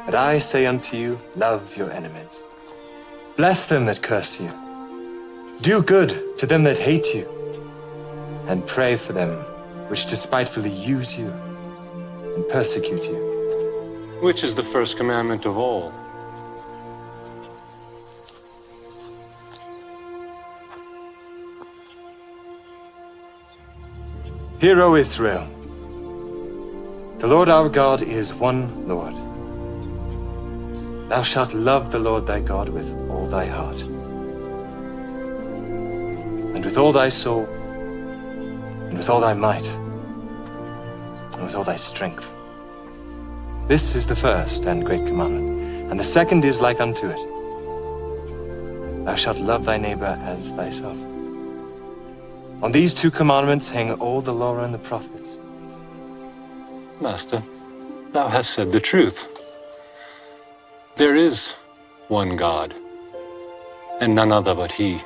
But I say unto you, love your enemies. Bless them that curse you. Do good to them that hate you. And pray for them which despitefully use you and persecute you. Which is the first commandment of all? Hear, O Israel, the Lord our God is one Lord. Thou shalt love the Lord thy God with all thy heart, and with all thy soul, and with all thy might, and with all thy strength. This is the first and great commandment, and the second is like unto it. Thou shalt love thy neighbor as thyself. On these two commandments hang all the law and the prophets. Master, thou hast said the truth. There is one God, and none other but He.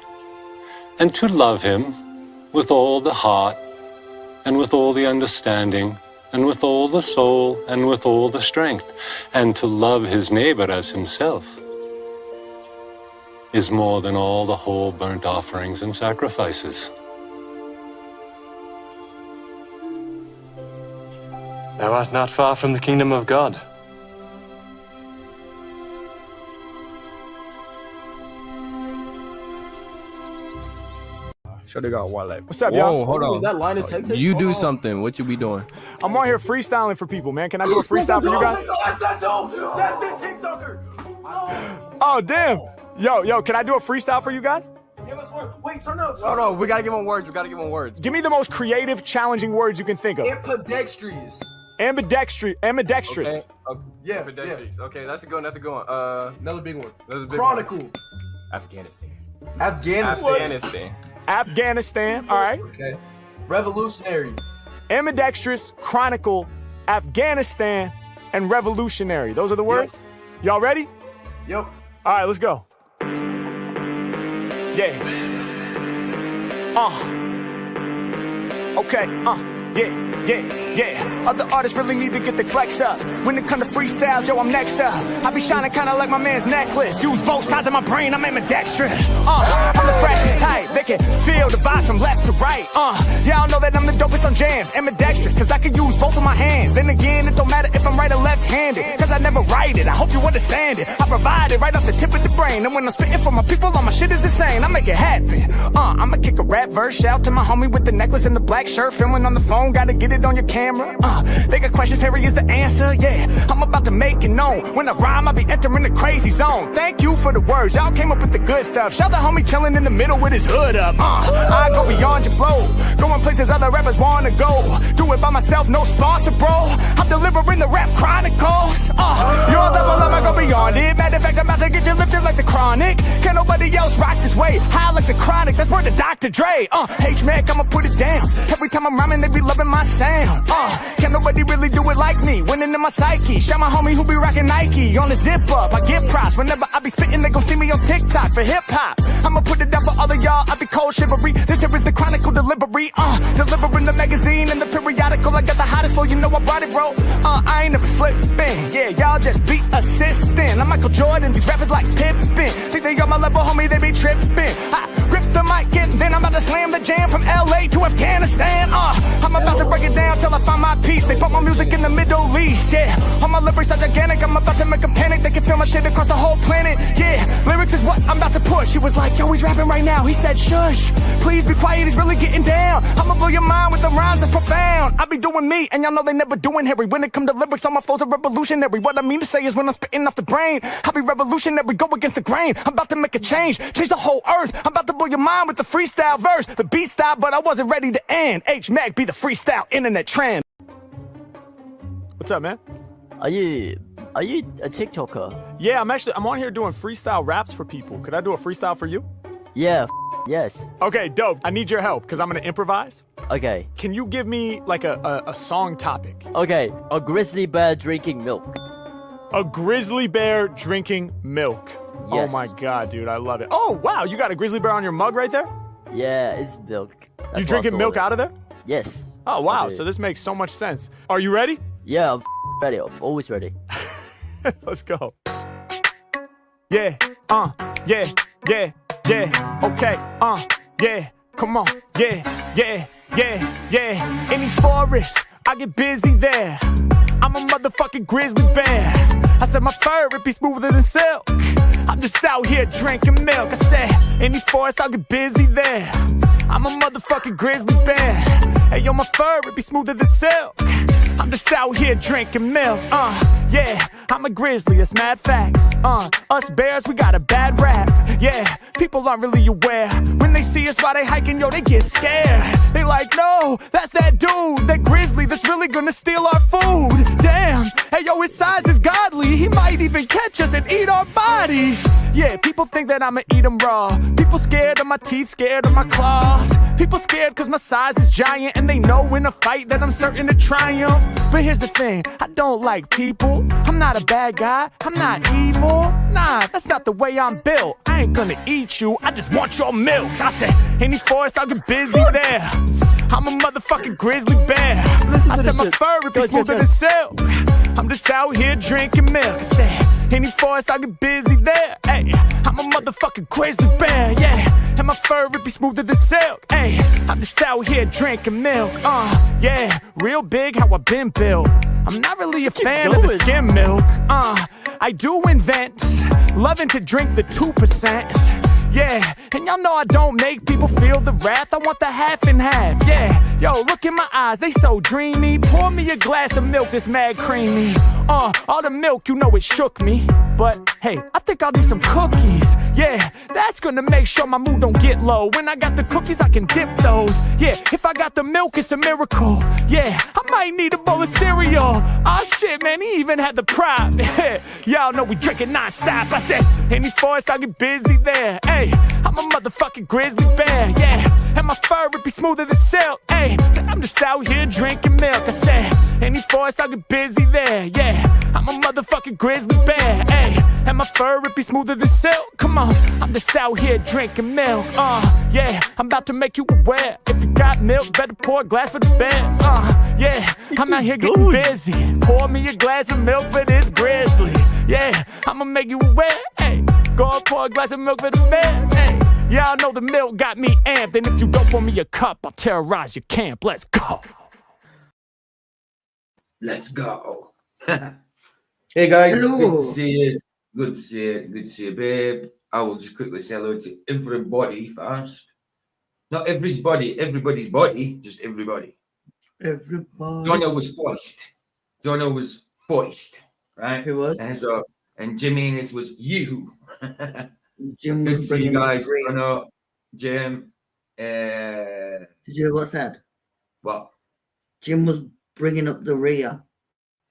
And to love Him with all the heart, and with all the understanding, and with all the soul, and with all the strength, and to love his neighbor as himself, is more than all the whole burnt offerings and sacrifices. Thou art not far from the kingdom of God. Sure, they got one life. What's up, y'all? Whoa, hold on. Is that Linus Tech Tech? You do something. What you be doing? I'm on here freestyling for people, man. Can I do a freestyle for you guys? That's that dude! That's the TikToker! Oh, damn. Yo, can I do a freestyle for you guys? Give us one. Wait, turn up. Hold on. We gotta give him words. Give me the most creative, challenging words you can think of. Ambidextrous. Ambidextrous. Okay. Yeah, Ambidextrous. Okay, that's a good one. Another big one. Another big Chronicle. one. Afghanistan. Afghanistan. All right. Okay. Revolutionary. Ambidextrous, chronicle, Afghanistan, and revolutionary. Those are the words? Y'all ready? Yep. All right, let's go. Yeah. Okay. Yeah. Other artists really need to get their flex up. When it come to freestyles, yo, I'm next up. I be shining kinda like my man's necklace. Use both sides of my brain, I'm ambidextrous. I'm the freshest type. They can feel the vibes from left to right. Y'all know that I'm the dopest on jams. Ambidextrous, cause I can use both of my hands. Then again, it don't matter if I'm right or left-handed, cause I never write it, I hope you understand it. I provide it right off the tip of the brain. And when I'm spitting for my people, all my shit is insane. I make it happen. I'ma kick a rap verse. Shout to my homie with the necklace and the black shirt. Filming on the phone, gotta get it on your camera. They got questions, Harry is the answer. Yeah, I'm about to make it known. When I rhyme, I be entering the crazy zone. Thank you for the words, y'all came up with the good stuff. Shout the homie chilling in the middle with his hood up. I go beyond your flow, going places other rappers wanna go. Do it by myself, no sponsor, bro. I'm delivering the rap chronicles. Your level, I'ma go beyond it. Matter of fact, I'm about to get you lifted like the Chronic. Can't nobody else rock this way. High like the Chronic, that's word to Dr. Dre. H-Mac, I'ma put it down. Every time I'm rhyming, they be loving my sound. Can't nobody really do it like me. Winning in my psyche. Shout my homie who be rocking Nike. On the zip up, I get props. Whenever I be spitting, they gon' see me on TikTok for hip hop. I'ma put it down for all of y'all. I be cold shivery. This here is the Chronicle delivery. Delivering the magazine and the periodical. I got the hottest flow, you know I brought it, bro. I ain't never slipping. Yeah, y'all just be assisting. I'm Michael Jordan, these rappers like Pippen. Think they on my level, homie, they be tripping. I grip the mic and then I'm about to slam the jam from LA to Afghanistan. I'm about to break it down till I find my peace. They put my music in the Middle East, yeah. All my lyrics are gigantic, I'm about to make them panic. They can feel my shit across the whole planet, yeah. Lyrics is what I'm about to push. He was like, yo, he's rapping right now. He said, shush, please be quiet, he's really getting down. I'ma blow your mind with the rhymes that's profound. I be doing me, and y'all know they never doing Harry. When it come to lyrics, all my flows are revolutionary. What I mean to say is when I'm spitting off the brain, I be revolutionary, go against the grain. I'm about to make a change the whole earth. I'm about to blow your mind with the freestyle verse. The beat style, but I wasn't ready to end. H-Mac be the freestyle internet trend. What's up, man? Are you a TikToker? Yeah, I'm on here doing freestyle raps for people. Could I do a freestyle for you? Yeah, Yes. Okay, dope. I need your help because I'm gonna improvise. Okay. Can you give me like a song topic? Okay. A grizzly bear drinking milk. A grizzly bear drinking milk. Yes. Oh my god, dude, I love it. Oh wow, you got a grizzly bear on your mug right there? Yeah, it's milk. That's You what drinking I milk thought out of there? Yes. Oh wow, Okay. so this makes so much sense. Are you ready? Yeah, I'm ready. I'm always ready. Let's go. Yeah, yeah, yeah, yeah. Okay, yeah. Come on, yeah, yeah, yeah, yeah. Any forest, I get busy there. I'm a motherfucking grizzly bear. I said my fur, it be smoother than silk. I'm just out here drinking milk. I said, any forest, I'll get busy there. I'm a motherfucking grizzly bear. Hey, yo, my fur, it be smoother than silk. I'm just out here drinking milk. Yeah, I'm a grizzly, it's mad facts. Us bears, we got a bad rap. Yeah, people aren't really aware. When they see us while they hiking, yo, they get scared. They like, no, that's that dude, that grizzly that's really gonna steal our food. Damn, hey, yo, his size is godly. He might even catch us and eat our bodies. Yeah, people think that I'ma eat them raw. People scared of my teeth, scared of my claws. People scared cause my size is giant, and they know in a fight that I'm certain to triumph. But here's the thing, I don't like people. I'm not a bad guy, I'm not evil. Nah, that's not the way I'm built. I ain't gonna eat you, I just want your milk. I said, any forest, I'll get busy there. I'm a motherfucking grizzly bear. I said my fur would be smoother than silk. I'm just out here drinking milk. I said, any forest, I'll get busy there. Hey, I'm a motherfucking grizzly bear, yeah. And my fur would be smoother than silk. Hey, I'm just out here drinking milk. Yeah, real big how I been built. I'm not really a fan of the skim milk. I do invent, loving to drink the 2%. Yeah, and y'all know I don't make people feel the wrath. I want the half and half, yeah. Yo, look in my eyes, they so dreamy. Pour me a glass of milk that's mad creamy. All the milk, you know it shook me. But hey, I think I'll do some cookies. Yeah, that's gonna make sure my mood don't get low. When I got the cookies, I can dip those. Yeah, if I got the milk, it's a miracle. Yeah, I might need a bowl of cereal. Oh shit, man, he even had the prop. Y'all know we drinking non-stop. I said, any forest, I'll get busy there. Hey, I'm a motherfucking grizzly bear, yeah. And my fur would be smoother than silk. Hey, so I'm just out here drinking milk. I said, any forest, I'll get busy there, yeah. I'm a motherfucking grizzly bear, hey. And my fur would be smoother than silk. Come on, I'm just out here drinking milk. Yeah, I'm about to make you aware. If you got milk, better pour a glass for the bears. Yeah, I'm out here getting busy. Pour me a glass of milk for this grizzly. Yeah, I'ma make you aware. Hey, go and pour a glass of milk for the bears. Hey, y'all know the milk got me amped. And if you don't pour me a cup, I'll terrorize your camp. Let's go. Let's go. Hey guys, Hello. good to see you. Good to see you. Good to see you, babe. I will just quickly say hello to everybody first. Not everybody's body, just everybody. Everybody. Jono was foist, right? Who was? And Jimenez was you. Jim Good to was see you bringing guys. the rear. Jono, Jim. Did you hear what I said? What? Jim was bringing up the rear.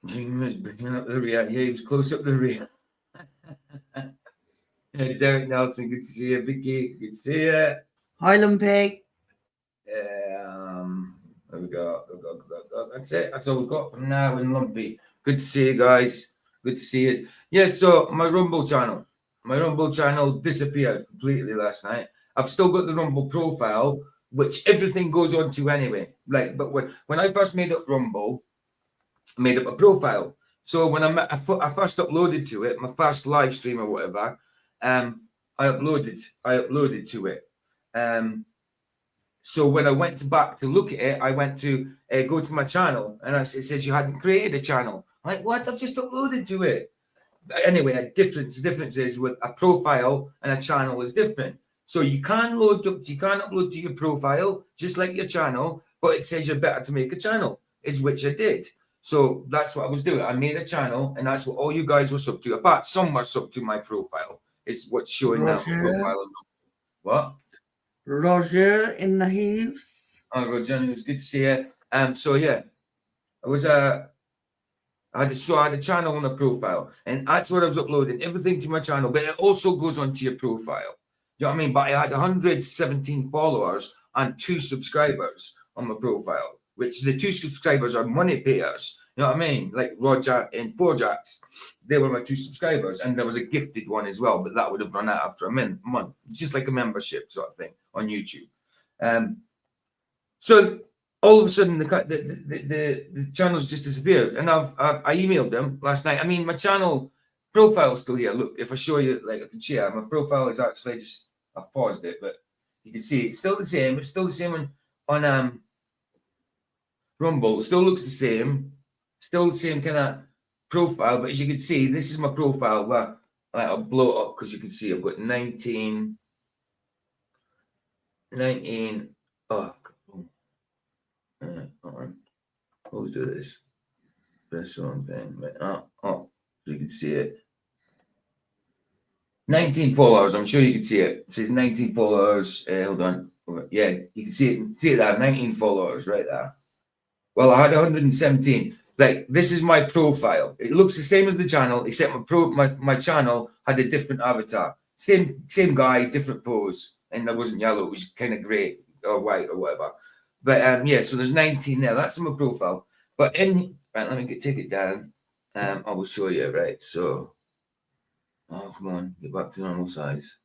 Jim was bringing up the rear. Yeah, he was close up the rear. Derek Nelson, good to see you. Vicky, good to see you. Highland Pig. There we go. That's it. That's all we've got for now in Lumpy. Good to see you guys. Good to see you. Yeah, so my Rumble channel disappeared completely last night. I've still got the Rumble profile, which everything goes on to anyway. Like, but when I first made up Rumble, I made up a profile. So when I first uploaded to it, my first live stream or whatever, I uploaded to it. So when I went back to look at it, I went to go to my channel, and it says you hadn't created a channel. I'm like, what? I've just uploaded to it. But anyway, a difference is with a profile and a channel is different. So you can upload to your profile just like your channel, but it says you're better to make a channel, is which I did. So that's what I was doing. I made a channel, and that's what all you guys were sub to. Apart, some were sub to my profile. Is what's showing now. Profile. What? Roger in the house. Oh, Roger, it was good to see you. So yeah, I had a channel on a profile, and that's what I was uploading everything to my channel. But it also goes onto your profile. you know what I mean? But I had 117 followers and 2 subscribers on my profile, which the 2 subscribers are money payers. You know what I mean? Like Roger and Four Jacks, they were my 2 subscribers, and there was a gifted one as well, but that would have run out after a month, just like a membership sort of thing on YouTube. So all of a sudden, the channel's just disappeared, and I emailed them last night. I mean, my channel profile's still here. Look, if I show you, like I can share, my profile is actually just, I've paused it, but you can see it's still the same. It's still the same on Rumble. It still looks the same. Still the same kind of profile, but as you can see, this is my profile where I'll blow it up because you can see I've got 19. Oh, let's do this. Press something. So you can see it. 19 followers. I'm sure you can see it. It says 19 followers. Hold on. Yeah, you can see it. See it there. 19 followers right there. Well, I had 117. Like, this is my profile. It looks the same as the channel, except my channel had a different avatar. Same guy, different pose, and it wasn't yellow. It was kind of grey or white or whatever. But yeah, so there's 19 there. That's my profile. But right, let me take it down. I will show you. Right, so come on, get back to normal size.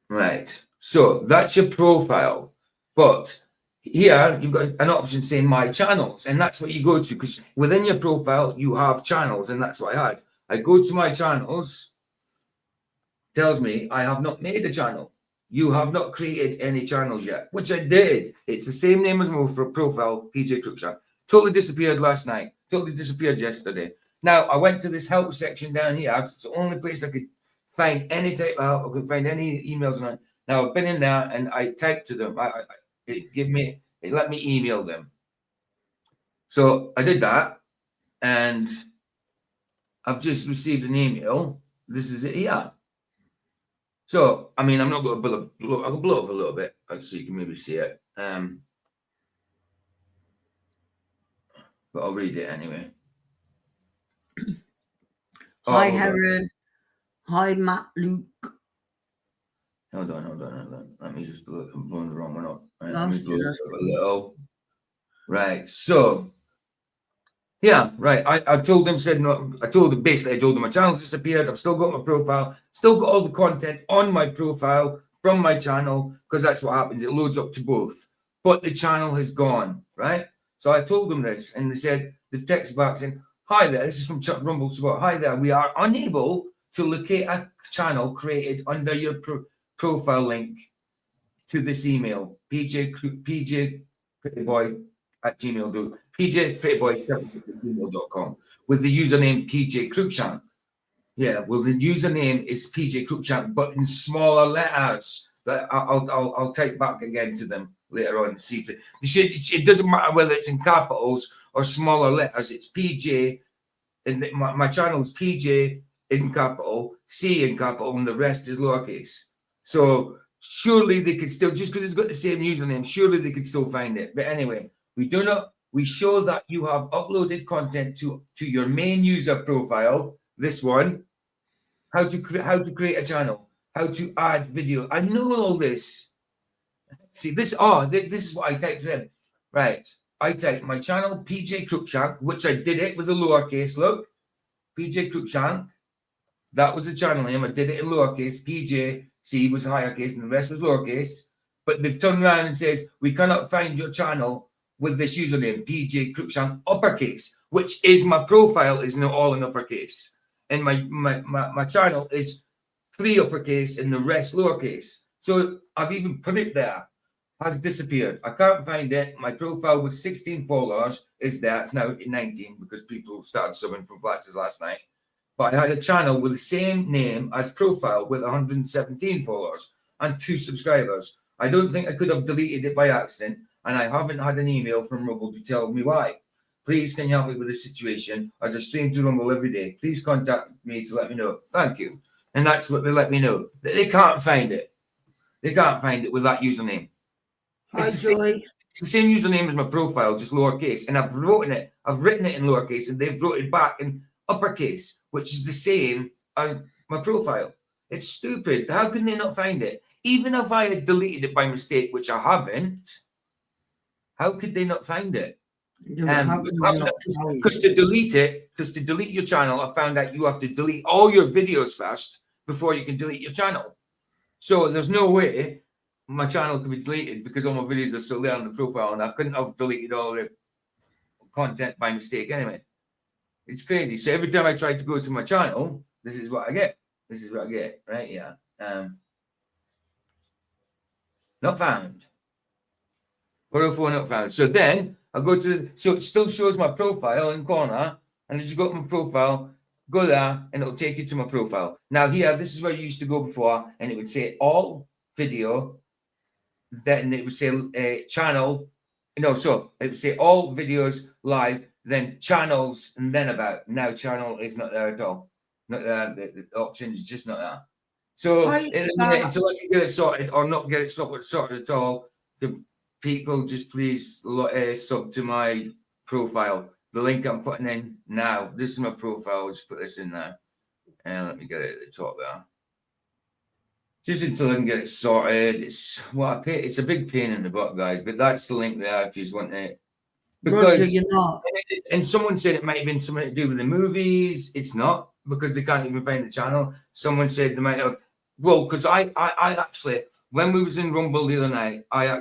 Right, so that's your profile, but here you've got an option saying my channels, and that's what you go to, because within your profile you have channels, and that's what I had. I go to my channels, tells me I have not made a channel. You have not created any channels yet, which I did. It's the same name as my profile, PJ Cruikshank. Totally disappeared last night. Totally disappeared yesterday. Now I went to this help section down here. It's the only place I could find any type of help. I could find any emails on it. Now I've been in there and I typed to them. It let me email them. So I did that, and I've just received an email. This is it here. So I mean, I'm not going to blow. I'll blow up a little bit so you can maybe see it. But I'll read it anyway. Hi, Heron. Hi, Matt Luke. Hold on. Let me just blow. I'm blowing the wrong one up. Right, Let me blow this up a little. Right. So, yeah. Right. I told them. I told them my channel disappeared. I've still got my profile. Still got all the content on my profile from my channel, because that's what happens. It loads up to both. But the channel has gone. Right. So I told them this, and they said, the text back saying, "Hi there. This is from Chuck Rumble Support. Hi there. We are unable to locate a channel created under your profile link to this email, pjprettyboy@gmail.com with the username PJ Cruikshank. Yeah, well, the username is PJ Cruikshank, but in smaller letters. But I'll type back again to them later on and see if it doesn't matter whether it's in capitals or smaller letters. It's PJ, and my channel is PJ in capital, C in capital, and the rest is lowercase. So surely they could still, just because it's got the same username, surely they could still find it. But anyway, we show that you have uploaded content to your main user profile. This one, how to create a channel, how to add video. I know all this. See this. This is what I typed in. Right, I typed my channel PJ Cruikshank, which I did it with a lowercase. Look, PJ Cruikshank. That was the channel name. I did it in lowercase. PJ C was higher case, and the rest was lowercase. But they've turned around and says, we cannot find your channel with this username, PJ Cruikshank uppercase, which is my profile is now all in uppercase. And my channel is 3 uppercase and the rest lowercase. So I've even put it there. Has disappeared. I can't find it. My profile with 16 followers is there. It's now at 19 because people started subbing from Flaxes last night. But I had a channel with the same name as profile with 117 followers and 2 subscribers. I don't think I could have deleted it by accident, and I haven't had an email from Rumble to tell me why. Please, can you help me with this situation? As I stream to Rumble every day, please contact me to let me know. Thank you. And that's what they let me know. They can't find it. They can't find it with that username. It's the same username as my profile, just lowercase. And I've written it in lowercase, and they've wrote it back in uppercase, which is the same as my profile. It's stupid. How can they not find it? Even if I had deleted it by mistake, which I haven't, how could they not find it? Yeah, but how can they not tell Because you? to delete your channel, I found out you have to delete all your videos first before you can delete your channel. So there's no way my channel could be deleted because all my videos are still there on the profile, and I couldn't have deleted all the content by mistake anyway. It's crazy. So every time I try to go to my channel, this is what I get. This is what I get, right? Yeah. Not found. 404 not found. So then I go to, so it still shows my profile in the corner, and as you go to my profile, go there, and it'll take you to my profile. Now here, this is where you used to go before, and it would say all video, then it would say channel, so it would say all videos live, then channels, and then about. Now channel is not there at all. Not there, the option is just not there. So until I can get it sorted or not get it sorted at all, the people just please sub to my profile. The link I'm putting in now. This is my profile. I'll just put this in there. And let me get it at the top there. Just until I can get it sorted. It's it's a big pain in the butt, guys. But that's the link there if you just want it. Because Roger, you're not. And someone said it might have been something to do with the movies. It's not, because they can't even find the channel. Someone said they might have. Well, because I actually, when we was in Rumble the other night, Vlad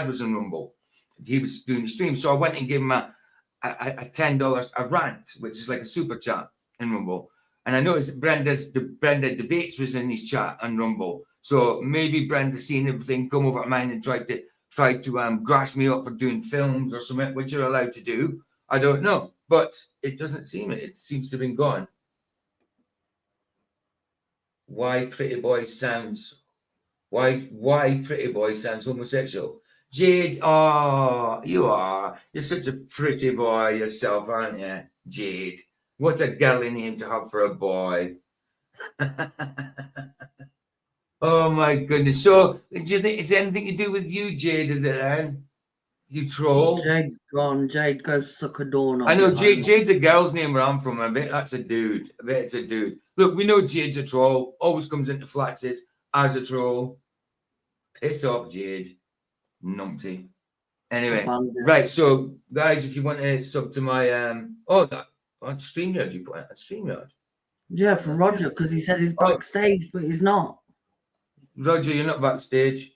was in Rumble. He was doing the stream, so I went and gave him a $10 a rant, which is like a super chat in Rumble. And I noticed Brenda Debates was in his chat on Rumble. So maybe Brenda seen everything come over mine and tried to grass me up for doing films or something, which you're allowed to do. I don't know, but it doesn't seem it. It seems to have been gone. Why Pretty Boy sounds homosexual? Jade, you're such a pretty boy yourself, aren't you, Jade? What a girly name to have for a boy. Oh my goodness. So do you think it's anything to do with you, Jade? Is it, Aaron? You troll? Jade's gone. Jade, go suck a doorknob. I know Jade's a girl's name where I'm from. I bet that's a dude. I bet it's a dude. Look, we know Jade's a troll. Always comes into flatses as a troll. Piss off, Jade. Numpty. Anyway, right. So, guys, if you want to sub to my on StreamYard, you put it at StreamYard. Yeah, for Roger, because he said he's backstage, but he's not. Roger, you're not backstage.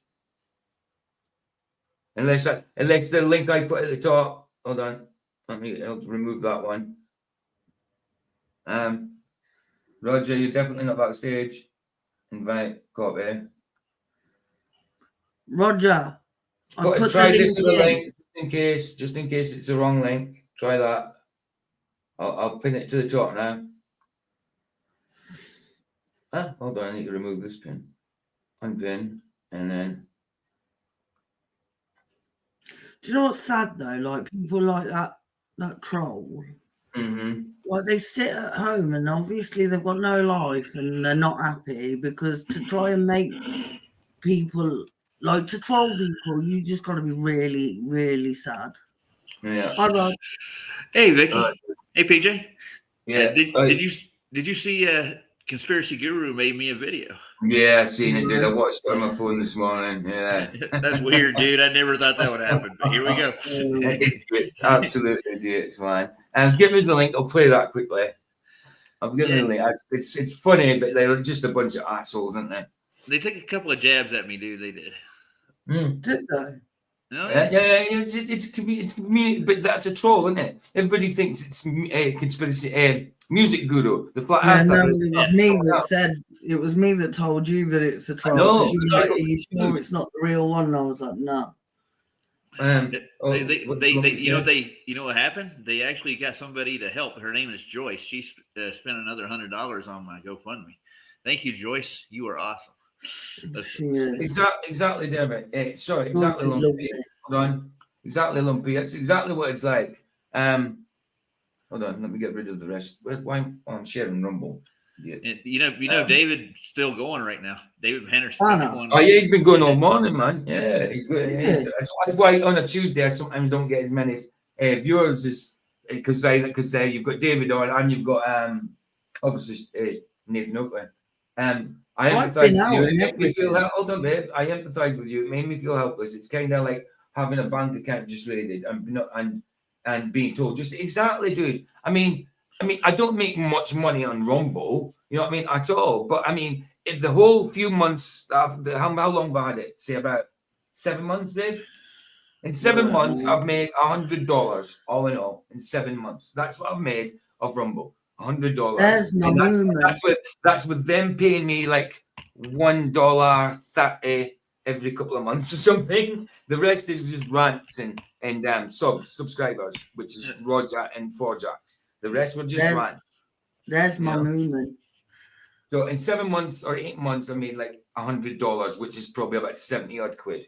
Unless the link I put at the top. Hold on. Let me remove that one. Roger, you're definitely not backstage. Invite, copy. Roger, Try this other link just in case it's the wrong link. Try that. I'll pin it to the top now. Hold on, I need to remove this pin. Unpin, and then. Do you know what's sad though? Like people like that troll. Mm-hmm. Like they sit at home and obviously they've got no life and they're not happy, because to try and make people, like, to troll people, you just got to be really, really sad. Yeah. Hi, Rod. Hey, Vicky. Hey, PJ. Yeah. Did you see Conspiracy Guru made me a video? Yeah, I seen it, dude. I watched it on my phone this morning. Yeah. That's weird, dude. I never thought that would happen, but here we go. It's absolutely idiots, man. Give me the link. I'll play that quickly. I'll give me the link. It's funny, but they're just a bunch of assholes, aren't they? They took a couple of jabs at me, dude. They did. Did they? No, yeah, it's community, but that's a troll, isn't it? Everybody thinks it's a conspiracy. Music Guru, the flat earther. No, it was me that said. It was me that told you that it's a troll. No, you were like, are you sure it's not the real one? And I was like, no. You know what happened? They actually got somebody to help. Her name is Joyce. She spent another $100 on my GoFundMe. Thank you, Joyce. You are awesome. Exactly, David. Exactly, Lumpy. Hold on. Exactly, Lumpy. That's exactly what it's like. Hold on. Let me get rid of the rest. I'm sharing Rumble. Yeah. And, David's still going right now. David Henderson. Oh, yeah, he's been going all morning, man. Yeah, he's good. That's why on a Tuesday I sometimes don't get as many viewers as because you've got David on and you've got obviously Nathan Oakley. I I've empathise been with out you. It and made me feel everything. hold on, babe. I empathise with you. It made me feel helpless. It's kind of like having a bank account just raided and being told just exactly, dude. I mean, I don't make much money on Rumble, you know what I mean, at all. But I mean, in the whole few months, how long have I had it? Say about 7 months, babe. In 7 months, I've made $100 all in all. In 7 months, that's what I've made of Rumble. $100, There's my and movement. that's with them paying me like $1.30 every couple of months or something. The rest is just rants and subscribers, which is Roger and Forjax. The rest were just rants. There's my Yeah. movement. So in 7 months or 8 months, I made like $100, which is probably about 70 odd quid.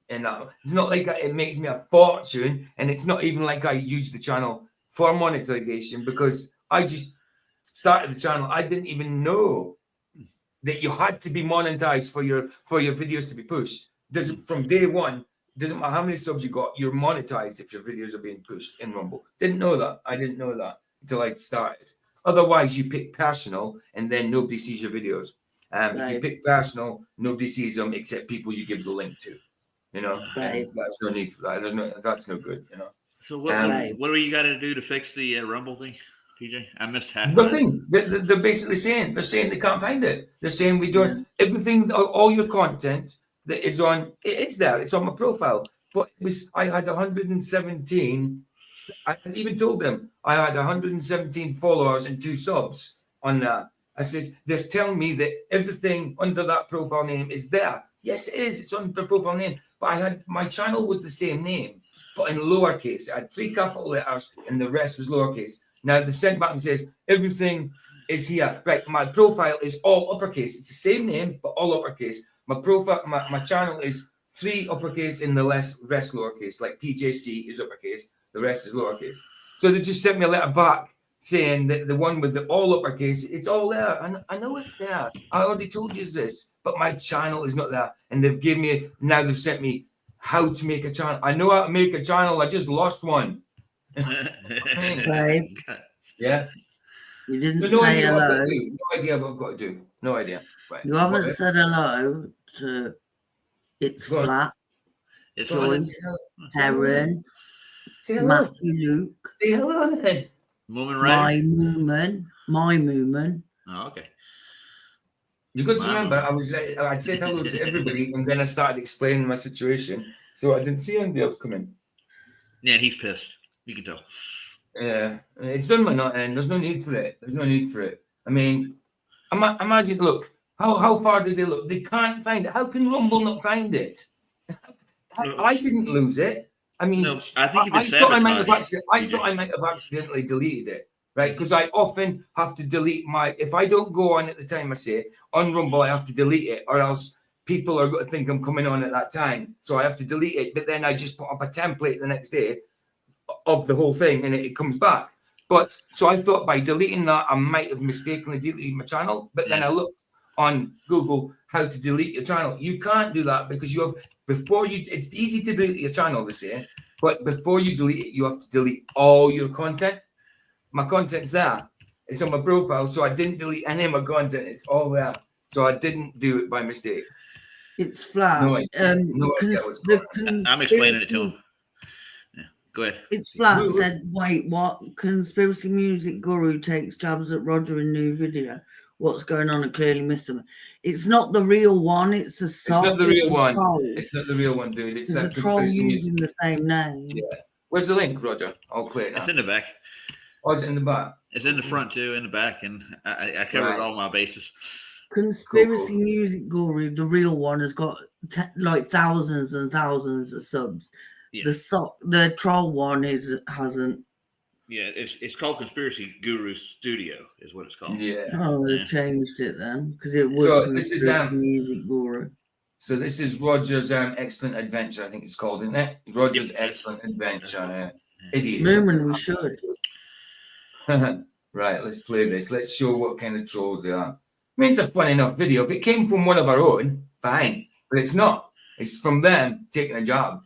And it's not like that, it makes me a fortune, and it's not even like I use the channel for monetization because I just started the channel. I didn't even know that you had to be monetized for your videos to be pushed. From day one, doesn't matter how many subs you got, you're monetized if your videos are being pushed in Rumble. Didn't know that. I didn't know that until I started. Otherwise, you pick personal, and then nobody sees your videos. If you pick personal, nobody sees them except people you give the link to. You know, and that's no need for that. That's no good. You know. So what do you got to do to fix the Rumble thing, TJ? I missed half. Nothing. They're basically saying they can't find it. They're saying we don't everything. All your content that is on it's there. It's on my profile. But I had 117. I even told them I had 117 followers and 2 subs on that. I said, they're telling me that everything under that profile name is there. Yes, it is. It's on the profile name. But my channel was the same name, but in lowercase. I had 3 capital letters and the rest was lowercase. Now they've sent back and says everything is here. Right, my profile is all uppercase. It's the same name, but all uppercase. My profile, my channel is 3 uppercase and the rest lowercase. Like PJC is uppercase, the rest is lowercase. So they just sent me a letter back saying that the one with the all uppercase, it's all there. And I know it's there. I already told you this, but my channel is not there. And they've sent me how to make a channel. I know how to make a channel. I just lost one. Babe. Yeah. You didn't So no say idea hello. what I've got to do. No idea what I've got to do. No idea. Right. You haven't said hello to It's Go on. Flat, It's Joyce, Heron, Say hello. Matthew Luke, Say hello then. Moomin Rider. my movement. Oh, okay. You've got to remember, I'd said hello to everybody, and then I started explaining my situation, so I didn't see anybody else come in. Yeah, he's pissed. You can tell. Yeah, it's done my nut end. There's no need for it. There's no need for it. I mean, imagine. Look, how far did they look? They can't find it. How can Rumble not find it? I didn't lose it. I mean, No, I think I thought I might have accidentally deleted it, right? Because I often have to delete if I don't go on at the time I say on Rumble, I have to delete it, or else people are going to think I'm coming on at that time. So I have to delete it, but then I just put up a template the next day of the whole thing, and it comes back. But so I thought by deleting that, I might have mistakenly deleted my channel. But then I looked on Google how to delete your channel. You can't do that because it's easy to delete your channel, they say, but before you delete it, you have to delete all your content. My content's there. It's on my profile, so I didn't delete any of my content. It's all there. So I didn't do it by mistake. It's Flat. No idea what's going I'm explaining it to him. Yeah, go ahead. It's Flat said, wait, what? Conspiracy Music Guru takes jabs at Roger in new video. What's going on? I clearly missed them. It's not the real one. It's a song. It's not the real one. It's not the real one, dude. It's a troll using the same name. Yeah. Where's the link, Roger? I'll clear it now. It's in the back. Oh, is it in the back? It's in the front too, in the back, and I covered all my bases. Conspiracy Music Guru, the real one, has got like thousands and thousands of subs. Yeah. The troll one hasn't. Yeah, it's called Conspiracy Guru Studio, is what it's called. Yeah. Oh, they changed it then because it was Conspiracy Music Guru. So this is Roger's Excellent Adventure, I think it's called, isn't it? Roger's Excellent Adventure. Idiot. Moomin, we should. Right, let's play this. Let's show what kind of trolls they are. I mean, it's a fun enough video. If it came from one of our own, fine. But it's not. It's from them taking a job.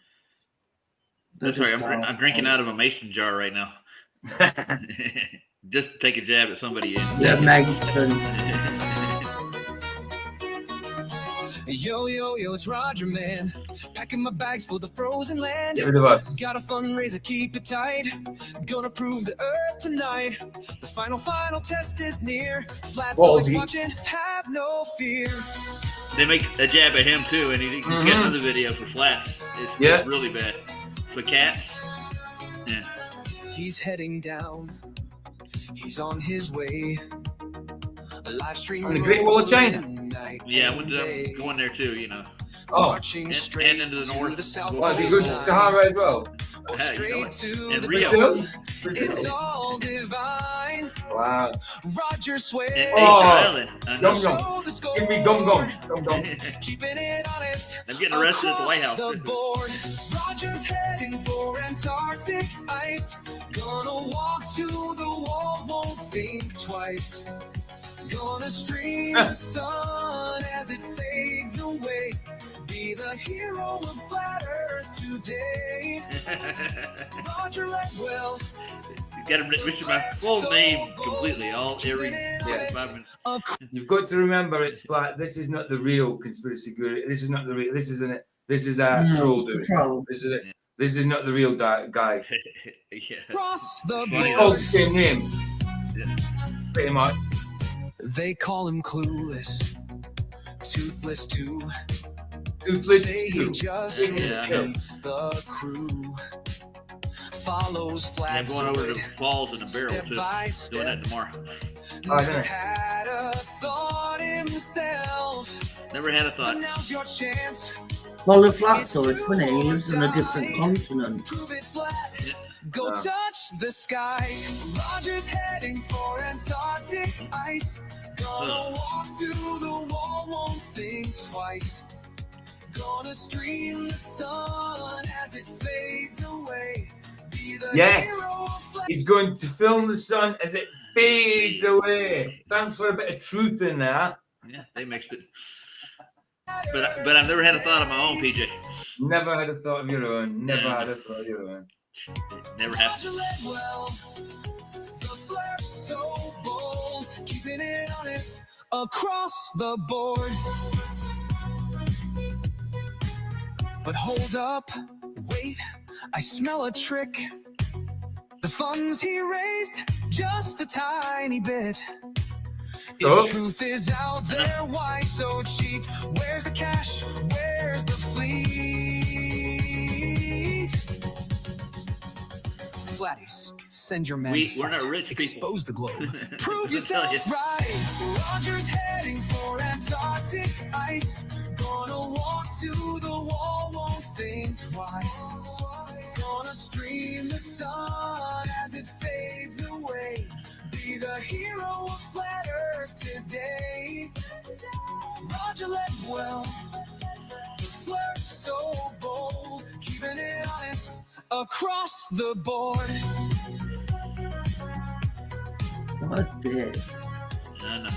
That's right. I'm drinking out of a mason jar right now. Just take a jab at somebody. Yeah, McToon. Yo, it's Roger, man. Packing my bags for the frozen land. Get rid of us. Got a fundraiser, keep it tight. Gonna prove the earth tonight. The final test is near. Flats always watching, have no fear. They make a jab at him too, and he's got another video for Flats. It's really bad. For cats. Yeah. He's heading down. He's on his way. A live stream On the Great Wall of China. Yeah, I went to go in there too, you know. Oh, and into the north. Well, be good to Sahara as well. Straight to and the Rio. It's all divine. Wow. Roger swears. And Asia Island. Gum gum. Give me gum gum. Gum gum. Keeping it honest. I'm getting arrested at the White House. The board. Roger's heading for Antarctic ice. Gonna walk to the wall, won't think twice. Gonna stream the sun as it fades away. Be the hero of flat Earth today. Roger Ledwell. You got to mention my full name completely. Every 5 minutes. You've got to remember, it's flat. This is not the real conspiracy guru. This is not the real. This isn't it. This is a troll dude. This is it. This is not the real guy. Cross the He's called the same name. Pretty much. They call him clueless, toothless too. Toothless Say too. he just repeats the crew. Follows I'm Flats. going over to the falls in the barrel Step too. by Doing step. that tomorrow. Never had a thought himself. Never had a But thought. now's your chance. Well, the flat side, funny, he lives on a different continent. Prove it flat. Go touch the sky. Roger's heading for Antarctic ice. Gonna walk to the wall, won't think twice. Gonna stream the sun as it fades away. Be the Yes, hero of flat. he's going to film the sun as it fades away. Thanks for a bit of truth in there. Yeah, they mixed it. But I've never had a thought of my own, PJ. Never had a thought of your own. Never had a thought of your own. Never Roger happened. Ledwell, the flair so bold, keeping it honest across the board. But hold up, wait, I smell a trick. The funds he raised, just a tiny bit. So? If truth is out there, why so cheap? Where's the cash? Where's the fleet? Flatties, send your men. We're not rich people. Expose the globe. Prove I'll yourself tell you. right. Roger's heading for Antarctic ice. Gonna walk to the wall, won't think twice. Gonna stream the sun as it fades away. Be the hero of flat Earth today. Roger Ledwell, the flirt so bold, keeping it honest across the board. What the? I know.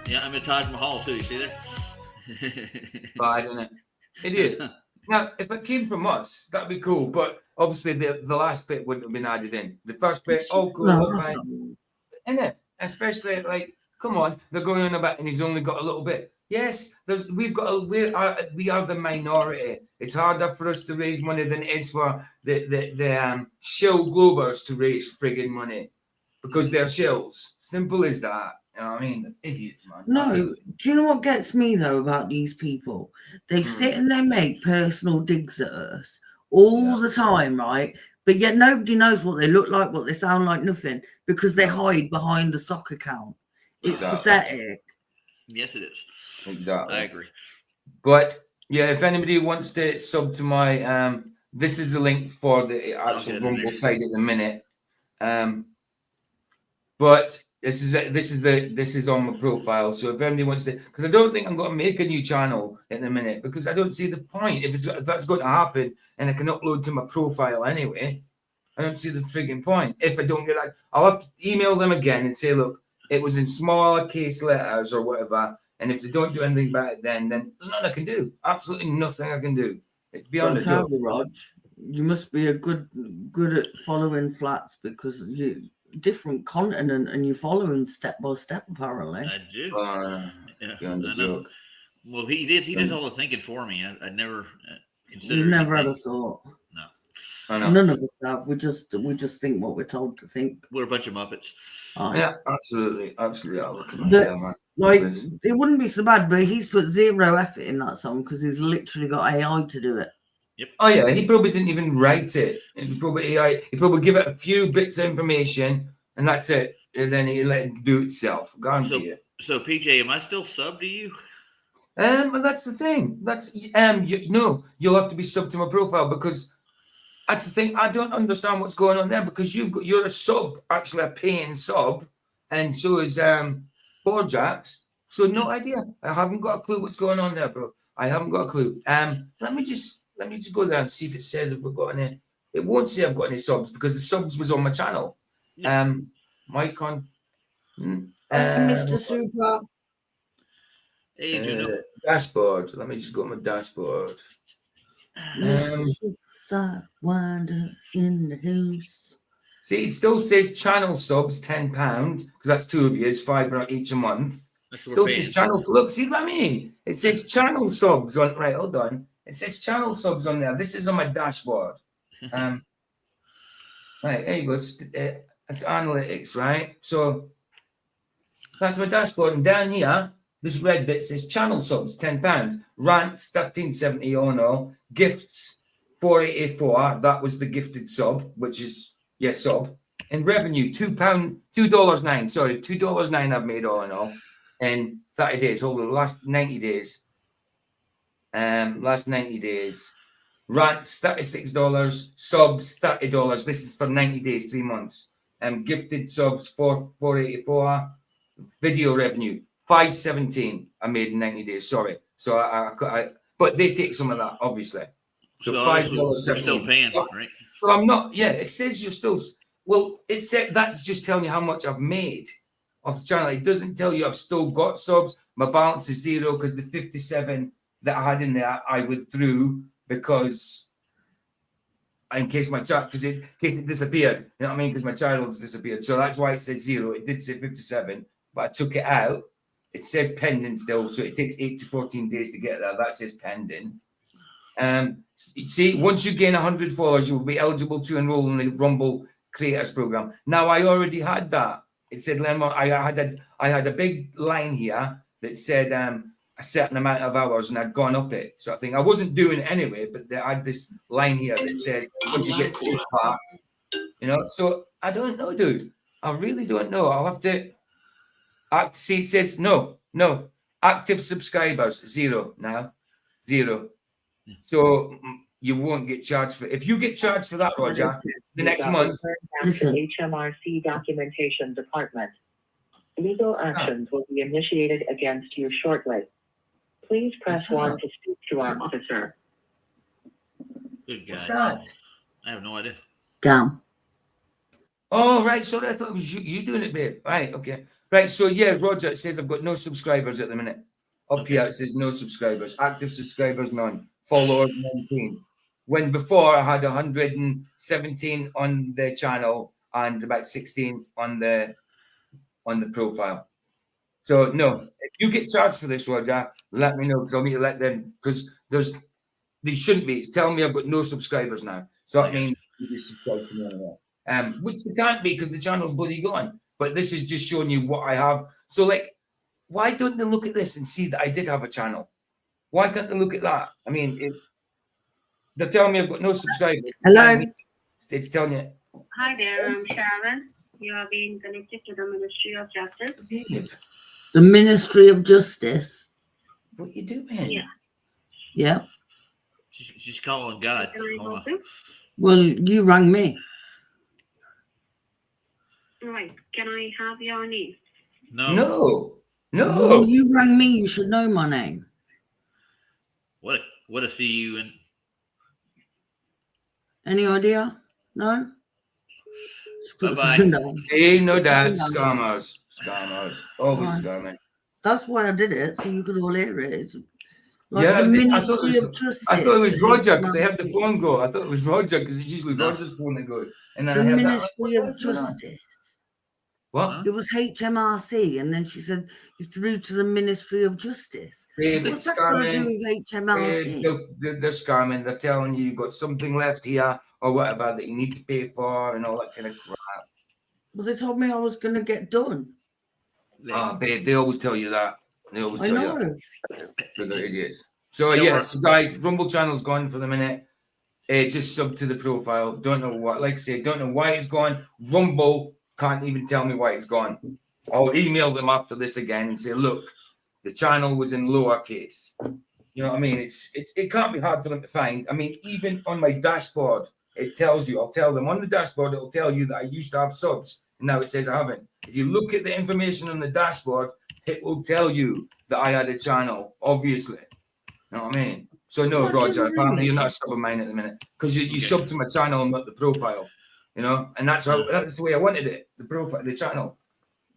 Yeah, I'm in Taj Mahal too. You see there? Bad, isn't it? It is. Now, if it came from us, that'd be cool. But obviously, the last bit wouldn't have been added in. The first bit, oh, cool. No, all that's fine. not- Innit? Especially like, come on, they're going on about, and he's only got a little bit. Yes, we are the minority. It's harder for us to raise money than it is for the shill globers to raise friggin' money because they're shills. Simple as that. You know what I mean? Idiots, man. No, do you know what gets me though about these people? They sit and they make personal digs at us all the time, right? But yet nobody knows what they look like, what they sound like, nothing, because they hide behind the soccer account. It's pathetic. Yes, it is. Exactly. I agree. But yeah, if anybody wants to sub to my this is the link for the actual Rumble site at the minute. But this is on my profile. So if anybody wants to, because I don't think I'm going to make a new channel in a minute because I don't see the point if that's going to happen and I can upload to my profile anyway. I don't see the frigging point. If I don't get that, I'll have to email them again and say, look, it was in smaller case letters or whatever. And if they don't do anything about it, then there's nothing I can do. Absolutely nothing I can do. It's beyond a joke. Rog, you must be a good at following flats because different continent and you're following step by step, apparently. I do. Yeah, You're on the I know. joke. Well, he did. He does all the thinking for me. I never considered. We've never had a anything. thought. No, I know. None of us have. We just think what we're told to think. we're a bunch of muppets. Aye. Yeah, absolutely. Absolutely. I'll look at my But, hair, man. Like, Please. it wouldn't be so bad, but he's put zero effort in that song because he's literally got AI to do it. Oh yeah, he probably didn't even write it. It was probably AI. He probably give it a few bits of information and that's it. And then he let it do itself. Guarantee you. So PJ, am I still sub to you? But that's the thing. That's no, you'll have to be sub to my profile because that's the thing. I don't understand what's going on there because you're a sub, actually a paying sub, and so is Borjax. So no idea. I haven't got a clue what's going on there, bro. I haven't got a clue. Let me just go there and see if it says if we've got any. It won't say I've got any subs because the subs was on my channel. Micon. Mr. Super. Hey, Juno. Dashboard. Let me just go to my dashboard. Mr. Super Sidewinder in the house. See, it still says channel subs £10 because that's 2 of you, it's £5 each a month. Still says channel. Look, see what I mean? It says channel subs on. Right, hold on. It says channel subs on there. This is on my dashboard. Right, there you go. It's analytics, right? So that's my dashboard, and down here, this red bit says channel subs £10, rants 1370. Oh no, gifts 484. That was the gifted sub, which is sub. And revenue $2.09. Sorry, $2.09 I've made all in all. In 30 days, hold on, last 90 days. Last 90 days. Rants, $36. Subs, $30. This is for 90 days, 3 months. Gifted subs, 484. Video revenue, $517 I made in 90 days. Sorry. So I but they take some of that, obviously. So $5.17. Still paying, right? So I'm not, it says you're still, well, it said that's just telling you how much I've made off the channel. It doesn't tell you I've still got subs. My balance is 0 because the 57 that I had in there I withdrew because in case in case it disappeared. You know what I mean? Because my channel's disappeared. So that's why it says 0. It did say 57, but I took it out. It says pending still, so it takes 8 to 14 days to get there. That says pending. See, once you gain 100 followers, you will be eligible to enroll in the Rumble Creators Program. Now, I already had that. It said, Lenmore, I had a big line here that said a certain amount of hours, and I'd gone up it. So I think I wasn't doing it anyway, but I had this line here that says, once you get to this part, So I don't know, dude. I really don't know. I'll have to see. It says no. Active subscribers 0 now, 0. So you won't get charged for. If you get charged for that, Roger, the next month. Listen. HMRC Documentation Department. Legal actions will be initiated against you shortly. Please press 1 to speak to our officer. Good guy. What's that? I have no idea. Damn. Oh, right. Sorry, I thought it was you doing it, babe. Right, okay. Right, so Roger, it says I've got no subscribers at the minute. Up here, it says no subscribers. Active subscribers, none. Followers, 19. When before, I had 117 on the channel and about 16 on the profile. So, no. If you get charged for this, Roger, let me know, because I'll need to let them, because they shouldn't be. It's telling me I've got no subscribers now. So that means you subscribe to me anyway. Which they can't be because the channel's bloody gone. But this is just showing you what I have. So, why don't they look at this and see that I did have a channel? Why can't they look at that? I mean, they're telling me I've got no subscribers. Hello. It's telling you. Hi there, I'm Sharon. You are being connected to the Ministry of Justice. Babe, The Ministry of Justice. what you doing? Yeah. Yeah. She's calling God. Can I Hold help on. you? Well, you rang me. Right. Can I have your name? No. Well, you rang me. You should know my name. What a CU and Any idea? No? Just put the Bye-bye. phone down. Hey, no doubt. Phone down. Scammers. Always Right. scamming. That's why I did it, so you could all hear it. It's Yeah, the I Ministry thought it of was- Justice. I thought it was Roger because I heard the phone go. I thought it was Roger because it's usually No. Roger's phone that goes. And then The I heard Ministry that. of Justice. What? It was HMRC, and then she said you're through to the Ministry of Justice. Babe, What's it's that got to do scamming. with HMRC? They're scamming. They're telling you you've got something left here or whatever that you need to pay for and all that kind of crap. Well, they told me I was going to get done. Ah, babe, they always tell you that. They always I tell you know. that. Because they're idiots. So, yeah, so guys, Rumble channel's gone for the minute. Just sub to the profile. Don't know what, like I say, don't know why it's gone. Rumble can't even tell me why it's gone. I'll email them after this again and say, look, the channel was in lowercase. You know what I mean? It can't be hard for them to find. I mean, even on my dashboard, it tells you, I'll tell them on the dashboard, it'll tell you that I used to have subs. And now it says I haven't. If you look at the information on the dashboard, it will tell you that I had a channel, obviously. You know what I mean? So no, What Roger, do you apparently you're mean? not a sub of mine at the minute. Because you sub to my channel, not the profile. You know, and that's the way I wanted it, the profile, the channel.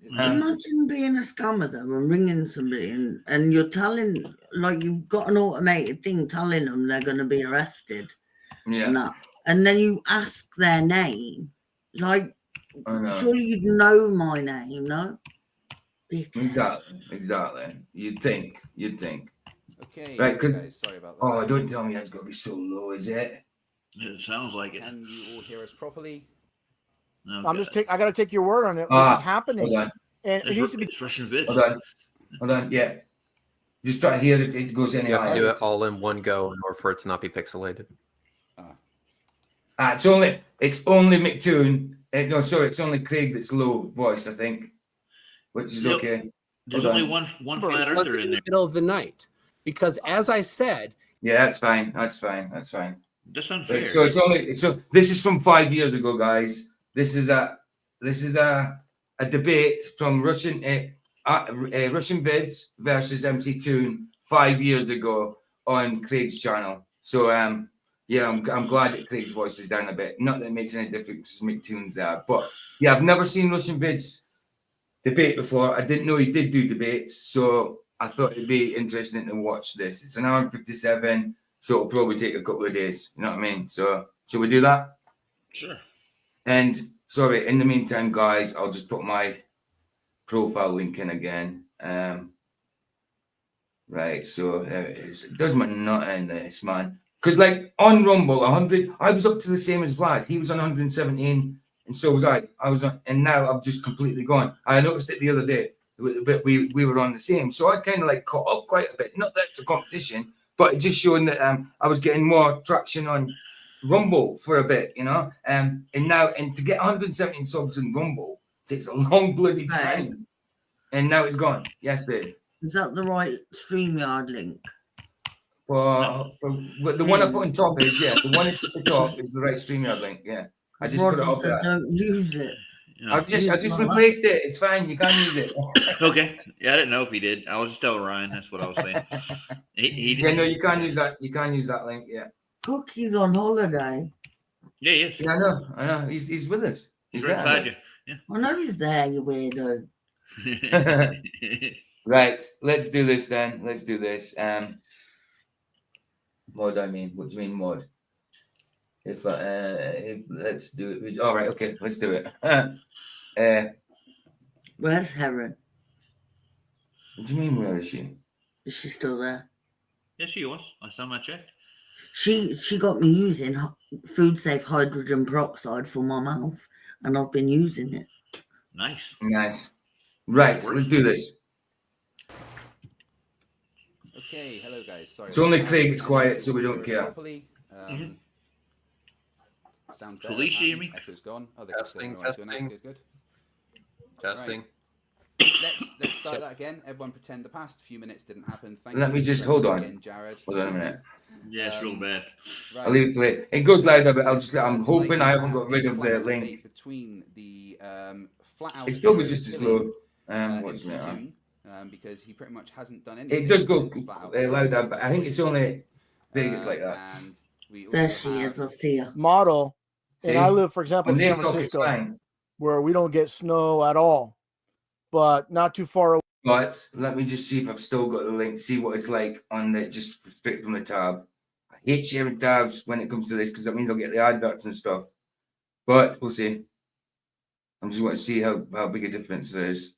Imagine being a scammer though and ringing somebody and you're telling, like, you've got an automated thing telling them they're going to be arrested. Yeah. And then you ask their name. Like, I know. surely you'd know my name, no? Dickhead. Exactly. You'd think. Okay. Right, guys, sorry about that. Oh, don't tell me that's got to be so low, is it? It sounds like it. Can you all hear us properly? Okay. I got to take your word on it. This is happening. Hold on. And it needs to be. It's Russianvids. Hold on. Yeah. Just try to hear if it goes any You have to higher. do it all in one go in order for it to not be pixelated. It's only McToon. No, sorry, it's only Craig that's low voice, I think, which is Yep. okay. There's Hold only on. one flat earther in there. Middle of the night, because as I said, Yeah, that's fine. That's unfair. So this is from 5 years ago, guys. This is a debate from Russianvids versus McToon 5 years ago on Craig's channel. So yeah, I'm glad that Craig's voice is down a bit. Not that it makes any difference because McToon's there, but yeah, I've never seen Russianvids debate before. I didn't know he did do debates, so I thought it'd be interesting to watch this. It's an hour and 57, so it'll probably take a couple of days. You know what I mean? So shall we do that? Sure. And sorry, in the meantime, guys, I'll just put my profile link in again. Right, so there it is. It does my nut in this, man. Because like on Rumble, 100, I was up to the same as Vlad. He was on 117, and so was I. I was on, and now I've just completely gone. I noticed it the other day, but we were on the same. So I kind of like caught up quite a bit. Not that it's a competition, but it just showing that I was getting more traction on Rumble for a bit, you know. And to get 117 subs in Rumble takes a long bloody time. And now it's gone. Yes, babe. Is that the right StreamYard link? For the one I put on top is, yeah, the one that's at the top is the right StreamYard link. Yeah, I just put it up there. Don't use it. I just replaced it. It's fine. You can use it. Okay. Yeah, I didn't know if he did. I was just telling Ryan. That's what I was saying. Yeah, no, you can use that. You can use that link. Yeah. Cookie's on holiday. Yeah, he is. Yeah, I know. He's with us. He's right beside you. Yeah. I know he's there, you weirdo. Right. Let's do this then. Let's do this. Mod, I mean, what do you mean mod? If let's do it. All right, okay, let's do it. Where's Heron? What do you mean, where is she? Is she still there? Yes, she was. Last time I checked. She got me using food safe hydrogen peroxide for my mouth, and I've been using it. Nice. Right, let's do this. Okay, hello guys. Sorry. It's only Craig. It's quiet, so we don't care. Properly. Sound better. Felicia, you mean? Echo's gone. Oh, Testing. Good. Testing. Right. Let's start that again. Everyone pretend the past few minutes didn't happen. Thank Let you me just very hold much on. again, Jared. Hold on a minute. Yeah, it's real bad. Right. I'll leave it to it. It goes louder, but I'm hoping I haven't got rid of the link. Between the flat out. It's still just as low. What's the matter? Because he pretty much hasn't done anything. It does go louder, but I think it's only big. It's like that. There she is. I see her. Model. See? And I live, for example, in When they San talk, it's Francisco, fine. where we don't get snow at all, but not too far away. But let me just see if I've still got the link. See what it's like on the just straight from the tab. I hate sharing tabs when it comes to this because that means I'll get the adverts and stuff. But we'll see. I'm just want to see how big a difference there is.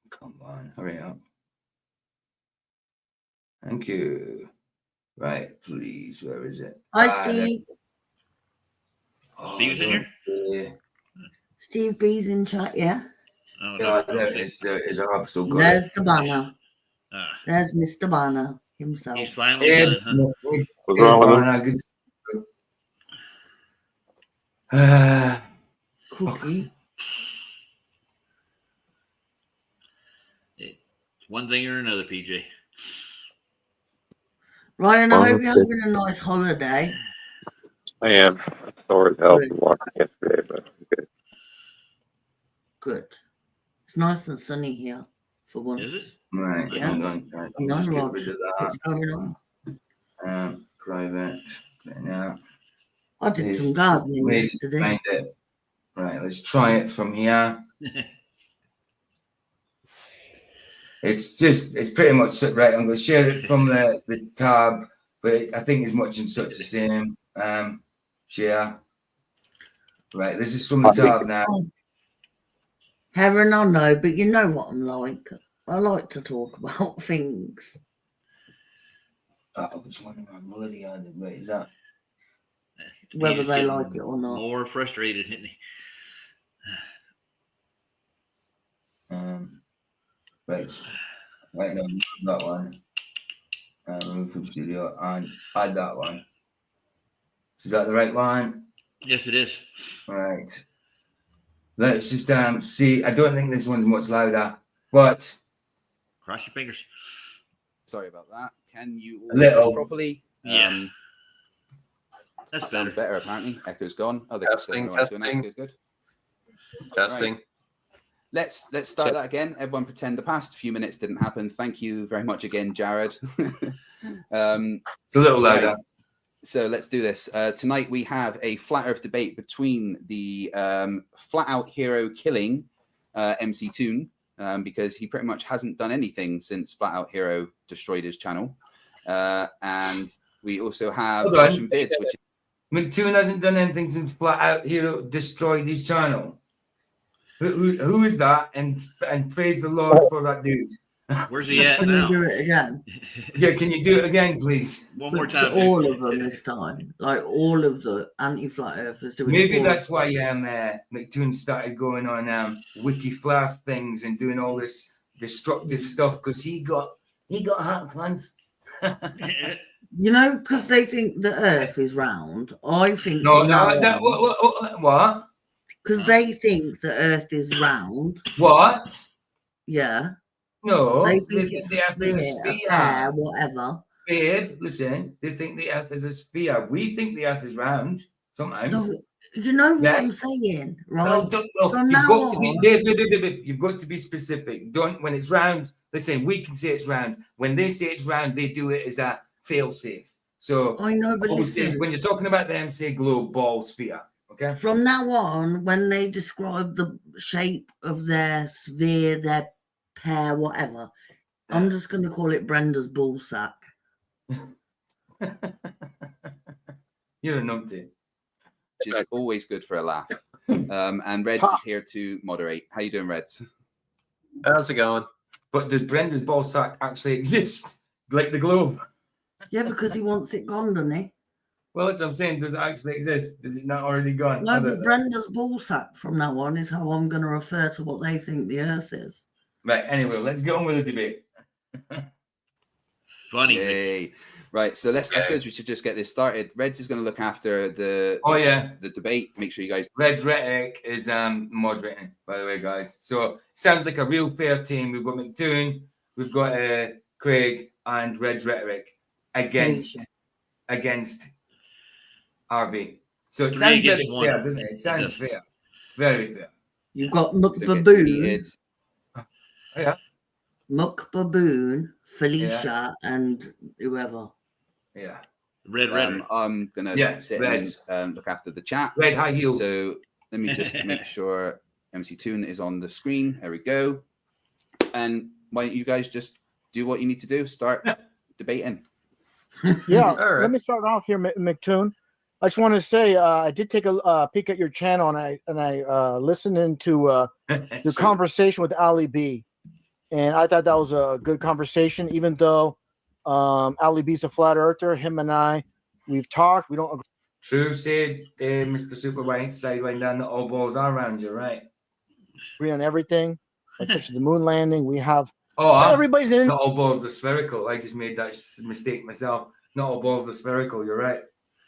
Come on, hurry up. Thank you. Right, please. Where is it? Hi, there- Steve. Steve's in here? here? Steve B's in chat, yeah? Oh, Yeah, no. there it is. There it is. I've so got There's it. the banner. Ah, There's Mr. Banner himself. he's finally done it, huh? What's wrong with him? Cookie. It's one thing or another, PJ. Ryan, I hope you're having a nice holiday. I am. Sore as hell from walking yesterday, but I'm good. Good. It's nice and sunny here for once. Is it? Right, Yeah. hold on. Right, No, just get Rod. rid of What's going on? Private. Now. I did some gardening yesterday. Find it. Right, let's try it from here. It's pretty much right. I'm going to share it from the tab, but I think it's much in such the same. Share. Right, this is from the tab now. Heron, I know, but you know what I'm like. I like to talk about things. Which one am I bloody on? Wait, is that? Whether He's they getting like it or not. More frustrated, isn't he? Right, no, that one. Remove from studio and add that one. Is that the right one? Yes, it is. Right. Let's just see. I don't think this one's much louder, but cross your fingers. Sorry about that. Can you A little. hear us properly? Yeah. That sounds better. Apparently, echo's gone. Oh, Testing. Good. Testing. Right. Let's start that again. Everyone pretend the past few minutes didn't happen. Thank you very much again, Jared. It's a little louder. Right. So let's do this. Tonight we have a flat earth debate between the flat out hero killing McToon, because he pretty much hasn't done anything since flat out hero destroyed his channel. And we also have Russianvids, which McToon hasn't done anything since flat out hero destroyed his channel. Who is that? And praise the Lord for that dude. Where's he at Can now? you do it again? Yeah, can you do it again, please? One more To time. all of them this time. Like all of the anti-flat earthers doing Maybe all that's of why McToon started going on wiki flaff things and doing all this destructive stuff, because he got hacked once. You know, because they think the earth is round. I think what? Because they think the earth is round. What? Yeah. No, They they think think it's the earth is a a sphere. pear, whatever. Babe, listen, they think the earth is a sphere. We think the earth is round sometimes. No, you know what I'm Yes. saying, right? No, From you've now got to be, on- babe, you've got to be specific. Don't, when it's round, listen, we can say it's round. When they say it's round, they do it as a fail safe. So I know, but always say, listen. when you're talking about them, say globe, ball, sphere. Okay. From now on, when they describe the shape of their sphere, their pear, whatever, I'm just going to call it Brenda's ball sack. You're a numpty. is always good for a laugh. And Reds is here to moderate. How you doing, Reds? How's it going? But does Brenda's ball sack actually exist? Like the globe? Yeah, because he wants it gone, doesn't he? Well, that's what I'm saying. Does it actually exist? Is it not already gone? No, but Brenda's ball sack from now on is how I'm going to refer to what they think the earth is. Right, anyway, let's get on with the debate. Funny. Yay. Right, so I suppose we should just get this started. Reds is going to look after the debate. Make sure you guys. Rhetoric is moderating, by the way, guys. So sounds like a real fair team. We've got McToon, we've got Craig, and Rhetoric against RV. So it sounds very fair, doesn't it? It sounds fair. Very fair. You've got Muck Baboon. Yeah. Muck Baboon, Felicia, and whoever. Yeah. Red. I'm gonna sit and look after the chat. Red high heels. So let me just make sure McToon is on the screen. There we go. And why don't you guys just do what you need to do? Start debating. Yeah. Let me start off here, McToon. I just want to say I did take a peek at your channel, and I listened into your conversation with Ali B, and I thought that was a good conversation. Even though Ali B's a flat earther, him and we've talked. We don't agree. True said, Mr. Super White sideline down the all balls are around you, right? Agree on everything, like such as the moon landing. We have everybody's in. Not all balls are spherical. I just made that mistake myself. Not all balls are spherical. You're right.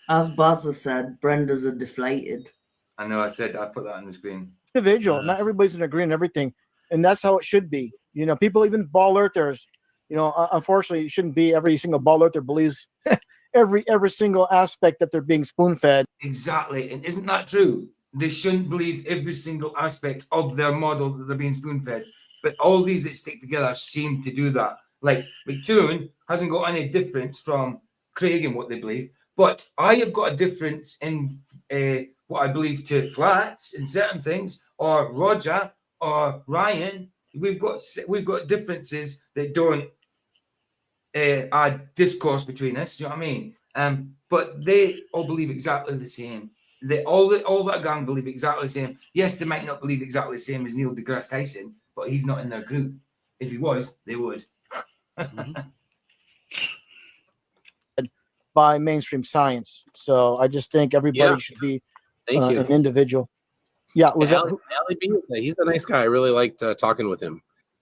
As Bazza said, Brenda's are deflated. I know. I put that on the screen. Individual. Not everybody's in agreement on everything, and that's how it should be. You know, people, even ball earthers, you know, unfortunately, it shouldn't be every single ball earther believes every single aspect that they're being spoon fed. Exactly, and isn't that true? They shouldn't believe every single aspect of their model that they're being spoon fed. But all these that stick together seem to do that. Like McToon hasn't got any difference from Craig in what they believe, but I have got a difference in what I believe to flats in certain things, or Roger or Ryan. We've got differences that don't add discourse between us. You know what I mean? But they all believe exactly the same. All that gang believe exactly the same. Yes, they might not believe exactly the same as Neil deGrasse Tyson, but he's not in their group. If he was, they would. By mainstream science. So I just think everybody should be an individual. Yeah, was that? Ali B, he's a nice guy. I really liked talking with him.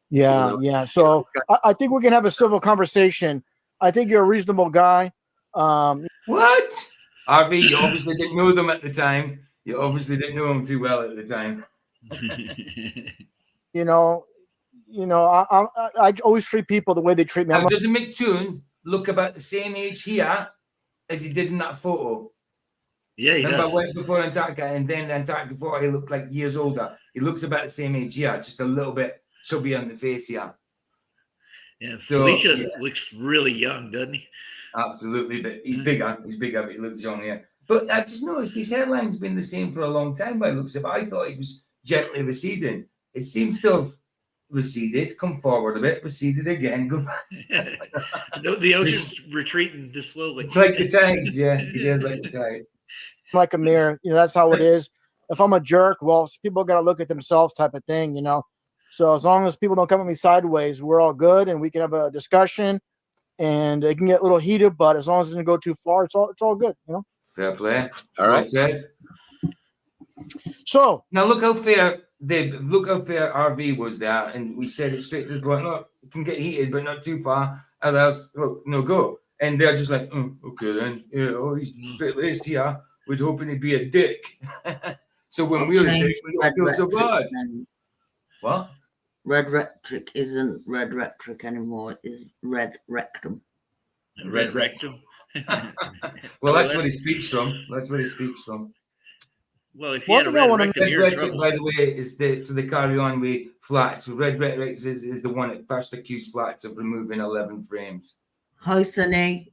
Yeah, yeah. So I think we can have a civil conversation. I think you're a reasonable guy. What? RV, you obviously didn't know them at the time. You obviously didn't know them too well at the time. You know, I always treat people the way they treat me. Now, doesn't McToon look about the same age here as he did in that photo? Yeah, he Remember does. went before Antarctica, and then the Antarctica photo, he looked like years older. He looks about the same age here, just a little bit chubby on the face here. Yeah, So, Felicia looks really young, doesn't he? Absolutely, but he's bigger. He's bigger, but he looks young, yeah. But I just noticed his hairline's been the same for a long time by the looks of it. I thought it was gently receding. It seems to have receded, come forward a bit, receded again, go back. The ocean's retreating just slowly. It's like the tides, yeah. He says like the tides. Like a mirror, you know, that's how it is. If I'm a jerk, well, people got to look at themselves, type of thing, you know. So as long as people don't come at me sideways, we're all good, and we can have a discussion. And it can get a little heated, but as long as it doesn't go too far, it's all good, you know. Fair play. All right. Well said. So now look how fair RV was there, and we said it straight to the point. Look, it can get heated, but not too far. And else, look, no go. And they're just like, okay then. Yeah, he's straight laced here. We're hoping he'd be a dick. So when we're a dick, we don't feel so bad. What? Red Rhetoric isn't Red Rhetoric anymore. It's Red Rectum. Red Rectum. Well, that's what he speaks from. That's what he speaks from. Well, if you had a red rectum, Red you're in Rhetoric, trouble. by the way, is the carry on with flats. So Red Rhetoric is the one that first accused flats of removing 11 frames. Hi, Sonny.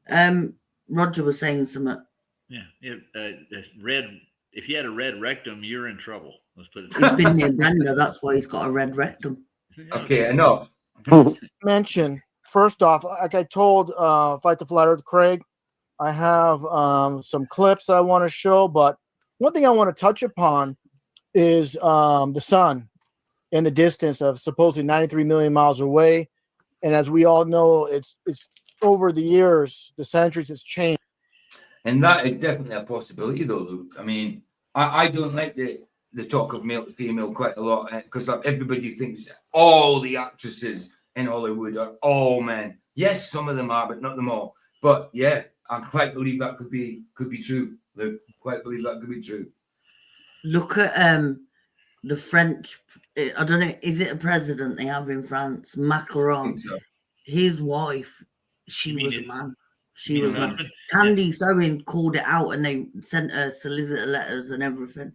Roger was saying something. Yeah, if you had a red rectum, you're in trouble. Let's put it. He's been near Brenda. That's why he's got a red rectum. Okay, enough. Mention first off, like I told Fight the Flat Earth Craig, I have some clips I want to show, but one thing I want to touch upon is the sun in the distance of supposedly 93 million miles away. And as we all know, it's over the years, the centuries, it's changed. And that is definitely a possibility, though, Luke. I mean, I don't like the talk of male to female quite a lot because everybody thinks all the actresses in Hollywood are all men. Yes, some of them are, but not them all. But yeah, I quite believe that could be true, Luke. Quite believe that could be true. Look at the French. I don't know. Is it a president they have in France? Macron. So. His wife. She was a man. She was a man. Candice Owen called it out, and they sent her solicitor letters and everything.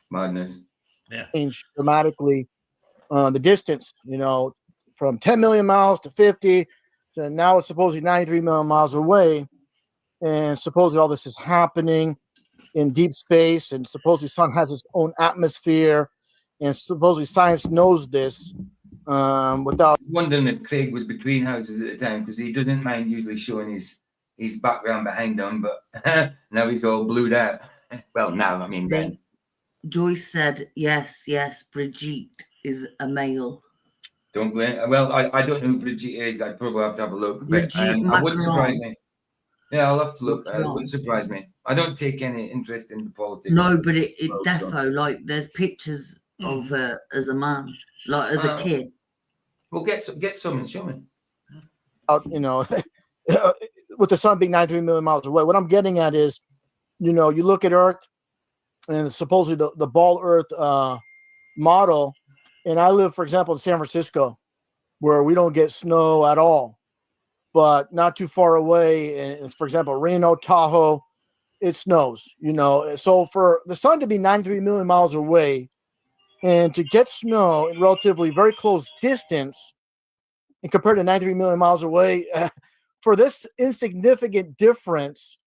Madness. Yeah. Changed dramatically the distance, you know, from 10 million miles to 50 to now it's supposedly 93 million miles away. And supposedly all this is happening in deep space, and supposedly the sun has its own atmosphere, and supposedly science knows this without wondering if Craig was between houses at the time, because he doesn't mind usually showing his his background behind him, but now he's all blued out. Well, now, I mean, then. Joyce said, yes, Brigitte is a male. Don't go. Well, I don't know who Brigitte is. I'd probably have to have a look. But Brigitte I wouldn't surprise Macron. me. Yeah, I'll have to look. It Macron. wouldn't surprise me. I don't take any interest in the politics. No, but it So- defo, like, there's pictures of her as a man, like, as a kid. Well, get some and show me. You know, with the sun being 93 million miles away, what I'm getting at is, you know, you look at Earth and supposedly the ball Earth model, and I live, for example, in San Francisco, where we don't get snow at all, but not too far away, and for example, Reno, Tahoe, it snows, you know. So for the sun to be 93 million miles away and to get snow in relatively very close distance, and compared to 93 million miles away, for this insignificant difference,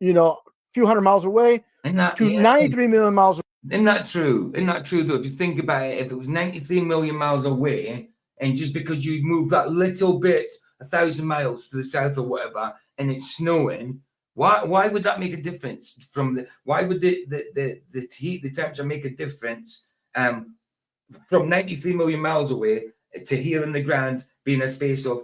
you know, a few hundred miles away to 93 million miles away. Isn't that true? Isn't that true, though? If you think about it, if it was 93 million miles away, and just because you move that little bit, 1,000 miles to the south or whatever, and it's snowing, why would that make a difference? Why would the heat, the temperature make a difference from 93 million miles away to here in the ground being a space of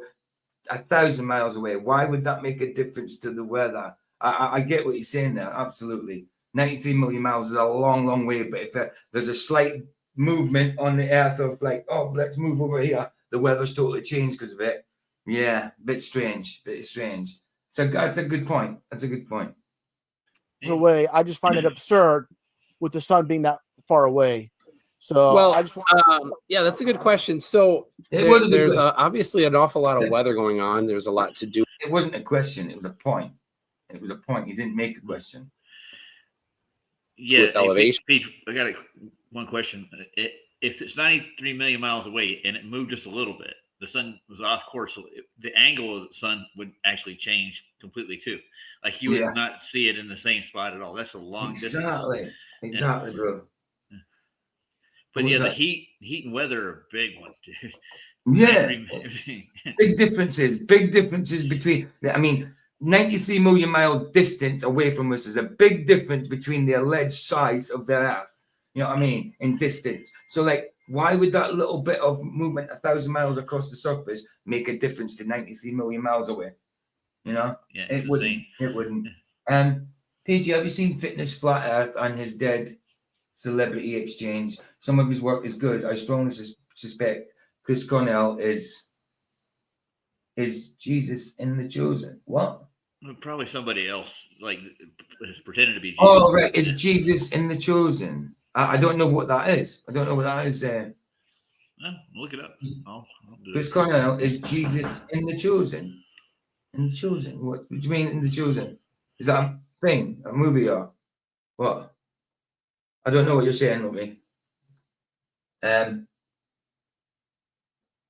1,000 miles away? Why would that make a difference to the weather? I get what you're saying there, absolutely. 93 million miles is a long, long way, but if there's a slight movement on the earth of like, oh, let's move over here, the weather's totally changed because of it. Yeah, bit strange. So that's a good point. That's a good point. Away, I just find it absurd with the sun being that far away. So Well, I just want yeah, that's a good question. So there's obviously an awful lot of weather going on. There's a lot to do. It wasn't a question. It was a point. It was a point. You didn't make a question. Yeah, With elevation. Pete, I got one question. If it's 93 million miles away and it moved just a little bit, the sun was off course, so the angle of the sun would actually change completely too. Like you would not see it in the same spot at all. That's a long distance. Exactly, bro. But yeah, the heat and weather are a big one, dude. Yeah, big differences between. I mean, 93 million mile distance away from us is a big difference between the alleged size of their Earth. You know what I mean? In distance. So, like, why would that little bit of movement 1,000 miles across the surface make a difference to 93 million miles away? You know, yeah, it wouldn't. It wouldn't. PG, have you seen Fitness Flat Earth and his Dead Celebrity Exchange? Some of his work is good. I strongly suspect Chris Cornell is Jesus in The Chosen. What? Probably somebody else, like is pretending to be Jesus. Oh, right. Is Jesus in The Chosen? I don't know what that is. I don't know what that is. Look it up. I'll do Chris it. Cornell is Jesus in The Chosen. In The Chosen? What do you mean in The Chosen? Is that a thing? A movie or what? I don't know what you're saying, Lummy.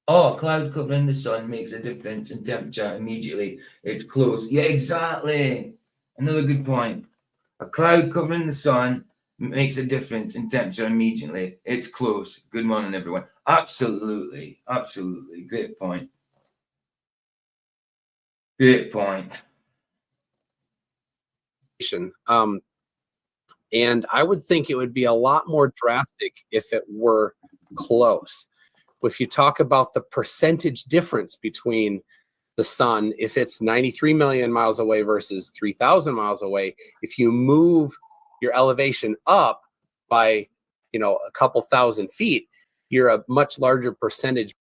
Cloud covering the sun makes a difference in temperature immediately. It's close. Yeah, exactly. Another good point. A cloud covering the sun makes a difference in temperature immediately. It's close. Good morning, everyone. Absolutely. Absolutely. Great point. Great point. And I would think it would be a lot more drastic if it were close. If you talk about the percentage difference between the sun, if it's 93 million miles away versus 3,000 miles away, if you move your elevation up by, a couple thousand feet, you're a much larger percentage.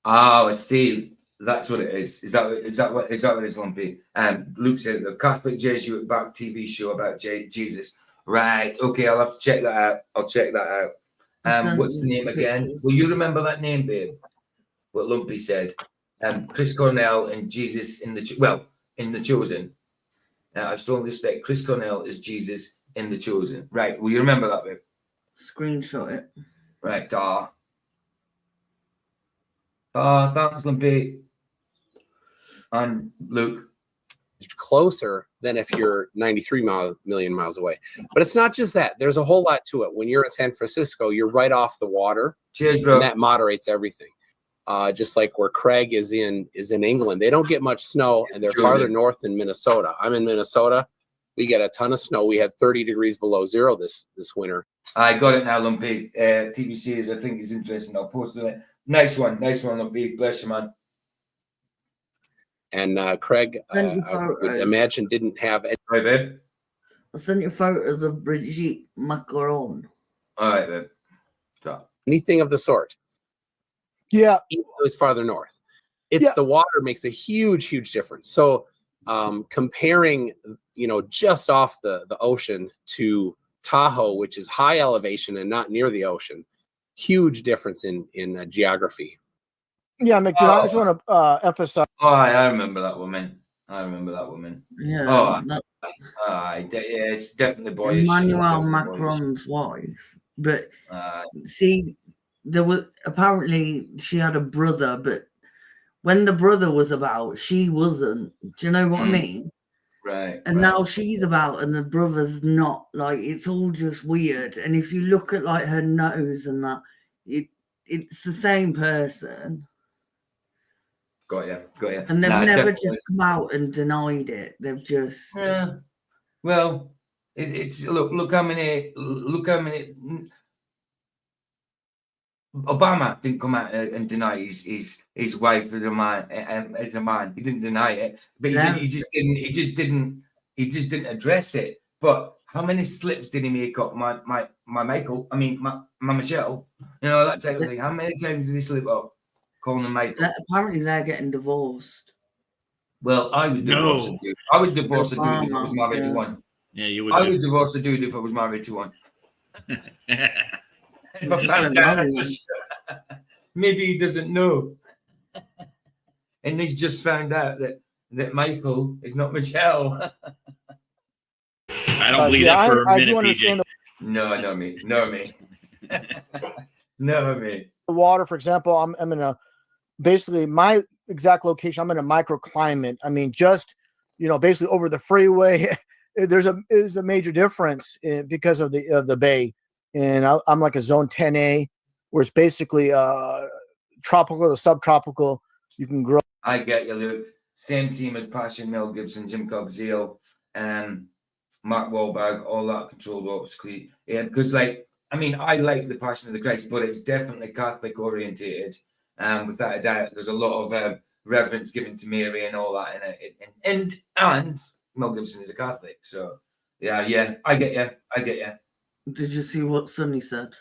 Oh, I see. That's what it is. Is that what it is, Lumpy? Luke said the Catholic Jesuit back TV show about Jesus. Right. Okay, I'll have to check that out. I'll check that out. What's the name again? Will you remember that name, babe? What Lumpy said. Chris Cornell and Jesus in The Chosen. I strongly suspect Chris Cornell is Jesus in The Chosen. Right. Will you remember that, babe? Screenshot it. Right. Thanks, Lumpy. And Luke. Closer than if you're 93 million miles away. But it's not just that. There's a whole lot to it. When you're in San Francisco, you're right off the water. Cheers, bro. And that moderates everything. just like where Craig is in England. They don't get much snow, and they're farther north than Minnesota. I'm in Minnesota. We get a ton of snow. We had 30 degrees below zero this winter. I got it now, Lumpy. TV series, I think is interesting. I'll post it. Nice one, Lumpy. Bless you, man. And Craig, I would imagine didn't have any. Right, babe. I sent you photos of Brigitte Macron. All right, babe. Stop. Anything of the sort. Yeah. Even though it's farther north. It's the water makes a huge difference. So comparing, just off the ocean to Tahoe, which is high elevation and not near the ocean, huge difference in geography. Yeah, McToon, I just want to emphasize. Oh, I remember that woman. Yeah. It's definitely boyish. Emmanuel Macron's wife. But see, there was apparently she had a brother, but when the brother was about, she wasn't. Do you know what I mean? Right. And now she's about, and the brother's not. Like, it's all just weird. And if you look at like her nose and that, it's the same person. Got you. And they've never just come out and denied it. They've just. Yeah. Well, it's look how many. Obama didn't come out and deny his wife as a man. He didn't deny it, but he just didn't address it. But how many slips did he make up? My Michael. I mean, my Michelle. That type of thing. How many times did he slip up? Calling him Michael. Apparently, they're getting divorced. Well, I would divorce a dude. I would divorce a dude if I was married to one. Yeah, you would. I would divorce a dude if I was married to one. Maybe he doesn't know, and he's just found out that Michael is not Michelle. I don't believe that for a minute. Do understand No, me. The water, for example, I'm in a basically my exact location. I'm in a microclimate. I mean, just basically over the freeway. There's a major difference because of the bay, and I'm like a zone 10A, where it's basically tropical to subtropical. You can grow. I get you, Luke. Same team as Passion, Mel Gibson, Jim Cogzeal, Mark Wahlberg, all that controlled ops. Yeah, because I like the Passion of the Christ, but it's definitely Catholic orientated. Without a doubt, there's a lot of reverence given to Mary and all that in it. And Mel Gibson is a Catholic, so yeah, I get you. Did you see what Sonny said?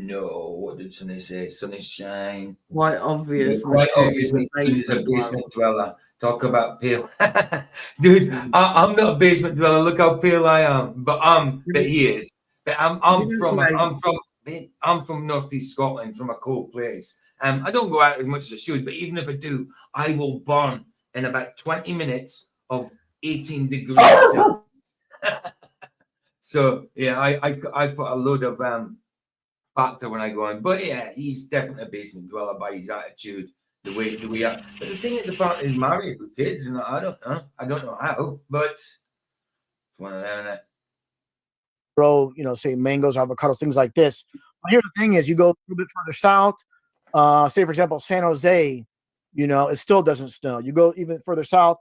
No. What did Sonny say? Sonny shine. Quite obvious. Quite obvious. He's a basement dweller. Talk about pale, dude. I'm not a basement dweller. Look how pale I am. But he is. But I'm from northeast Scotland, from a cold place. I don't go out as much as I should, but even if I do, I will burn in about 20 minutes of 18 degrees Celsius. So yeah, I put a load of factor when I go in. But yeah, he's definitely a basement dweller by his attitude, the way. But the thing is, apparently he's married with kids, and I don't know how, but it's one of them, isn't it? Grow, say mangoes, avocados, things like this. But here's the thing: is you go a little bit further south, say for example San Jose, it still doesn't snow. You go even further south,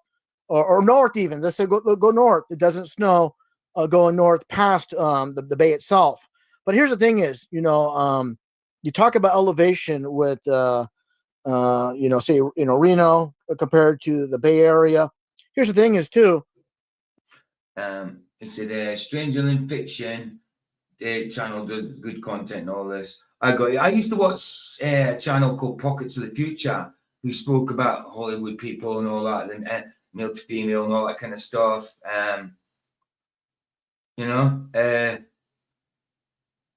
or north even. Let's say go north, it doesn't snow. Going north past the bay itself. But here's the thing: is you talk about elevation with say Reno compared to the Bay Area. Here's the thing: is too. It's a Stranger Than Fiction channel does good content and all this. I used to watch a channel called Pockets of the Future, who spoke about Hollywood people and all that, and male to female and all that kind of stuff.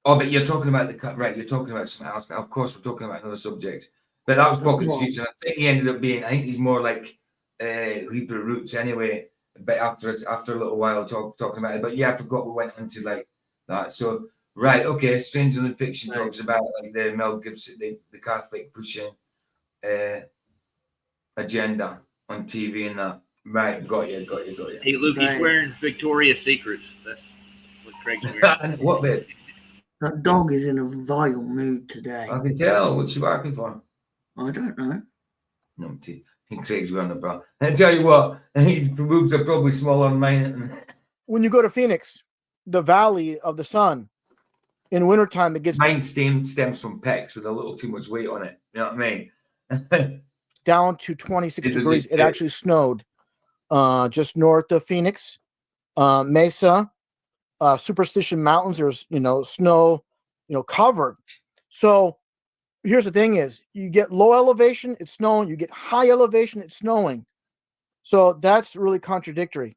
But you're talking about you're talking about something else now. Of course, we're talking about another subject. But that was Pockets of the Future. I think he ended up being, I think he's more like Hebrew roots anyway. But after a little while talking about it. But yeah, I forgot we went into like that. So right, okay, Stranger Than Fiction talks about like the Mel Gibson, the Catholic pushing agenda on TV and that. Right, got you. Hey, Luke, he's wearing Victoria's Secrets. That's what Craig's wearing. What bit? That dog is in a vile mood today. I can tell. What's she barking for? I don't know. No, I think Craig's wearing a bra. I tell you what, his boobs are probably smaller than mine. When you go to Phoenix, the Valley of the Sun, in wintertime, it gets Mine stems from pecs with a little too much weight on it. You know what I mean? down to 26 It'll degrees. just It tip. actually snowed just north of Phoenix, Mesa, Superstition Mountains. There's snow, covered. So here's the thing: is you get low elevation, it's snowing. You get high elevation, it's snowing. So that's really contradictory.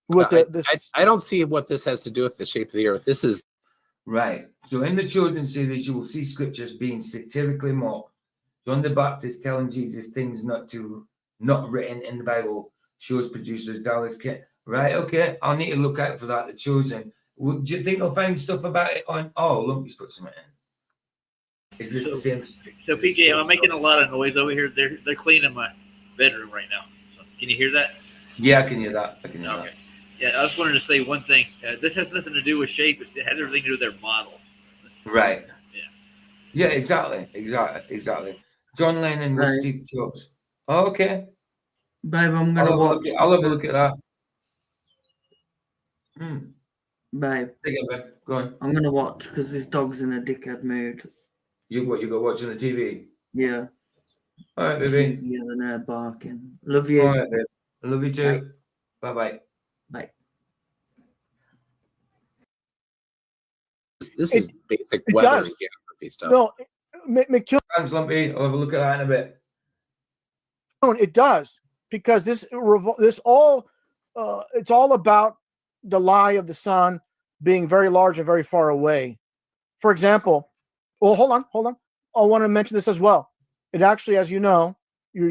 With I don't see what this has to do with the shape of the earth. This is right. So in the Chosen series, you will see scriptures being satirically mocked. John the Baptist telling Jesus things not written in the Bible shows producers Dallas Kit. Right, okay. I'll need to look out for that. The Chosen. Do you think I'll find stuff about it on? Oh, Lumpy's put something in. Is this the same? So PJ, I'm making a lot of noise over here. They're cleaning my bedroom right now. So can you hear that? Yeah, I can hear that. Okay. Yeah, I just wanted to say one thing. This has nothing to do with shape. It has everything to do with their model. Right. Yeah. Yeah, exactly. John Lennon was Right. Steve Jobs. Oh, okay. Babe, I'm gonna watch. I'll have a look at that. Babe, Go on. I'm gonna watch because this dog's in a dickhead mood. You got watching the TV? Yeah. All right, It's baby. easier than her barking. Love you. All right, babe. I love you too. Bye. Bye. This is basic it weather does. and geography stuff. No, McToon. Thanks, Lumpy. I'll have a look at that in a bit. It does, because it's all about the lie of the sun being very large and very far away. For example, well, hold on. I want to mention this as well. It actually, as you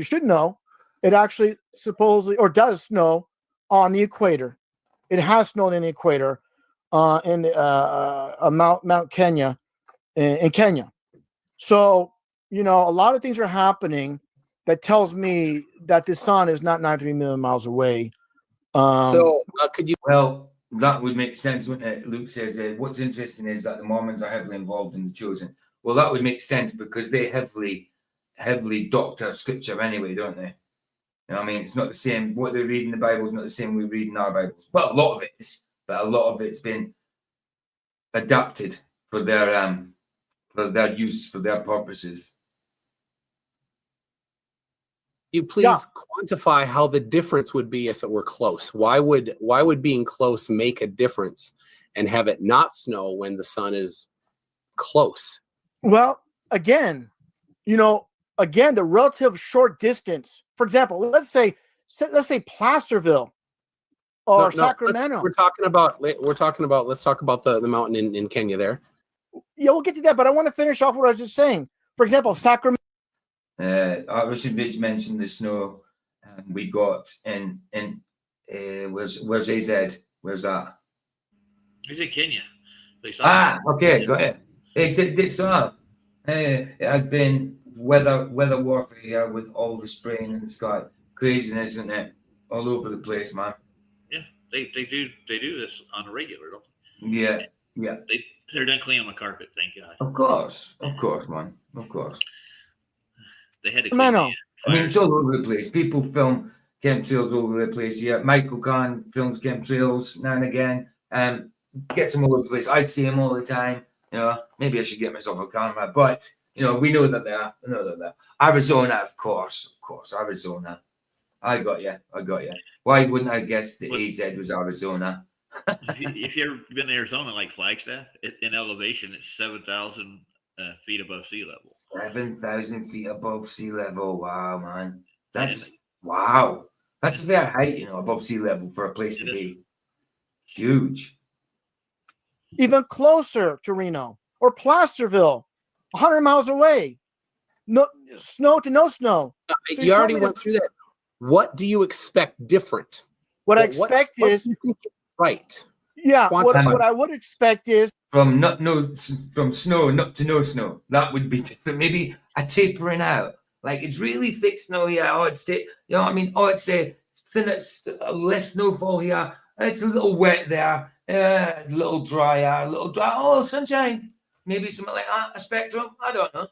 should know, it actually supposedly or does snow on the equator. It has snowed in the equator in Mount Kenya in Kenya. So, a lot of things are happening that tells me that the sun is not 93 million miles away. Could you? Well, that would make sense, wouldn't it? Luke says, what's interesting is that the Mormons are heavily involved in the Chosen. Well, that would make sense because they heavily doctor scripture anyway, don't they? You know what I mean? It's not the same. What they read in the Bible is not the same we read in our Bibles. Well, a lot of it is, but a lot of it's been adapted for their use, for their purposes. You please quantify how the difference would be if it were close. Why would being close make a difference and have it not snow when the sun is close? Well, again, the relative short distance. For example, let's say Placerville or Sacramento. Let's talk about the mountain in Kenya there. Yeah, we'll get to that, but I want to finish off what I was just saying. For example, Sacramento. Russianvids mentioned the snow we got in where's AZ? Where's that? He's in Kenya. Okay, got it. He said it's it has been weather warfare here with all the spraying in the sky. Craziness, isn't it? All over the place, man. Yeah, they do this on a regular, don't they? Yeah. They're done cleaning my carpet, thank God. Of course, man. Of course. They had to clean I mean, it's all over the place. People film chemtrails all over the place. Yeah, Michael Kahn films chemtrails now and again. Gets them all over the place. I see them all the time. Maybe I should get myself a camera, but we know that they are. Arizona, of course, Arizona. I got you. Why wouldn't I guess the AZ was Arizona? If you've ever been to Arizona, like Flagstaff, in elevation, it's 7,000 feet above sea level. 7,000 feet above sea level. Wow, man. Wow. That's a fair height, above sea level for a place to be. Huge. Even closer to Reno or Placerville, 100 miles away. No snow to no snow. So you already went through that. What do you expect different? What I expect is right. Yeah. What I would expect is from snow not to no snow. That would be different. Maybe a tapering out. Like it's really thick snow here. It's it's less snowfall here. It's a little wet there. Yeah, a little dry out, a little dry. Oh, sunshine. Maybe something like that. A spectrum. I don't know.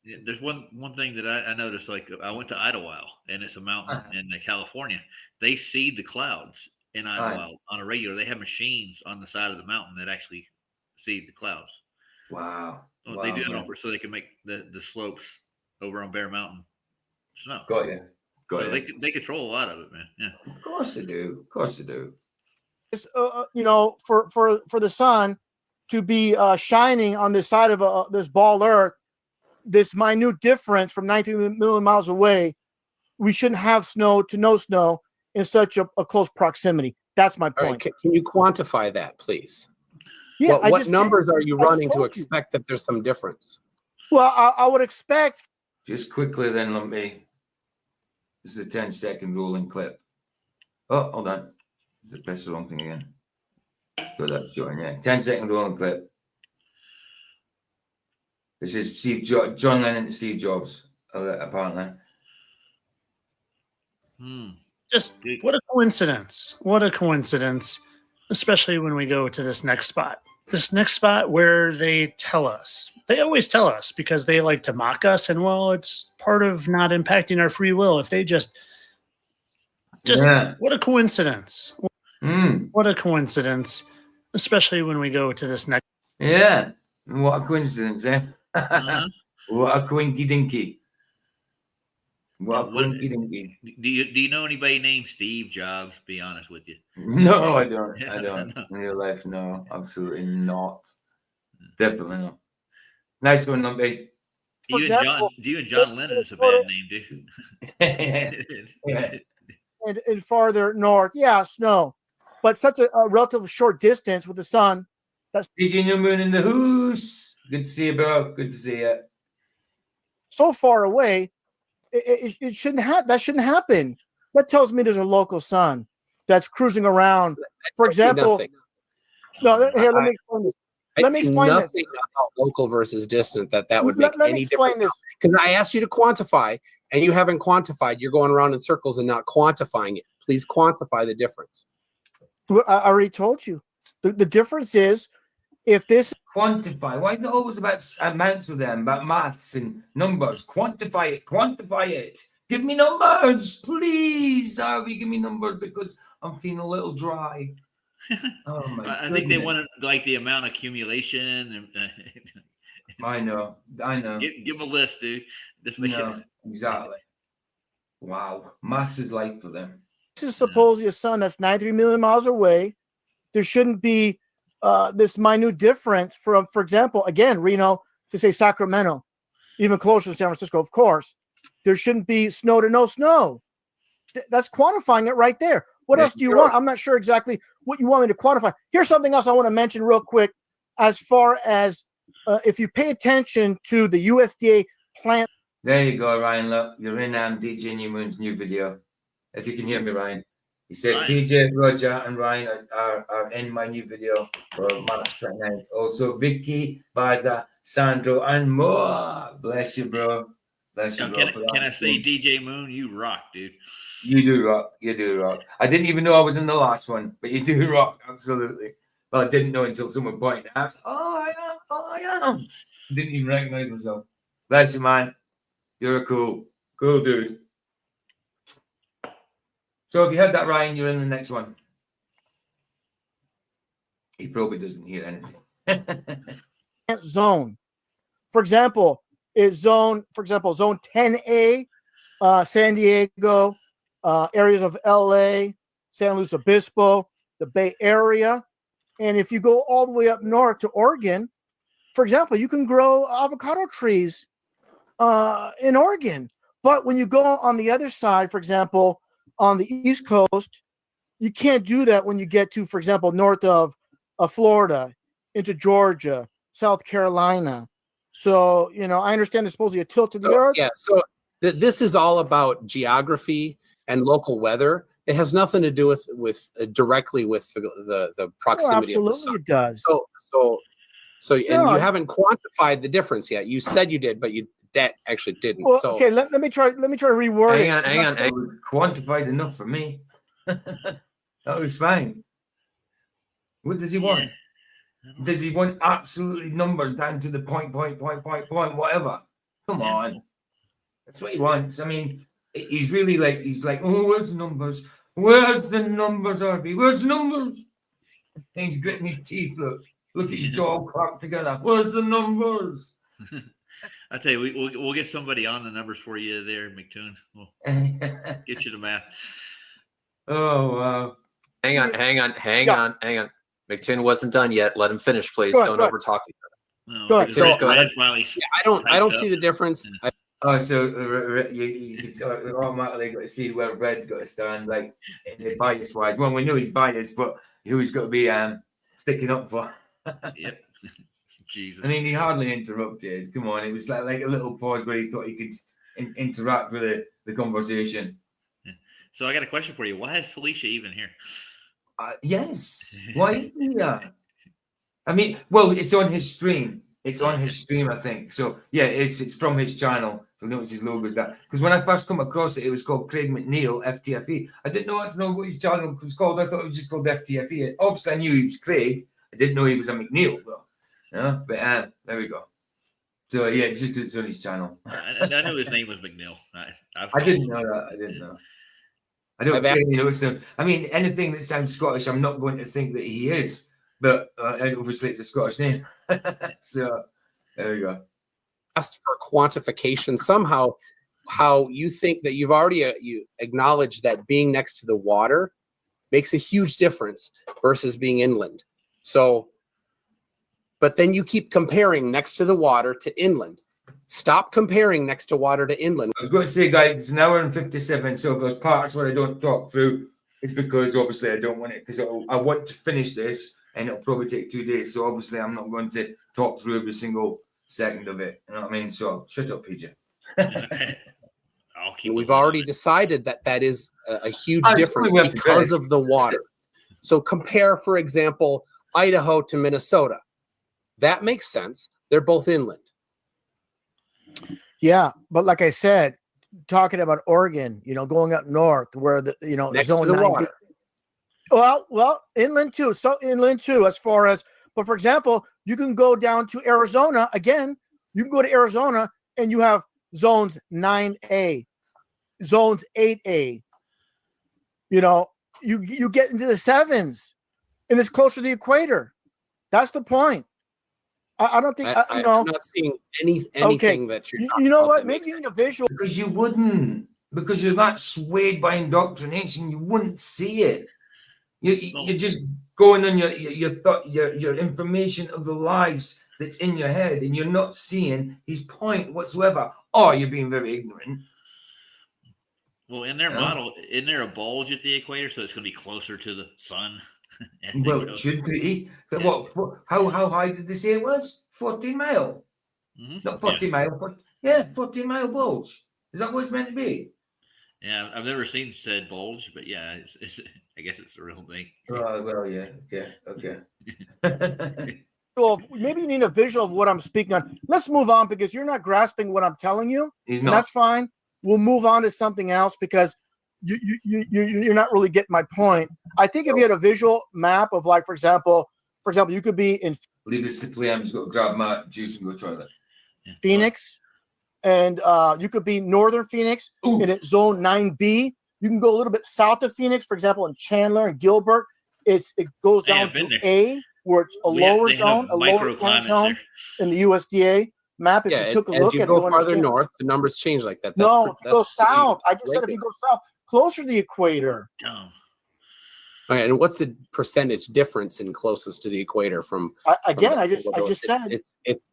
Yeah, there's one thing that I noticed. Like I went to Idlewild, and it's a mountain in California. They seed the clouds in Idlewild on a regular. They have machines on the side of the mountain that actually seed the clouds. Wow. So they do it on purpose so they can make the slopes over on Bear Mountain snow. Got you. Got So you. they control a lot of it, man. Yeah. Of course they do. Of course they do. It's, you know, for the sun to be shining on this side of this ball Earth, this minute difference from 19 million miles away, we shouldn't have snow to no snow in such a close proximity. That's my point. Right, can you quantify that, please? Yeah, what numbers are you running to expect that there's some difference? Well, I would expect. Just quickly then, Lumpy. This is a 10-second rolling clip. Oh, hold on. I pressed the wrong thing again. Got that showing, yeah. 10-second rolling clip. This is John Lennon to Steve Jobs, apparently. Just what a coincidence. What a coincidence, especially when we go to this next spot. This next spot where they tell us, they always tell us because they like to mock us. And well, it's part of not impacting our free will. If they just what a coincidence. What a coincidence, especially when we go to this next. Yeah. What a coincidence, eh? What a coinky dinky. What a coinky dinky. Do you know anybody named Steve Jobs? Be honest with you. No, I don't. I don't. In real life, no, absolutely not. Definitely not. Nice one, Lumpy. You and John Lennon is a bad name, dude. And farther north, yeah, snow, but such a relatively short distance with the sun. That's DJ New Moon in the hoose. Good to see you, bro. Good to see you. So far away, it shouldn't have. That shouldn't happen. That tells me there's a local sun that's cruising around. For example, no. Here, let me explain this. Let me explain this. About local versus distant that would make let me any explain difference. this. Because I asked you to quantify, and you haven't quantified. You're going around in circles and not quantifying it. Please quantify the difference. Well, I already told you. The difference is if this quantify. Why is it always about amounts with them, about maths and numbers? Quantify it. Quantify it. Give me numbers, please. Harvey, give me numbers because I'm feeling a little dry. Oh my! I think they wanted like the amount of accumulation. I know. Give them a list, dude. Just make it. Exactly. Wow, maths is life for them. This is supposedly a sun that's 93 million miles away. There shouldn't be this minute difference from, for example, again, Reno to say Sacramento, even closer to San Francisco, of course. There shouldn't be snow to no snow. That's quantifying it right there. What else do you want? I'm not sure exactly what you want me to quantify. Here's something else I want to mention real quick. As far as if you pay attention to the USDA plant. There you go, Ryan. Look, you're in DJ New Moon's new video. If you can hear me, Ryan. He said, PJ, Roger, and Ryan are in my new video for March 29th. Also, Vicky, Baza, Sandro, and more. Bless you, bro. Bless you, bro. Can I say, DJ Moon, you rock, dude. You do rock. You do rock. I didn't even know I was in the last one, but you do rock. Absolutely. Well, I didn't know until someone pointed out. I am. Didn't even recognize myself. Bless you, man. You're a cool dude. So if you heard that, Ryan, you're in the next one. He probably doesn't hear anything. Zone. For example, zone 10A, San Diego, areas of LA, San Luis Obispo, the Bay Area. And if you go all the way up north to Oregon, for example, you can grow avocado trees in Oregon. But when you go on the other side, for example, on the East Coast, you can't do that when you get to, for example, north of Florida, into Georgia, South Carolina. So, I understand there's supposedly a tilt to the earth. Yeah, so this is all about geography and local weather. It has nothing to do with directly with the proximity of the sun. Absolutely, it does. So and you haven't quantified the difference yet. You said you did, but that actually didn't. Well, so okay, let me try to reword it. Hang on. Quantified enough for me. That was fine. What does he want? Does he want absolutely numbers down to the point, whatever? Come on. That's what he wants. I mean, he's really like, oh, where's the numbers? Where's the numbers, Arby? Where's the numbers? And he's gritting his teeth. Look at his jaw clamped together. Where's the numbers? I tell you, we'll get somebody on the numbers for you there, McToon. We'll get you the math. Oh, wow. Hang on. McToon wasn't done yet. Let him finish, please. Don't over talk each other. Go ahead. So, go ahead. I don't see the difference. So you can automatically got to see where Red's got to stand, like bias wise. Well, we know he's biased, but who he's got to be sticking up for. Yep. Jesus. I mean, he hardly interrupted. Come on, it was like a little pause where he thought he could interact with the conversation. So I got a question for you. Why is Felicia even here? Yes. Why is he here? I mean, well, it's on his stream. It's on his stream, I think. So yeah, it's from his channel. You'll notice his logo is that. Because when I first come across it, it was called Craig McNeil FTFE. I didn't know what his channel was called. I thought it was just called FTFE. Obviously, I knew he was Craig. I didn't know he was a McNeil, though. Yeah, but there we go. So yeah, it's on his channel. I knew his name was McNeil. I didn't know that. I didn't know. I don't really know. So I mean, anything that sounds Scottish, I'm not going to think that he is. But obviously, it's a Scottish name. So there we go. Asked for quantification somehow. How you think that you've already you acknowledged that being next to the water makes a huge difference versus being inland. So. But then you keep comparing next to the water to inland. Stop comparing next to water to inland. I was going to say, guys, it's an hour and 57. So if there's parts where I don't talk through, it's because obviously I don't want it, because I want to finish this and it'll probably take 2 days. So obviously I'm not going to talk through every single second of it. You know what I mean? So shut up, PJ. We've already decided that is a huge difference because of the water. So compare, for example, Idaho to Minnesota. That makes sense. They're both inland. Yeah, but like I said, talking about Oregon, going up north where next to the water. Well, inland too. So inland too, as far as, but for example, you can go down to Arizona again. You can go to Arizona and you have zones 9A, zones 8A. You get into the 7s, and it's closer to the equator. That's the point. I don't think I'm not seeing anything that you're. You know what? Maybe in a visual, because you wouldn't, because you're not swayed by indoctrination. You wouldn't see it. You're just going on your thought, your information of the lies that's in your head, and you're not seeing his point whatsoever. Or you're being very ignorant. Well, in their model, isn't there a bulge at the equator, so it's going to be closer to the sun? Well, it should be. Yeah. What? How high did they say it was? 14 mile. Mm-hmm. Not 40 mile. 14 mile bulge. Is that what it's meant to be? Yeah, I've never seen said bulge, but yeah, it's I guess it's the real thing. Oh, well, yeah. Okay. Well, maybe you need a visual of what I'm speaking on. Let's move on, because you're not grasping what I'm telling you. He's not. That's fine. We'll move on to something else, because you're not really getting my point. I think if you had a visual map of, like, for example, you could be in. Leave this to play. I'm just going to grab my juice and go to the toilet. Phoenix, and you could be northern Phoenix, and it's zone 9B. You can go a little bit south of Phoenix, for example, in Chandler and Gilbert. It goes down to A, where it's a lower zone, a lower time zone in the USDA map. If you took a look at it, as you go farther north, the numbers change like that. No, if you go south. I just said if you go south, closer to the equator. Okay, and what's the percentage difference in closest to the equator from? I just said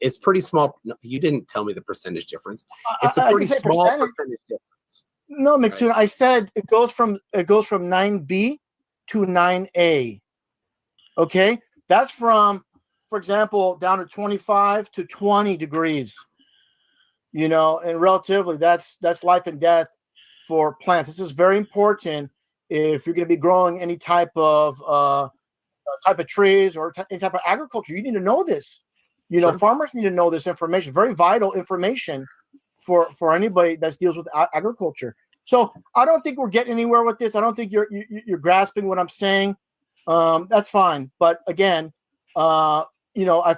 it's pretty small. No, you didn't tell me the percentage difference. It's a pretty small percentage difference. No, McToon, right. I said it goes from 9B to 9A. Okay, that's from, for example, down to 25 to 20 degrees. And relatively, that's life and death for plants. This is very important if you're going to be growing any type of trees or any type of agriculture. You need to know this. Sure. Farmers need to know this information. Very vital information for anybody that deals with agriculture. So I don't think we're getting anywhere with this. I don't think you're grasping what I'm saying. that's fine. But again, I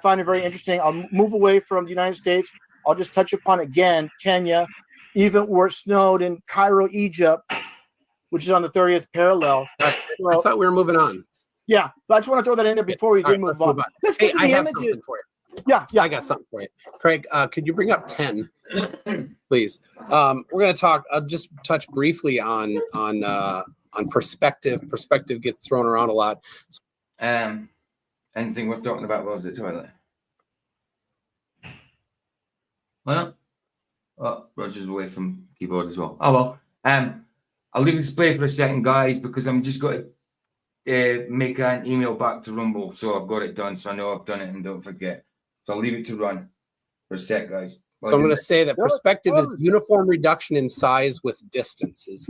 find it very interesting. I'll move away from the United States. I'll just touch upon again Kenya, even where it snowed in Cairo, Egypt, which is on the 30th parallel. I thought we were moving on. Yeah, but I just want to throw that in there before we do move on. Let's Hey, get to I the have images. something for you. Yeah, I got something for you. Craig, could you bring up 10, please? We're going to talk. I'll just touch briefly on perspective. Perspective gets thrown around a lot. Anything worth talking about was it toilet? Why not? Oh, Roger's away from keyboard as well. Oh well. I'll leave this play for a second, guys, because I'm just going to make an email back to Rumble, so I've got it done, so I know I've done it and don't forget. So I'll leave it to run for a sec, guys. So I'm going to say that perspective is uniform reduction in size with distance is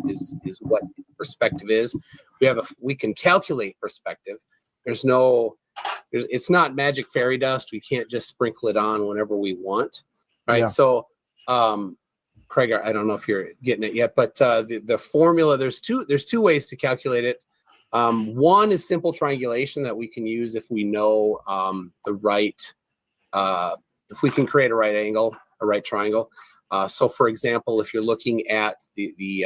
what perspective is. We can calculate perspective. It's not magic fairy dust. We can't just sprinkle it on whenever we want, right? Yeah. So, Craig, I don't know if you're getting it yet, but the formula, there's two ways to calculate it. One is simple triangulation that we can use if we know the right, if we can create a right angle, a right triangle. So, for example, if you're looking at the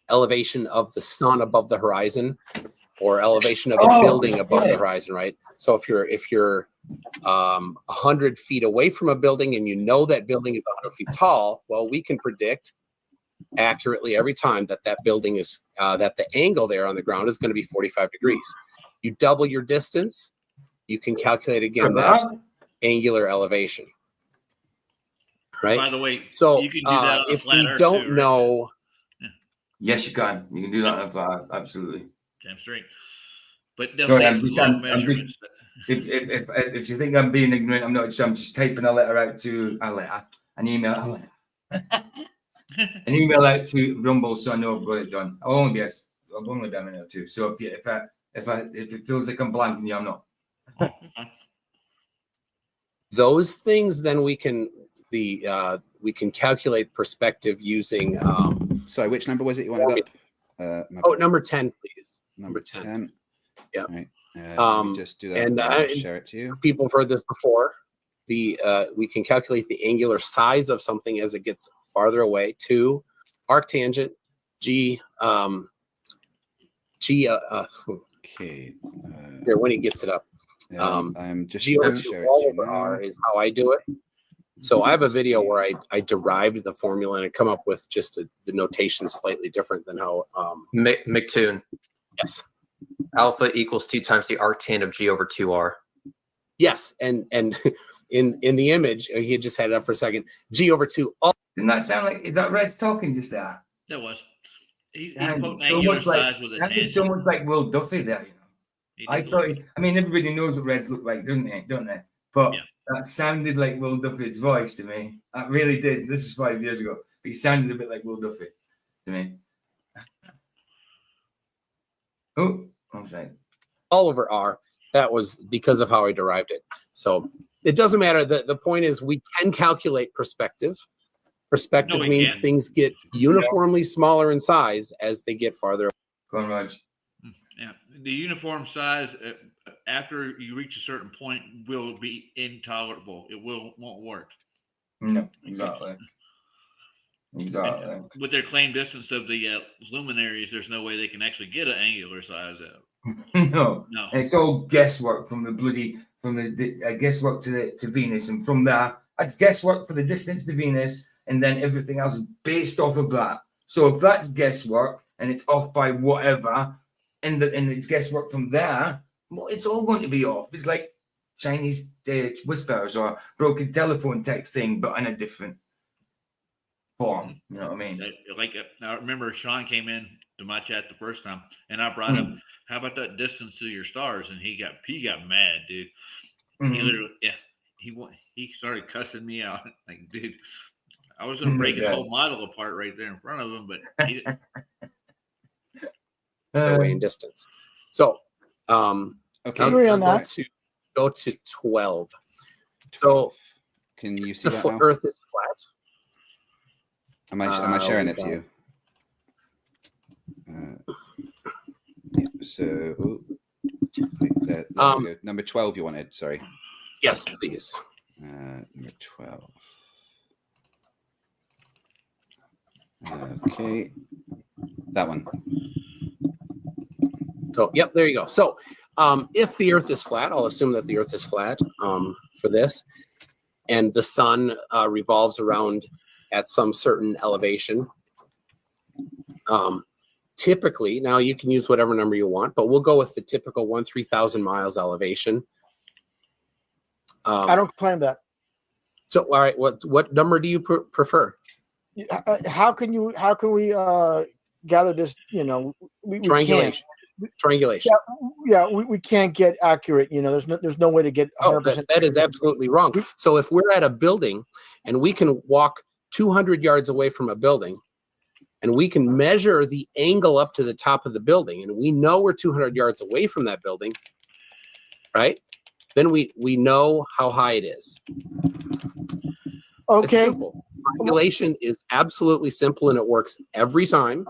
elevation of the sun above the horizon, or elevation of a building above the horizon, right? So if you're 100 feet away from a building and you know that building is 100 feet tall, well, we can predict accurately every time that building is that the angle there on the ground is going to be 45 degrees. You double your distance, you can calculate again that angular elevation, right? By the way, so you can do that on a if flat we Earth don't too, right? know, yes, you can. You can do that on absolutely. Damn straight. But Sorry, definitely measurements. If you think I'm being ignorant, I'm not. I'm just typing a letter out to an email out to Rumble, so I know I've got it done. I've only done a minute or two. So if it feels like I'm blanking you, I'm not. those things, then we can calculate perspective using. Sorry, which number was it you wanted up? Number 10, please. Number 10. Yeah. Right. Let me just do that. And I'll share it to you. People have heard this before. We can calculate the angular size of something as it gets farther away. 2, arctangent, G. Okay. Here, when he gets it up. I'm just G over 2 all over R is how I do it. So I have a video where I derived the formula and I come up with just the notation slightly different than how. McToon. Yes. Alpha equals 2 times the arctan of G over 2R. Yes, and in the image, he just had it up for a second. G over 2. Didn't that sound like, is that Red's talking just there? That was. He And put angular size with a that tangent. so much like Will Duffy there, you know. I thought, everybody knows what Reds look like, don't they? But that sounded like Will Duffy's voice to me. That really did. This is 5 years ago. But he sounded a bit like Will Duffy to me. Oh, I'm sorry. All over R. That was because of how I derived it. So it doesn't matter. The point is we can calculate perspective. Perspective means things get uniformly smaller in size as they get farther. Go on, Raj. Yeah, the uniform size after you reach a certain point will be intolerable. It won't work. No, exactly. Exactly. And with their claim distance of the luminaries, there's no way they can actually get an angular size out. No. And it's all guesswork from the guesswork to Venus, and from there, it's guesswork for the distance to Venus, and then everything else is based off of that. So if that's guesswork and it's off by whatever, and it's guesswork from there, well, it's all going to be off. It's like Chinese whispers or broken telephone type thing, but in a different form. You know what I mean? Like I remember Sean came in to my chat the first time, and I brought up, how about that distance to your stars? And he got mad, dude. He literally, he started cussing me out. Like, dude, I was gonna break his whole model apart right there in front of him, but he away in distance. So, okay, agree on that. Go to 12. So, can you see that now? Earth is flat. Am I sharing it to you? So, there we go. Number 12 you wanted, sorry. Yes, please. Number 12. Okay. That one. So, yep, there you go. So, if the Earth is flat, I'll assume that the Earth is flat for this, and the sun revolves around at some certain elevation. Typically, now you can use whatever number you want, but we'll go with the typical 3,000 miles elevation. I don't claim that. So, all right, what number do you prefer? How can we gather this? You know, we Triangulation. Triangulation. Yeah, we can't get accurate. You know, there's no way to get 100%. That is absolutely wrong. So if we're at a building and we can walk 200 yards away from a building, and we can measure the angle up to the top of the building, and we know we're 200 yards away from that building, right? Then we know how high it is. Okay. It's simple. Triangulation is absolutely simple, and it works every time.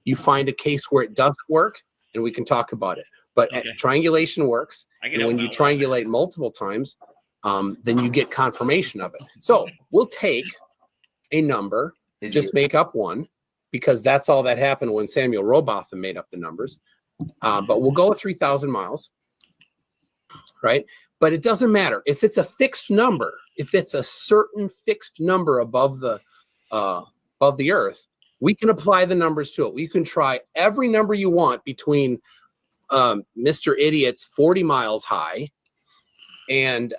You find a case where it doesn't work, and we can talk about it. But triangulation works, and when you triangulate multiple times, then you get confirmation of it. So we'll take a number, just make up one, because that's all that happened when Samuel Rowbotham made up the numbers. But we'll go with 3,000 miles, right? But it doesn't matter if it's a fixed number. If it's a certain fixed number above the Earth, we can apply the numbers to it. We can try every number you want between Mr. Idiot's 40 miles high and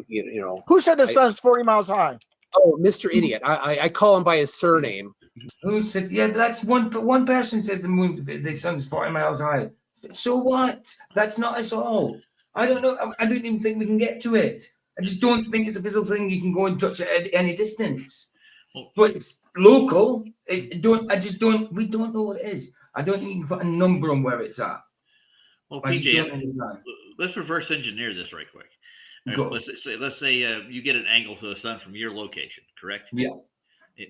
you know. Who said the sun's 40 miles high? Oh, Mr. Idiot. I call him by his surname. Who said? Yeah, that's one person says the sun's 40 miles high. So what? That's not us all. I don't know. I don't even think we can get to it. I just don't think it's a physical thing you can go and touch it at any distance. But it's local. We don't know what it is. I don't think you can put a number on where it's at. Well, PJ, let's reverse engineer this right quick. Let's say you get an angle to the sun from your location, correct? Yeah.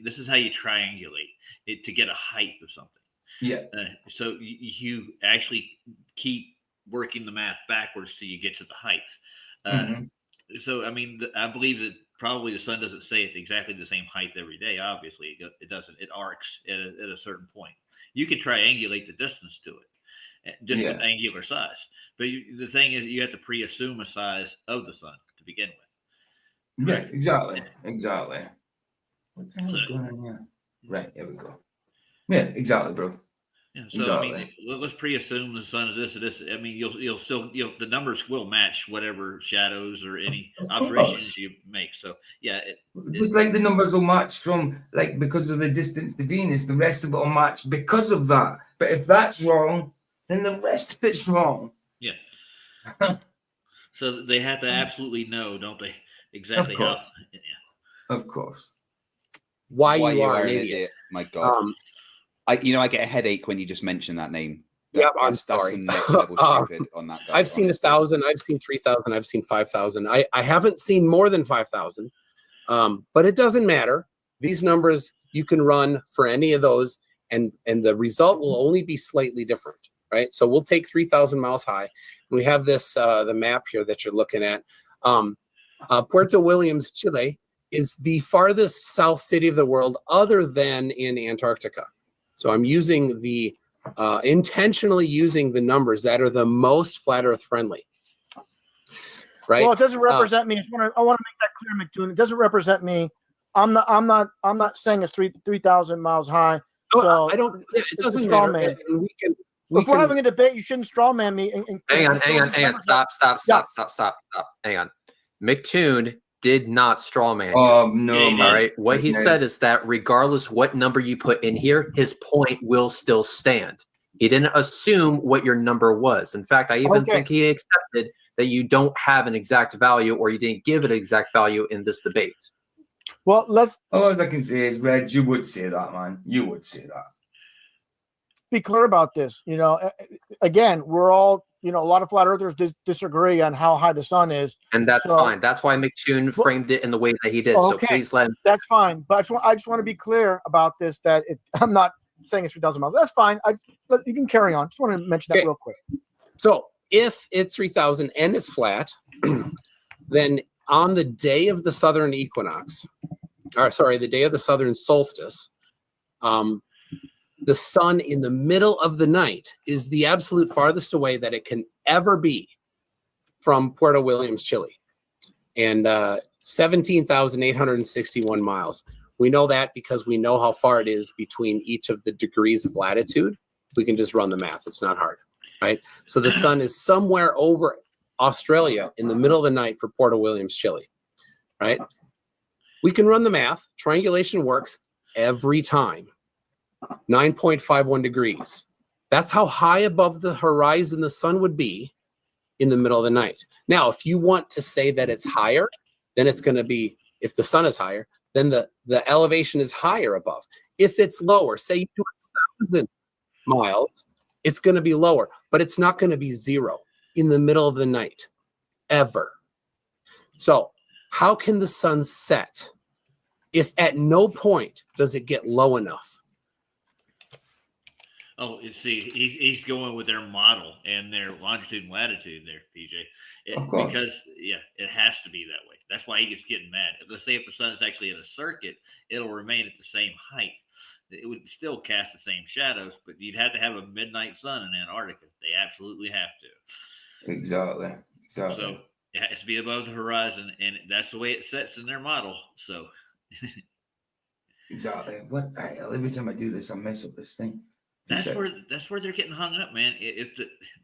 This is how you triangulate it to get a height of something. Yeah. So you actually keep working the math backwards till you get to the height. So, I mean, I believe that probably the sun doesn't stay at exactly the same height every day. Obviously, it doesn't. It arcs at a certain point. You can triangulate the distance to it, just with angular size. But the thing is, you have to pre-assume a size of the sun to begin with. Right. Exactly. What the hell's going on here? Right. Here we go. Yeah. Exactly, bro. Yeah, so I mean, let's pre-assume the sun is this or this. I mean, you'll still the numbers will match whatever shadows or any observations you make. So yeah, just like the numbers will match from because of the distance to Venus, the rest of it will match because of that. But if that's wrong, then the rest of it's wrong. Yeah. So they have to absolutely know, don't they? Exactly how. Yeah. Of course. Why you are an idiot? My God. I get a headache when you just mention that name. I'm sorry. That's some next level stupid on that guy. I've seen 1,000. I've seen 3,000. I've seen 5,000. I haven't seen more than 5,000. But it doesn't matter. These numbers you can run for any of those, and the result will only be slightly different, right? So we'll take 3,000 miles high. We have this the map here that you're looking at. Puerto Williams, Chile, is the farthest south city of the world, other than in Antarctica. So I'm using intentionally using the numbers that are the most flat Earth friendly. Right. Well, it doesn't represent me. I want to make that clear, McToon. It doesn't represent me. I'm not saying it's 3,000 miles high. So I don't. It doesn't matter. And if we're having a debate, you shouldn't straw man me. Hang on. Stop. Hang on. McToon did not straw man. No. All right. What he said is that regardless what number you put in here, his point will still stand. He didn't assume what your number was. In fact, I even think he accepted that you don't have an exact value, or you didn't give it an exact value in this debate. Well, all I can say is, Reg, you would say that, man. You would say that. Be clear about this. Again, we're all, a lot of flat earthers disagree on how high the sun is. And that's fine. That's why McToon framed it in the way that he did. So please let him. That's fine. But I just want to be clear about this, that I'm not saying it's 3,000 miles. That's fine. But you can carry on. Just want to mention that real quick. So if it's 3,000 and it's flat, then on the day of the southern equinox, the day of the southern solstice, the sun in the middle of the night is the absolute farthest away that it can ever be from Puerto Williams, Chile, and 17,861 miles. We know that because we know how far it is between each of the degrees of latitude. We can just run the math. It's not hard, right? So the sun is somewhere over Australia in the middle of the night for Puerto Williams, Chile, right? We can run the math. Triangulation works every time. 9.51 degrees. That's how high above the horizon the sun would be in the middle of the night. Now, if you want to say that it's higher, then it's going to be, if the sun is higher, then the elevation is higher above. If it's lower, say you do 1,000 miles, it's going to be lower, but it's not going to be zero in the middle of the night, ever. So how can the sun set if at no point does it get low enough? Oh, see, he's going with their model and their longitude and latitude there, PJ. Of course. Because, it has to be that way. That's why he gets getting mad. Let's say if the sun is actually in a circuit, it'll remain at the same height. It would still cast the same shadows, but you'd have to have a midnight sun in Antarctica. They absolutely have to. Exactly. So it has to be above the horizon, and that's the way it sets in their model. So exactly. What the hell? Every time I do this, I mess up this thing. That's where they're getting hung up, man.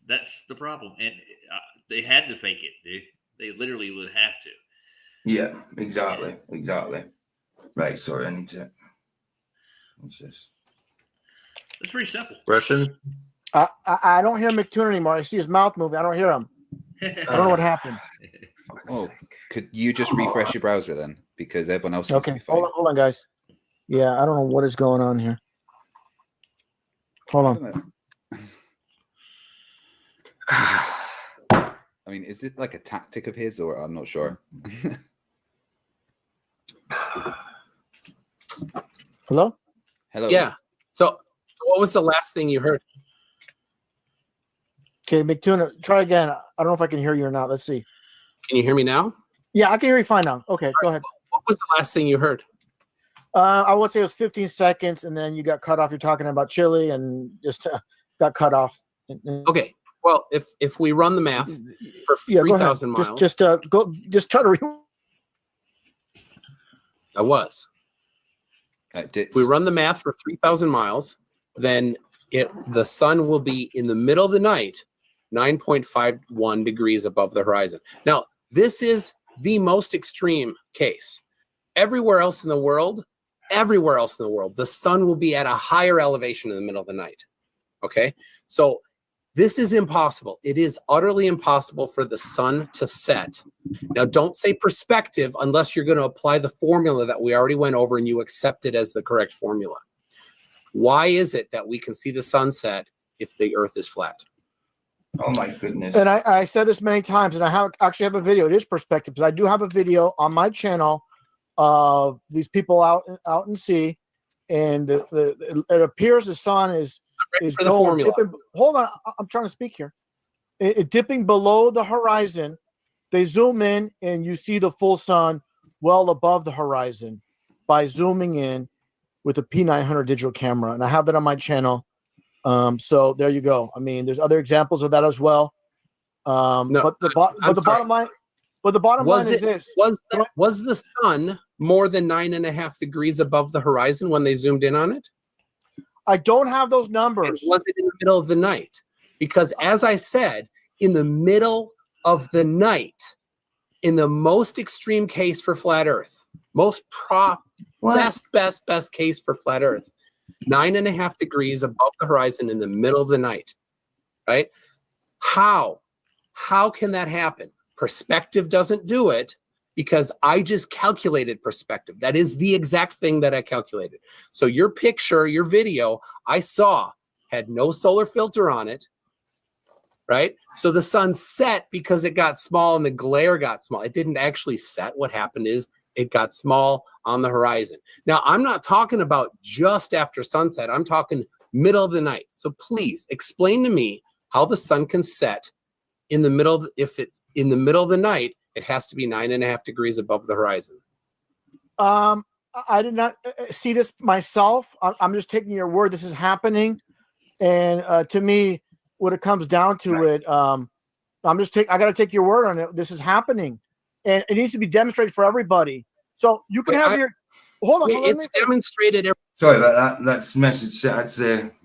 That's the problem, and they had to fake it. They literally would have to. Yeah, exactly. Right. Sorry, I need to. It's pretty simple. Russian. I don't hear McToon anymore. I see his mouth moving. I don't hear him. I don't know what happened. Oh, could you just refresh your browser then? Because everyone else seems to be fine. Hold on, guys. Yeah, I don't know what is going on here. Hold on. I mean, is it like a tactic of his, or I'm not sure. Hello? Hello. Yeah. So what was the last thing you heard? Okay, McToon, try again. I don't know if I can hear you or not. Let's see. Can you hear me now? Yeah, I can hear you fine now. Okay, go ahead. What was the last thing you heard? I would say it was 15 seconds, and then you got cut off. You're talking about Chile, and just got cut off. Okay. Well, if we run the math for 3,000 miles, just try to. I was. If we run the math for 3,000 miles, then the sun will be in the middle of the night, 9.51 degrees above the horizon. Now, this is the most extreme case. Everywhere else in the world, the sun will be at a higher elevation in the middle of the night. Okay? So this is impossible. It is utterly impossible for the sun to set. Now, don't say perspective unless you're going to apply the formula that we already went over and you accept it as the correct formula. Why is it that we can see the sunset if the earth is flat? Oh my goodness. And I said this many times, and I actually have a video. It is perspective, but I do have a video on my channel of these people out in sea, and it appears the sun is going, hold on, I'm trying to speak here. It dipping below the horizon. They zoom in, and you see the full sun well above the horizon by zooming in with a P900 digital camera, and I have that on my channel. So there you go. I mean, there's other examples of that as well. But the bottom line is this: was the sun more than 9.5 degrees above the horizon when they zoomed in on it? I don't have those numbers. Was it in the middle of the night? Because as I said, in the middle of the night, in the most extreme case for flat Earth, best case for flat Earth, 9.5 degrees above the horizon in the middle of the night, right? How can that happen? Perspective doesn't do it because I just calculated perspective. That is the exact thing that I calculated. So your picture, your video, I saw had no solar filter on it, right? So the sun set because it got small and the glare got small. It didn't actually set. What happened is it got small on the horizon. Now, I'm not talking about just after sunset. I'm talking middle of the night. So please explain to me how the sun can set in the middle of, if it's in the middle of the night, it has to be 9.5 degrees above the horizon. I did not see this myself. I'm just taking your word. This is happening. And to me, when it comes down to it, I got to take your word on it. This is happening, and it needs to be demonstrated for everybody. So you can have your. Hold on. It's demonstrated. Sorry about that. That's message. That's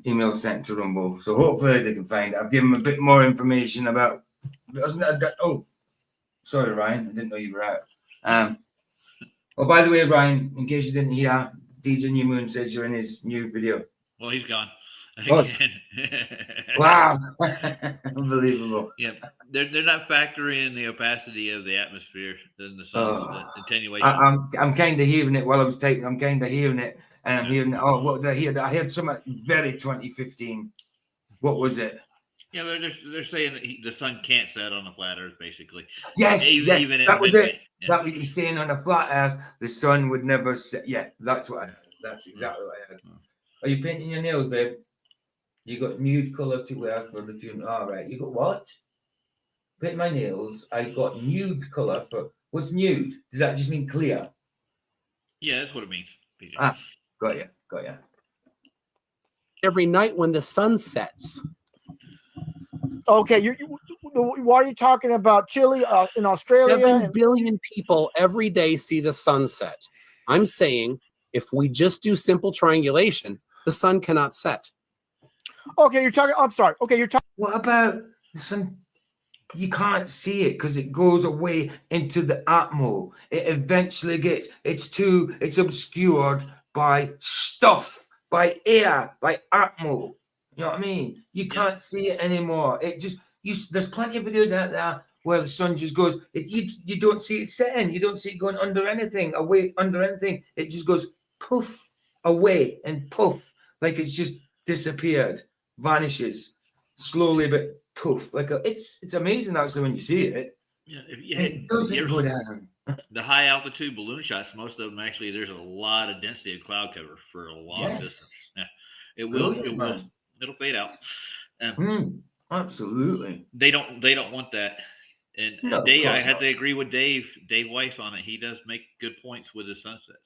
email sent to Rumble. So hopefully they can find it. I've given them a bit more information about. Oh, sorry, Ryan. I didn't know you were out. Oh, by the way, Ryan, in case you didn't hear, DJ New Moon says you're in his new video. Well, he's gone. Oh, wow. Unbelievable. Yeah, they're not factoring in the opacity of the atmosphere and the sun's attenuation. I'm kind of hearing it while I was taking. I'm kind of hearing it, and I'm hearing. Oh, what did I hear? I heard something very 2015. What was it? Yeah, they're saying that the sun can't set on a flat Earth, basically. Yes, even that was it. Yeah. That was he's saying on a flat Earth, the sun would never set. Yeah, that's what I heard. That's exactly what I heard. Are you painting your nails, babe? You got nude color to wear for the funeral. All right. You got what? Paint my nails. I got nude color for. What's nude? Does that just mean clear? Yeah, that's what it means. PJ. Ah, got you. Every night when the sun sets. Okay, why are you talking about Chile in Australia? 7 billion people every day see the sunset. I'm saying if we just do simple triangulation, the sun cannot set. Okay, you're talking. I'm sorry. Okay, you're talking. What about the sun? You can't see it because it goes away into the atmo. It eventually gets. It's obscured by stuff, by air, by atmo. You know what I mean? You can't see it anymore. It just there's plenty of videos out there where the sun just goes. You don't see it setting. You don't see it going under anything, away under anything. It just goes poof away and poof, like it's just disappeared, vanishes slowly, but poof. Like it's amazing actually when you see it. Yeah, it doesn't go down. The high altitude balloon shots, most of them actually, there's a lot of density of cloud cover for a long distance. Yeah, it will. It'll fade out. Absolutely. They don't want that. And No, Dave, I had to agree with Dave Weiss on it. He does make good points with his sunsets.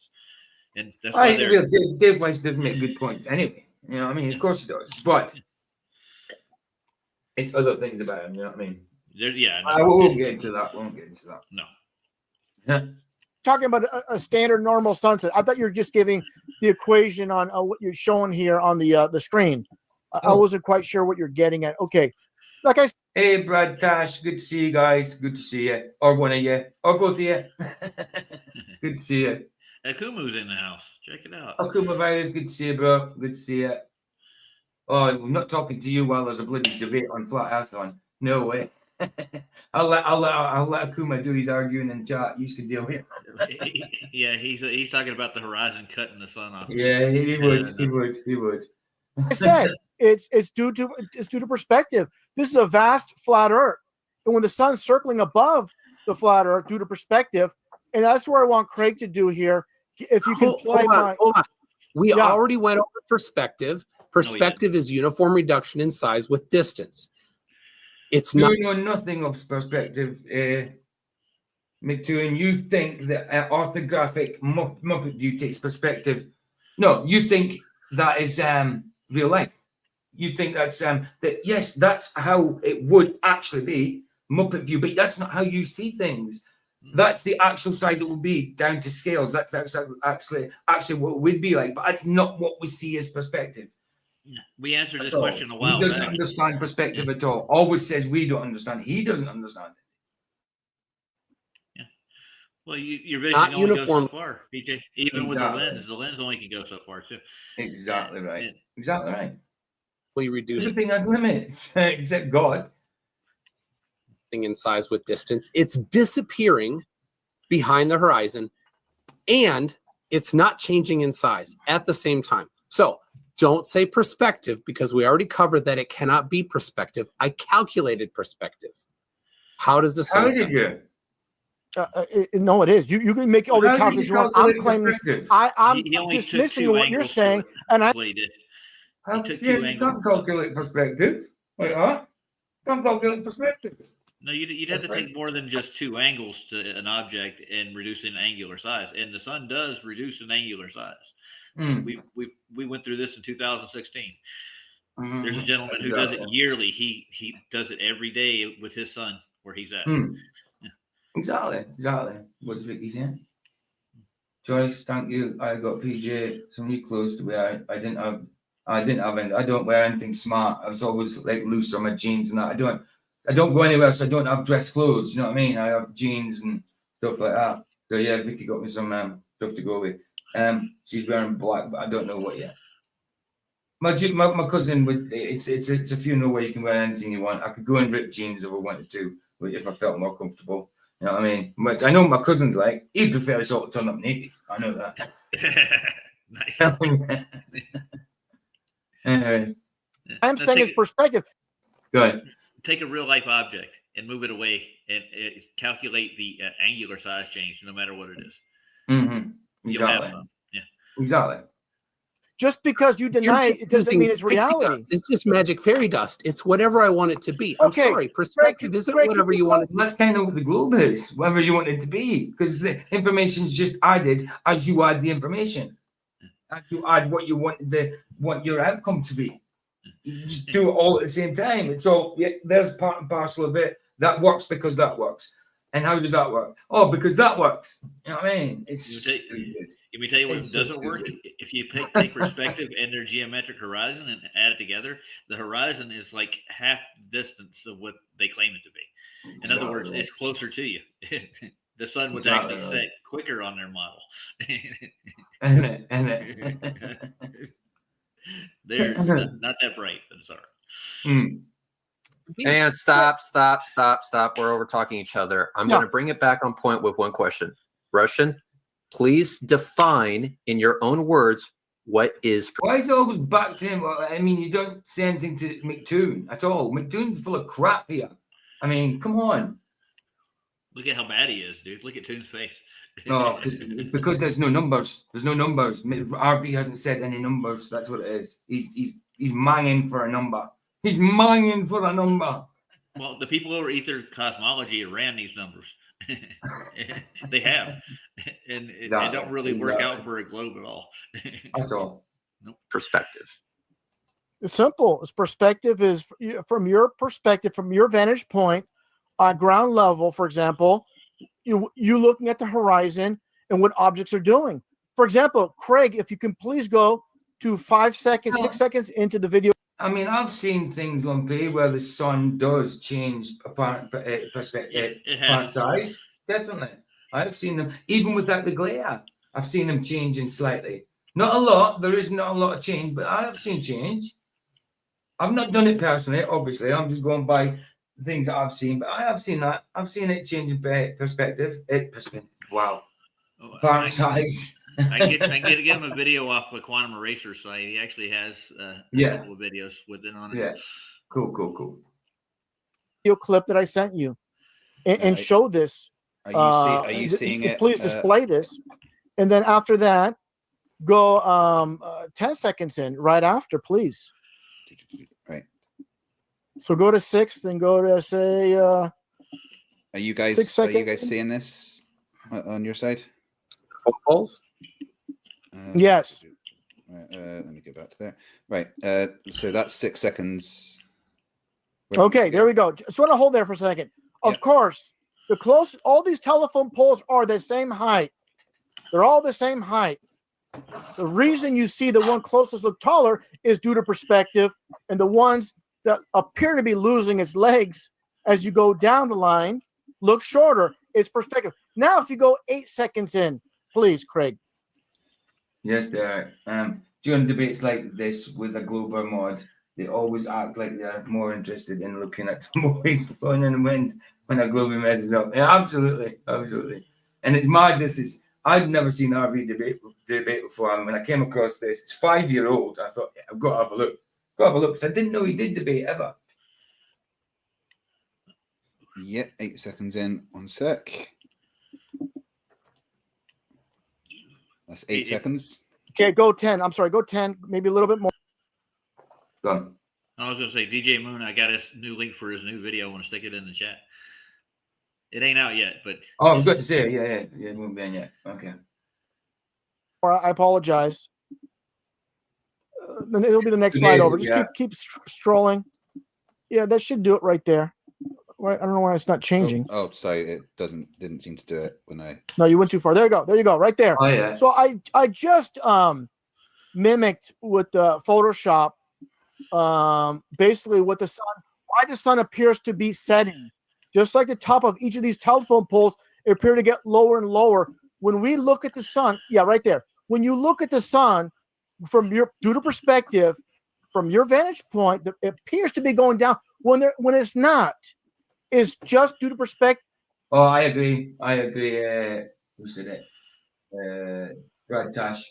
And that's why Dave Weiss does make good points anyway. You know what I mean? Of course he does. But it's other things about him, you know what I mean? I won't get into that. No. Yeah. Talking about a standard normal sunset. I thought you were just giving the equation on what you're showing here on the screen. I wasn't quite sure what you're getting at. Okay. Like I said. Hey, Brad Tash. Good to see you guys. Good to see you. Or one of you. Or both of you. Good to see you. Akumu's in the house. Check it out. Akuma Virus. Good to see you, bro. Good to see you. Oh, I'm not talking to you while there's a bloody debate on Flat Earth on. No way. I'll let Akuma do his arguing in chat. You can deal with it. Yeah, he's talking about the horizon cutting the sun off. Yeah, he would. I said it's due to perspective. This is a vast flat Earth, and when the sun's circling above the flat Earth due to perspective, and that's where I want Craig to do here. If you can hold on. We already went over perspective. Perspective is uniform reduction in size with distance. It's not. You know nothing of perspective, McToon. You think that orthographic Muppet view takes perspective. No, you think that is real life. You think that's that yes, that's how it would actually be Muppet view, but that's not how you see things. That's the actual size it will be down to scales. That's actually what it would be like, but that's not what we see as perspective. We answered this question a while back. He doesn't understand perspective at all. Always says we don't understand. He doesn't understand it. Yeah. Well, your vision only goes so far, PJ. Even with the lens only can go so far too. Exactly right. Exactly right. We reduce everything has limits except God. In size with distance, it's disappearing behind the horizon, and it's not changing in size at the same time. So don't say perspective because we already covered that it cannot be perspective. I calculated perspective. How does the sun? How did you? No, it is. You can make all the How do calculations you you want. I'm calculate claiming perspective? I'm He only took dismissing two what you're angles to saying, it. and I. That's what he did. He took Yeah, two you angles. can't calculate perspective. Wait, huh? Can't calculate perspective. No, you'd have to take more than just two angles to an object and reduce an angular size. And the sun does reduce an angular size. We went through this in 2016. There's a gentleman who does it yearly. He does it every day with his son where he's at. Yeah. Exactly. What's Vicky saying? Joyce, thank you. I got PJ some new clothes to wear. I didn't have any. I don't wear anything smart. I was always like loose on my jeans and that. I don't go anywhere, so I don't have dress clothes. You know what I mean? I have jeans and stuff like that. So yeah, Vicky got me some stuff to go with. She's wearing black, but I don't know what yet. My cousin would. It's a funeral where you can wear anything you want. I could go in ripped jeans if I wanted to, but if I felt more comfortable. You know what I mean? But I know what my cousin's like. He'd prefer to sort of turn up naked. I know that. Nice. Anyway. I'm saying his perspective. Go ahead. Take a real life object and move it away and calculate the angular size change, no matter what it is. Mm-hmm. You'll have Exactly. some. Yeah. Exactly. Just because you deny it, it doesn't mean it's pixie reality. dust. It's just magic fairy dust. It's whatever I want it to be. I'm sorry. Perspective isn't whatever you want it to be. That's kind of what the globe is, whatever you want it to be, because the information's just added as you add the information. As you add what you want your outcome to be. You just do it all at the same time. It's all there's part and parcel of it. That works because that works. And how does that work? Oh, because that works. You know what I mean? It's stupid. Let me tell you what doesn't work. If you take perspective and their geometric horizon and add it together, the horizon is like half the distance of what they claim it to be. In other words, it's closer to you. The sun would actually set quicker on their model. They're not that bright, but it's all right. And stop. We're over talking each other. I'm going to bring it back on point with one question. Russian, please define in your own words what is. Why is it always back to him? I mean, you don't say anything to McToon at all. McToon's full of crap here. I mean, come on. Look at how bad he is, dude. Look at Toon's face. No, it's because there's no numbers. There's no numbers. RB hasn't said any numbers. That's what it is. He's manging for a number. He's manging for a number. Well, the people over Ether Cosmology ran these numbers. They have. And they don't really work out for a globe at all. That's all. Nope. Perspective. It's simple. Its perspective is from your perspective, from your vantage point on ground level, for example, you looking at the horizon and what objects are doing. For example, Craig, if you can please go to 5 seconds, 6 seconds into the video. I mean, I've seen things, Lumpy, where the sun does change apparent perspective, apparent size. Definitely. I've seen them, even without the glare. I've seen them changing slightly. Not a lot. There is not a lot of change, but I have seen change. I've not done it personally, obviously. I'm just going by the things that I've seen, but I have seen that. I've seen it change in perspective. Wow. Apparent size. I get him a video off the Quantum Eraser site. He actually has a couple of videos with it on it. Yeah. Cool. Video clip that I sent you and show this. Are you seeing it? Please display this. And then after that, go 10 seconds in right after, please. Right. So go to 6 and go to say Are you guys 6 seconds. Seeing this on your side? Polls? Yes. Let me get back to there. Right. So that's 6 seconds. Okay, there we go. Just want to hold there for a second. Of course, all these telephone poles are the same height. They're all the same height. The reason you see the one closest look taller is due to perspective, and the ones that appear to be losing its legs as you go down the line look shorter. It's perspective. Now, if you go 8 seconds in, please, Craig. Yes, there are. During debates like this with a global mod, they always act like they're more interested in looking at the boys blowing in the wind when a global messes up. Yeah, absolutely. And it's madness. I'd never seen RV debate before. And when I came across this, it's 5-year-old. I thought, I've got to have a look. Because I didn't know he did debate ever. Yeah, 8 seconds in. 1 sec. That's 8 seconds. Okay, go 10. I'm sorry, go 10. Maybe a little bit more. Go on. I was gonna say, DJ Moon, I got his new link for his new video. I want to stick it in the chat. It ain't out yet, but Oh, I was going to say, yeah, it won't be in yet. Okay. I apologize. Then it'll be the next slide over. Just keep strolling. Yeah, that should do it right there. I don't know why it's not changing. Oh, sorry, it didn't seem to do it when I. No, you went too far. There you go. There you go. Right there. Oh yeah. So I just mimicked with Photoshop basically what why the sun appears to be setting. Just like the top of each of these telephone poles appear to get lower and lower. When we look at the sun, yeah, right there. When you look at the sun from due to perspective, from your vantage point, it appears to be going down when it's not. It's just due to perspective. Oh, I agree. Who said it? Brad Tash.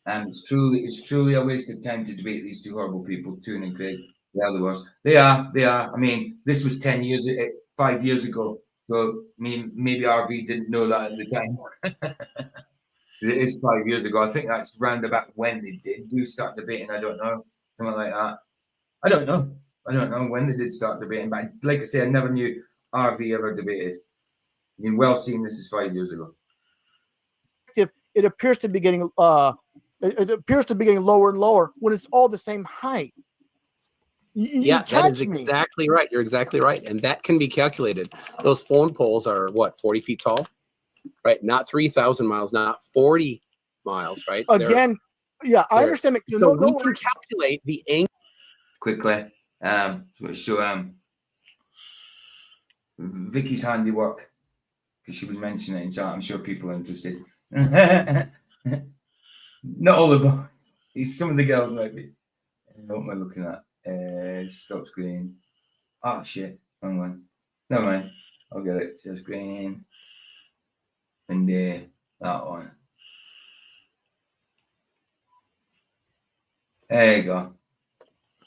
It's truly a waste of time to debate these two horrible people, Toon and Craig. The other ones. They are. I mean, this was 5 years ago. So I mean, maybe RV didn't know that at the time. It is 5 years ago. I think that's round about when they do start debating. I don't know. Something like that. I don't know when they did start debating. But like I say, I never knew RV ever debated. You can well see this is 5 years ago. It appears to be getting lower and lower when it's all the same height. Yeah, that is exactly right. You're exactly right. And that can be calculated. Those phone poles are what, 40 feet tall? Right? Not 3,000 miles, not 40 miles, right? Again, I understand. So we can calculate the angle. Quickly, show Vicky's handiwork, because she was mentioning it in chat. I'm sure people are interested. Not all the boys. Some of the girls might be. What am I looking at? Stop screen. Oh shit. Wrong one. Never mind. I'll get it. Share screen. And that one. There you go.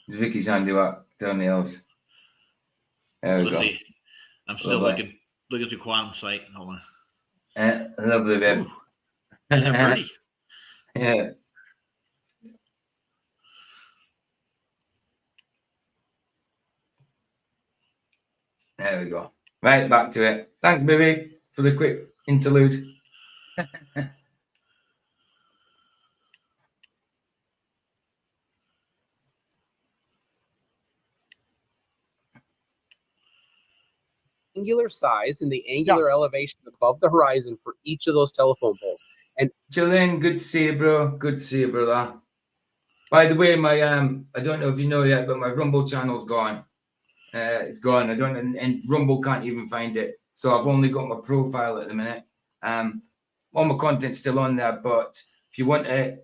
It's Vicky's handiwork. Down the else. There we go. See. I'm still looking through Quantum Sight. Hold on. Lovely bit. Pretty. Yeah. There we go. Right, back to it. Thanks, baby, for the quick interlude. Angular size and the angular elevation above the horizon for each of those telephone poles. And Jillian, good to see you, bro. Good to see you, brother. By the way, my I don't know if you know yet, but my Rumble channel's gone. It's gone. And Rumble can't even find it. So I've only got my profile at the minute. All my content's still on there, but if you want to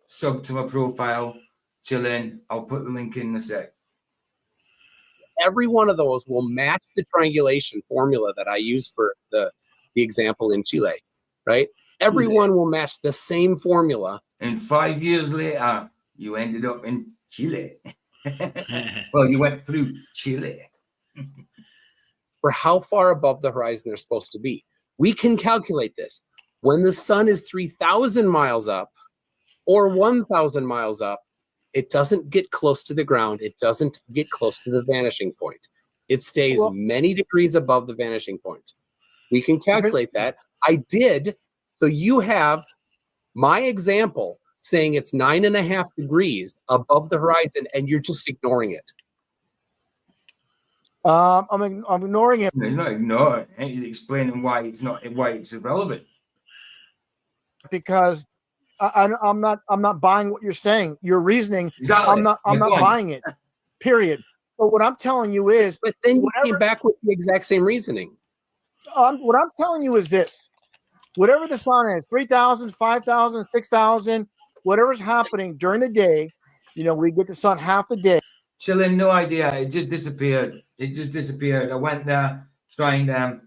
sub to my profile, chill in. I'll put the link in a sec. every one of those will match the triangulation formula that I use for the example in Chile, right? Everyone will match the same formula. And 5 years later, you ended up in Chile. Well, you went through Chile. For how far above the horizon they're supposed to be. We can calculate this. When the sun is 3,000 miles up or 1,000 miles up, it doesn't get close to the ground. It doesn't get close to the vanishing point. It stays many degrees above the vanishing point. We can calculate that. I did. So you have my example saying it's 9.5 degrees above the horizon, and you're just ignoring it. I'm ignoring it. He's not ignoring it. He's explaining why it's irrelevant. Because I'm not buying what you're saying. Your reasoning. Exactly. I'm not buying it. Period. But what I'm telling you is. But then you came back with the exact same reasoning. What I'm telling you is this: whatever the sun is, 3,000, 5,000, 6,000, whatever's happening during the day, we get the sun half the day. Chilling, no idea. It just disappeared. I went there trying to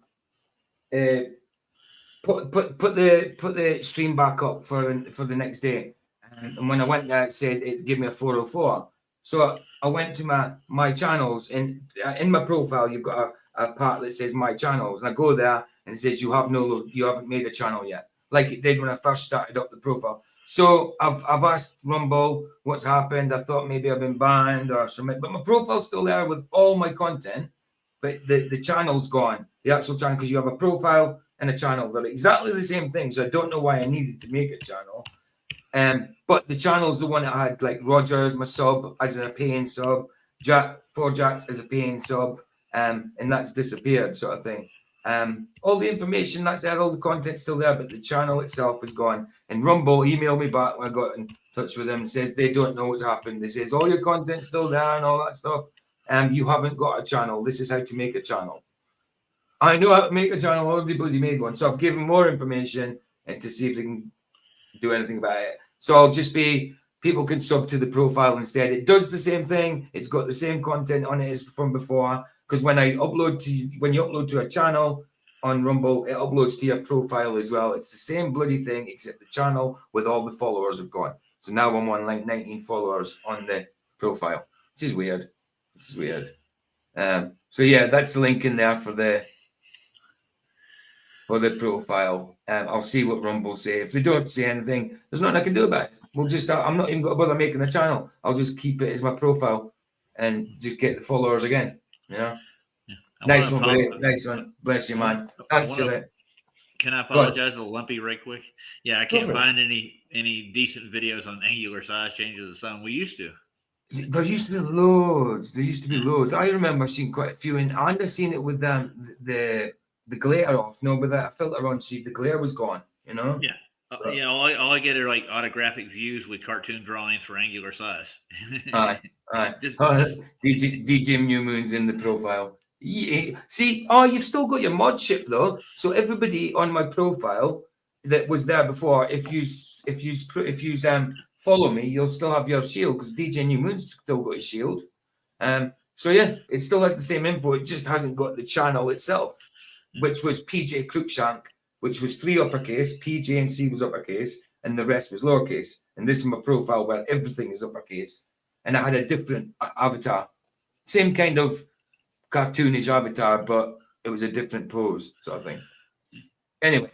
put the stream back up for the next day, and when I went there, it says it gave me a 404. So I went to my channels, and in my profile, you've got a part that says my channels, and I go there and it says you haven't made a channel yet. like it did when I first started up the profile. So I've asked Rumble what's happened. I thought maybe I've been banned or something, but my profile's still there with all my content, but the channel's gone. The actual channel, because you have a profile and a channel. They're exactly the same thing. So I don't know why I needed to make a channel. But the channel's the one that had like Roger as my sub, as a paying sub, Four Jacks as a paying sub, and that's disappeared, sort of thing. All the information that's there, all the content's still there, but the channel itself is gone. And Rumble emailed me back when I got in touch with them and says they don't know what's happened. They says all your content's still there and all that stuff. You haven't got a channel. This is how to make a channel. I know how to make a channel. Already bloody made one, so I've given more information and to see if they can do anything about it. So I'll just be, people can sub to the profile instead. It does the same thing. It's got the same content on it as from before. Because when you upload to a channel on Rumble, it uploads to your profile as well. It's the same bloody thing, except the channel with all the followers have gone. So now I'm on like 19 followers on the profile, which is weird. This is weird. So yeah, that's the link in there for the profile. I'll see what Rumble say. If they don't say anything, there's nothing I can do about it. We'll just I'm not even going to bother making a channel. I'll just keep it as my profile and just get the followers again. You know. Yeah. Nice one, buddy. Nice one. Bless you, man. Thanks for it. Can I apologize to the Lumpy right quick? Yeah, I can't find any decent videos on angular size changes of the sun. We used to. There used to be loads. I remember seeing quite a few, and I seen it with the glare off. No, with that filter on, see the glare was gone. You know. Yeah. Yeah, all I get are like autographic views with cartoon drawings for angular size. Aye. DJ New Moon's in the profile. Yeah. See, you've still got your mod ship though. So everybody on my profile that was there before, if you follow me, you'll still have your shield because DJ New Moon's still got his shield. So yeah, it still has the same info. It just hasn't got the channel itself, which was PJ Cruikshank, which was 3 uppercase, PJ and C was uppercase, and the rest was lowercase. And this is my profile where everything is uppercase. And I had a different avatar, same kind of cartoonish avatar, but it was a different pose, sort of thing. Anyway,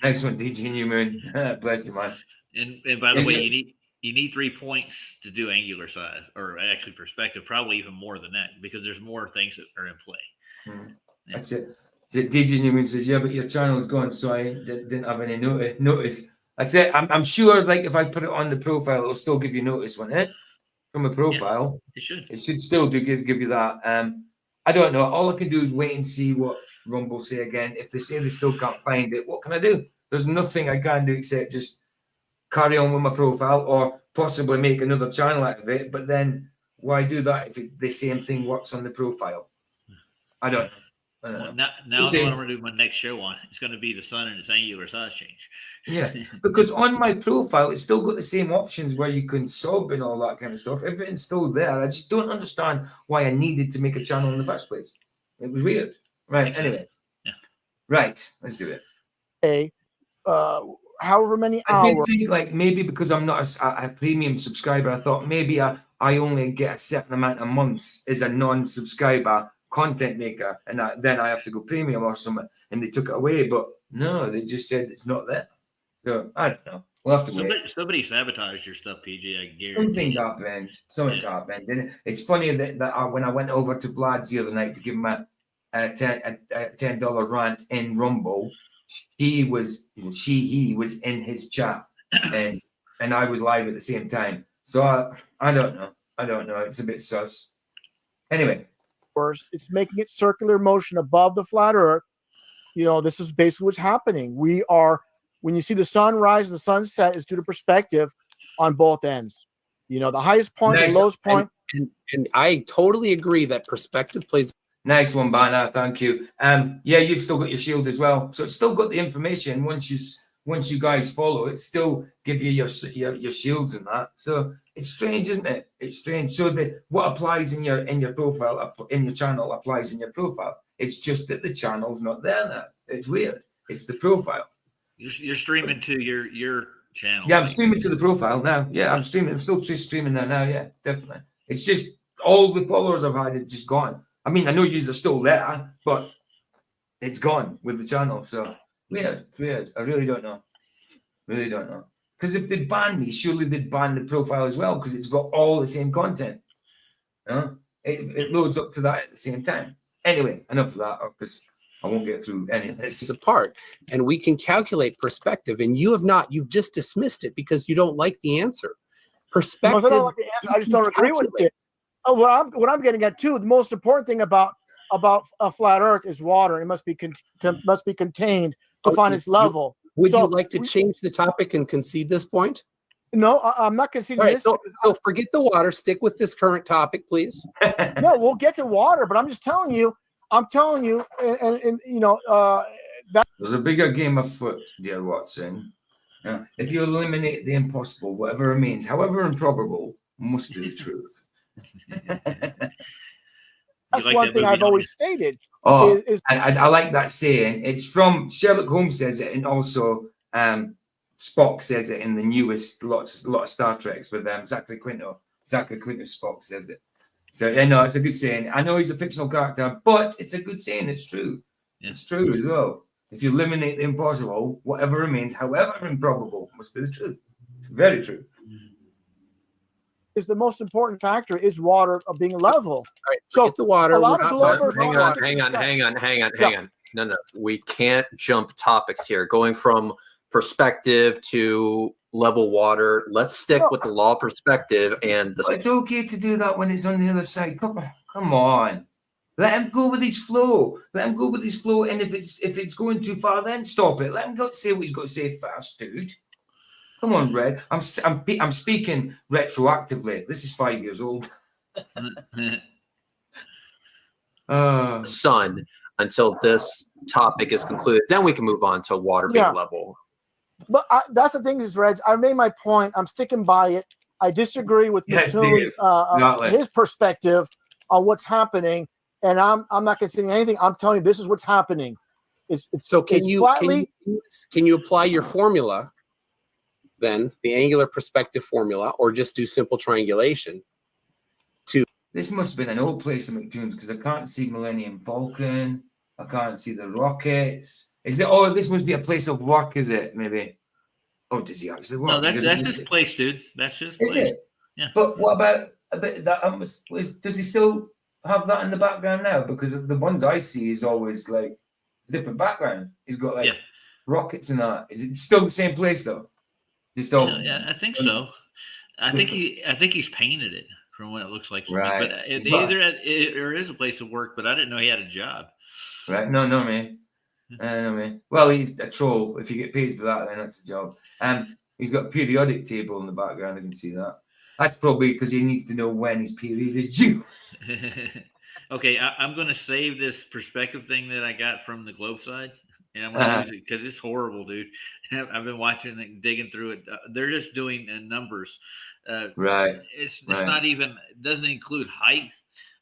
nice one, DJ New Moon. Bless you, man. And by the way, you need 3 points to do angular size, or actually perspective, probably even more than that, because there's more things that are in play. That's it. DJ Newman says, yeah, but your channel is gone, so I didn't have any notice. That's it. I'm sure, like, if I put it on the profile, it'll still give you notice, won't it? From a profile. Yeah, it should still give you that. I don't know. All I can do is wait and see what Rumble say again. If they say they still can't find it, what can I do? There's nothing I can do except just carry on with my profile or possibly make another channel out of it. But then why do that if the same thing works on the profile? I don't know. Well, now I know what I'm going to do my next show on. It's going to be the sun and its angular size change. Yeah, because on my profile, it's still got the same options where you can sub and all that kind of stuff. Everything's still there. I just don't understand why I needed to make a channel in the first place. It was weird. Right, anyway. Yeah. Right, let's do it. However many hours. I did think, like, maybe because I'm not a premium subscriber, I thought maybe I only get a certain amount of months as a non-subscriber content maker, and then I have to go premium or something, and they took it away. But no, they just said it's not there. So I don't know. We'll have to wait. Somebody sabotaged your stuff, PG. I guarantee. Something's happened. And it's funny that when I went over to Vlad's the other night to give him a $10 rant in Rumble, he was in his chat, and I was live at the same time. So I don't know. It's a bit sus. Anyway. It's making it circular motion above the flat earth. You know, this is basically what's happening. We are, when you see the sun rise and the sun set, is due to perspective on both ends. You know, the highest point, the lowest point. And I totally agree that perspective plays. Nice one, Banner. Thank you. Yeah, you've still got your shield as well. So it's still got the information. Once you guys follow, it still give you your shields and that. So it's strange, isn't it? It's strange. So that what applies in your profile, in your channel, applies in your profile. It's just that the channel's not there now. It's weird. It's the profile. You're streaming to your channel. Yeah, I'm streaming to the profile now. Yeah, I'm streaming. I'm still just streaming there now. Yeah, definitely. It's just all the followers I've had are just gone. I mean, I know yous are still there, but it's gone with the channel. So Weird. I really don't know. Because if they ban me, surely they'd ban the profile as well, because it's got all the same content. It loads up to that at the same time. Anyway, enough of that, because I won't get through any of this. Apart, and we can calculate perspective, and you've just dismissed it because you don't like the answer. Perspective. I don't like the answer. I just don't agree with it. Oh, what I'm getting at too. The most important thing about a flat Earth is water. It must be contained to find its level. Would you like to change the topic and concede this point? No, I'm not conceding Right, this. so forget the water. Stick with this current topic, please. No, we'll get to water, but I'm just telling you. And you know that there's a bigger game afoot, dear Watson. If you eliminate the impossible, whatever it means, however improbable, must be the truth. That's one thing I've always stated. Oh, I like that saying. It's from Sherlock Holmes says it, and also Spock says it in the newest lot of Star Treks with Zachary Quinto. Zachary Quinto Spock says it. So yeah, no, it's a good saying. I know he's a fictional character, but it's a good saying. It's true. Yeah. It's true as well. If you eliminate the impossible, whatever remains, however improbable, must be the truth. It's very true. Is the most important factor is water being level. Right, so the water. A lot of globers hang on. No. We can't jump topics here. Going from perspective to level water. Let's stick with the law of perspective and the. It's okay to do that when it's on the other side. Come on. Let him go with his flow. And if it's going too far, then stop it. Let him go say what he's got to say first, dude. Come on, Red. I'm speaking retroactively. This is 5 years old. Sun until this topic is concluded. Then we can move on to water being level. But that's the thing is, Reg, I made my point. I'm sticking by it. I disagree with McToon's, his perspective on what's happening, and I'm not conceding anything. I'm telling you, this is what's happening. Can you apply your formula, then the angular perspective formula, or just do simple triangulation? This must have been an old place of McToon's because I can't see Millennium Falcon. I can't see the rockets. Is it? Oh, this must be a place of work, is it? Maybe. Oh, does he actually work? No, that's his place, dude. That's his place. Is it? Yeah. But what about a bit that? Does he still have that in the background now? Because the ones I see is always like different background. He's got like rockets and that. Is it still the same place though? Just yeah, I think so. I think he's painted it from what it looks like. Right. But there is a place of work, but I didn't know he had a job. Right. No, man. No, man. Well, he's a troll. If you get paid for that, then that's a job. He's got a periodic table in the background. I can see that. That's probably because he needs to know when his period is due. Okay, I'm going to save this perspective thing that I got from the Globe side. And I'm going to use it because it's horrible, dude. I've been watching it, digging through it. They're just doing numbers. Right. It's not even, it doesn't include height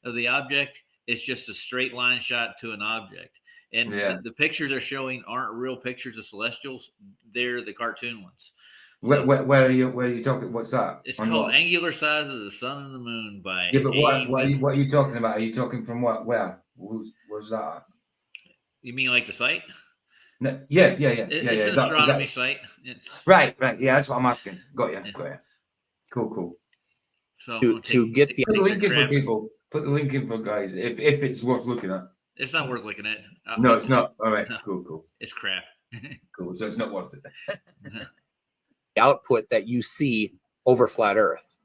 of the object. It's just a straight line shot to an object. And the pictures they're showing aren't real pictures of celestials. They're the cartoon ones. Where are you talking? What's that? It's called Angular Size of the Sun and the Moon by. Yeah, but what are you talking about? Are you talking from what? Where? Where's that? You mean like the site? No, yeah. It's an astronomy site. Right. Yeah, that's what I'm asking. Got you. Cool. So to get the put the link in for people. Put the link in for guys if it's worth looking at. It's not worth looking at. No, it's not. All right. Cool. It's crap. Cool. So it's not worth it. Output that you see over flat Earth.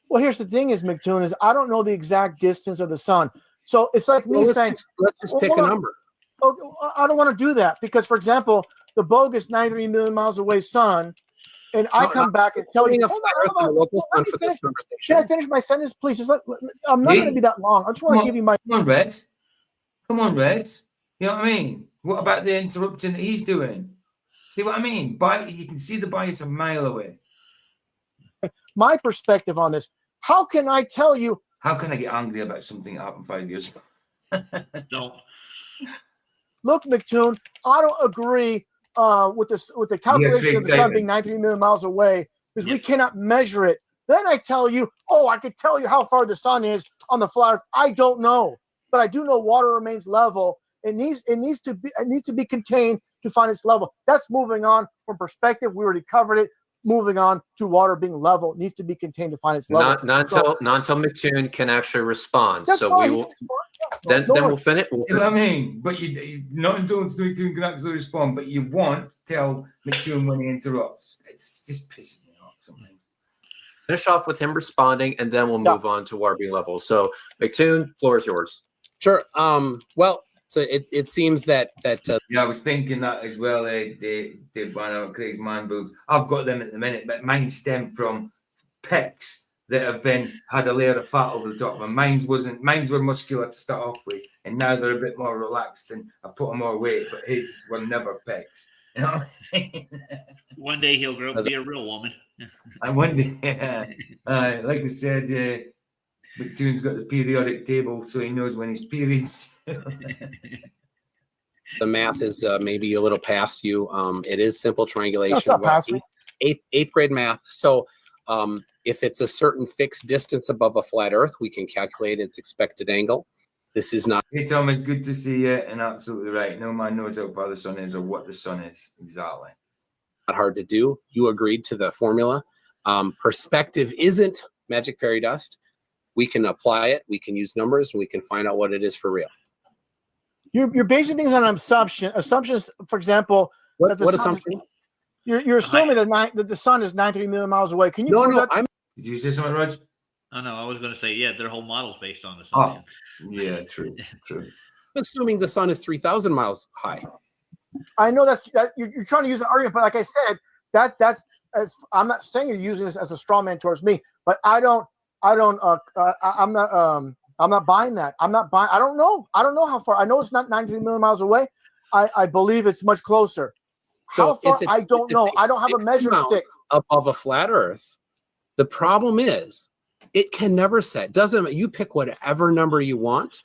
Well, here's the thing: is McToon is I don't know the exact distance of the sun, so it's like me saying, let's just pick a number. Oh, I don't want to do that because, for example, the bogus 93 million miles away sun, and I come back and tell you, can I finish my sentence, please? I'm not going to be that long. I just want to give you my. Come on, Red. You know what I mean? What about the interrupting that he's doing? See what I mean? You can see the bias a mile away. My perspective on this. How can I tell you? How can I get angry about something that happened 5 years ago? Don't. Look, McToon, I don't agree with the calculation of the sun being 93 million miles away because we cannot measure it. Then I tell you, I could tell you how far the sun is on the flat Earth. I don't know, but I do know water remains level. It needs to be contained to find its level. That's moving on from perspective. We already covered it. Moving on to water being level, needs to be contained to find its level. Not until McToon can actually respond. That's So fine. we will. Then we'll finish. You know what I mean? But you not until McToon can actually respond. But you want to tell McToon when he interrupts. It's just pissing me off sometimes. Finish off with him responding, and then we'll move on to water being level. So McToon, floor is yours. Sure. Well, so it seems that yeah, I was thinking that as well. They one of Craig's man boobs. I've got them at the minute, but mine stem from pecs that have had a layer of fat over the top of them. Mine were muscular to start off with, and now they're a bit more relaxed, and I've put on more weight. But his were never pecs. You know what I mean? One day he'll grow up and be a real woman. And one day, like I said, McToon's got the periodic table, so he knows when his periods. the math is maybe a little past you. It is simple triangulation. That's not past me. Eighth grade math. So if it's a certain fixed distance above a flat Earth, we can calculate its expected angle. This is not. Hey, Thomas, good to see you, and absolutely right. No man knows how far the sun is or what the sun is. Exactly. Not hard to do. You agreed to the formula. Perspective isn't magic fairy dust. We can apply it. We can use numbers, and we can find out what it is for real. You're basing things on assumptions. For example, what assumption? You're assuming that the sun is 93 million miles away. Can you? No. Did you say something, Rog? Oh no, I was going to say their whole model's based on Oh, assumption. yeah, true. Assuming the sun is 3,000 miles high. I know that you're trying to use an argument, but like I said, I'm not saying you're using this as a straw man towards me, but I'm not buying that. I'm not buying. I don't know how far. I know it's not 93 million miles away. I believe it's much closer. So how far? I don't know. I don't have a measuring stick above a flat Earth. The problem is it can never set. Doesn't you pick whatever number you want.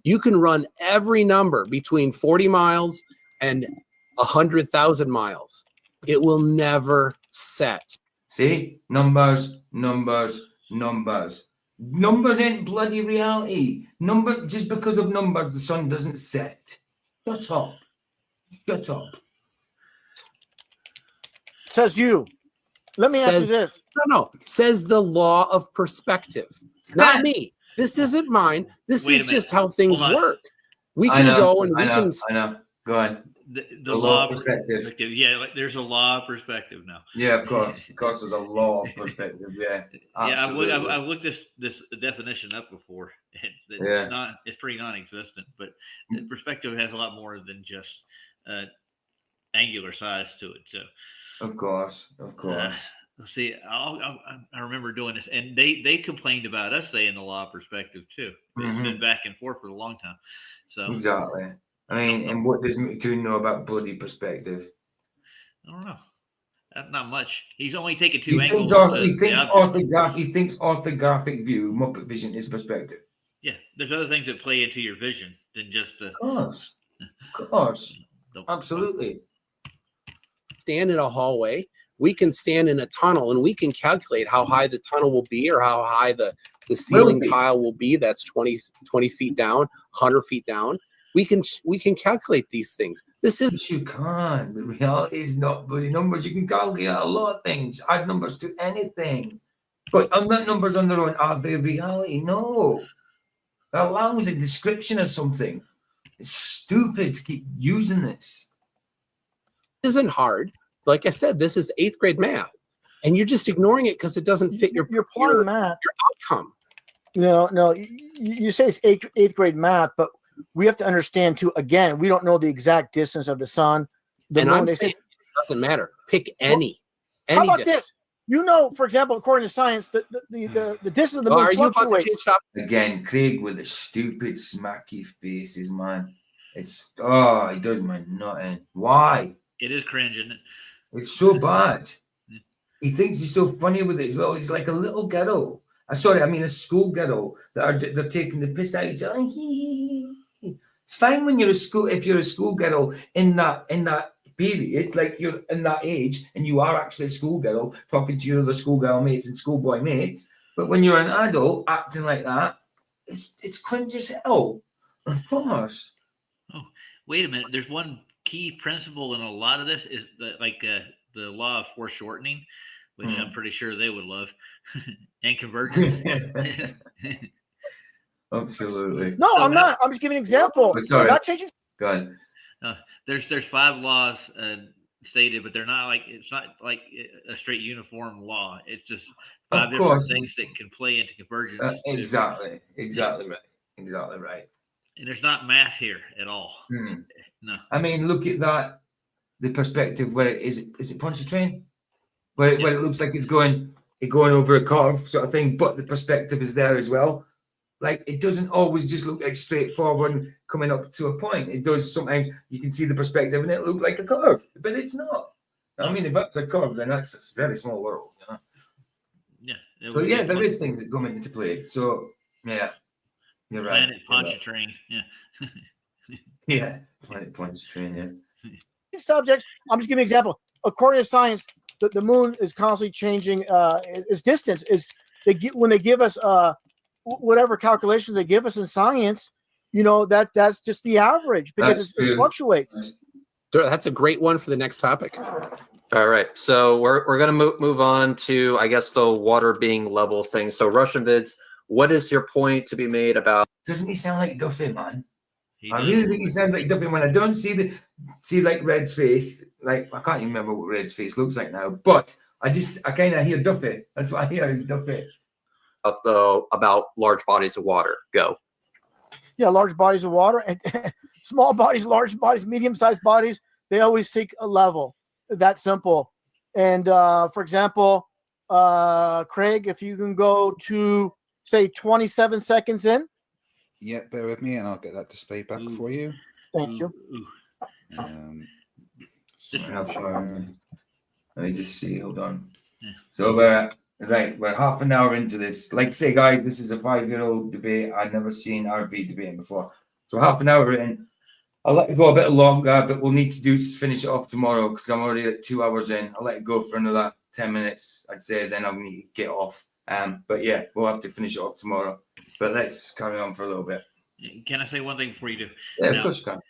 You can run every number between 40 miles and 100,000 miles. It will never set. See, numbers. Numbers ain't bloody reality. Just because of numbers, the sun doesn't set. Shut up. Says you. Let me ask you this. No. Says the law of perspective. Not me. This isn't mine. This is just how things work. We can go and I know. Go ahead. The law of perspective. Yeah, like there's a law of perspective now. Yeah, of course. Of course, there's a law of perspective. Yeah. Absolutely. Yeah, I've looked this definition up before. It's pretty non-existent, but the perspective has a lot more than just angular size to it. So, of course. See, I remember doing this, and they complained about us saying the law of perspective too. It's been back and forth for a long time. So exactly. I mean, and what does McToon know about bloody perspective? I don't know. Not much. He's only taken two angles. He thinks orthographic view. Muppet vision is perspective. Yeah, there's other things that play into your vision than just the. Of course. Absolutely. Stand in a hallway. We can stand in a tunnel, and we can calculate how high the tunnel will be, or how high the ceiling tile will be. That's 20 feet down, 100 feet down. We can calculate these things. You can't. The reality is not bloody numbers. You can calculate a lot of things. Add numbers to anything. But are not numbers on their own, are they reality? No. That allows a description of something. It's stupid to keep using this. It isn't hard. Like I said, this is 8th grade math. And you're just ignoring it because it doesn't fit your outcome. No. You say it's eighth grade math, but we have to understand too. Again, we don't know the exact distance of the sun. I'm saying it doesn't matter. Pick any. How about this? You know, for example, according to science, the distance of the moon fluctuates. Again, Craig with the stupid smacky faces, man. He does my nothing. Why? It is cringe, isn't it? It's so bad. He thinks he's so funny with it as well. He's like a little ghetto. A school ghetto they're taking the piss out of each other. It's fine when if you're a school ghetto in that period, like you're in that age, and you are actually a school ghetto talking to your other schoolgirl mates and schoolboy mates. But when you're an adult acting like that, it's cringe as hell. Of course. Oh, wait a minute. There's one key principle in a lot of this is the law of foreshortening, which I'm pretty sure they would love, and convergence. Absolutely. No, I'm not. I'm just giving an example. Oh, sorry. I'm not changing. Go ahead. There's 5 laws stated, but they're not it's not like a straight uniform law. It's just 5 different things that can play into convergence. Exactly right. Exactly right. And there's not math here at all. No. I mean, look at that. The perspective where is it Pontchartrain? Where it looks like it's going over a curve sort of thing, but the perspective is there as well. Like, it doesn't always just look like straightforward and coming up to a point. It does sometimes. You can see the perspective and it look like a curve, but it's not. I mean, if that's a curve, then that's a very small world, you know? Yeah. So yeah, there is things that come into play. So yeah, you're right. Planet Pontchartrain. Yeah. Yeah, Planet Pontchartrain. Yeah. These subjects. I'm just giving an example. According to science, the moon is constantly changing. Its distance is when they give us whatever calculations they give us in science. You know that's just the average because it fluctuates. That's a great one for the next topic. All right, so we're gonna move on to, I guess, the water being level thing. So Russianvids, what is your point to be made about? Doesn't he sound like Duffy, man? I really think he sounds like Duffy when I don't see like Red's face. Like, I can't even remember what Red's face looks like now, but I kind of hear Duffy. That's what I hear is Duffy. About large bodies of water. Go. Yeah, large bodies of water and small bodies, large bodies, medium-sized bodies. They always seek a level. That simple. And for example, Craig, if you can go to say 27 seconds in. Yeah, bear with me and I'll get that display back for you. Thank you. Let me just see. Hold on. So we're half an hour into this. Like, say, guys, this is a 5-year-old debate. I've never seen RV debating before. So half an hour in. I'll let it go a bit longer, but we'll need to finish it off tomorrow because I'm already at 2 hours in. I'll let it go for another 10 minutes, I'd say. Then I'll need to get off. But yeah, we'll have to finish it off tomorrow. But let's carry on for a little bit. Can I say one thing before you do? Yeah, of course you can.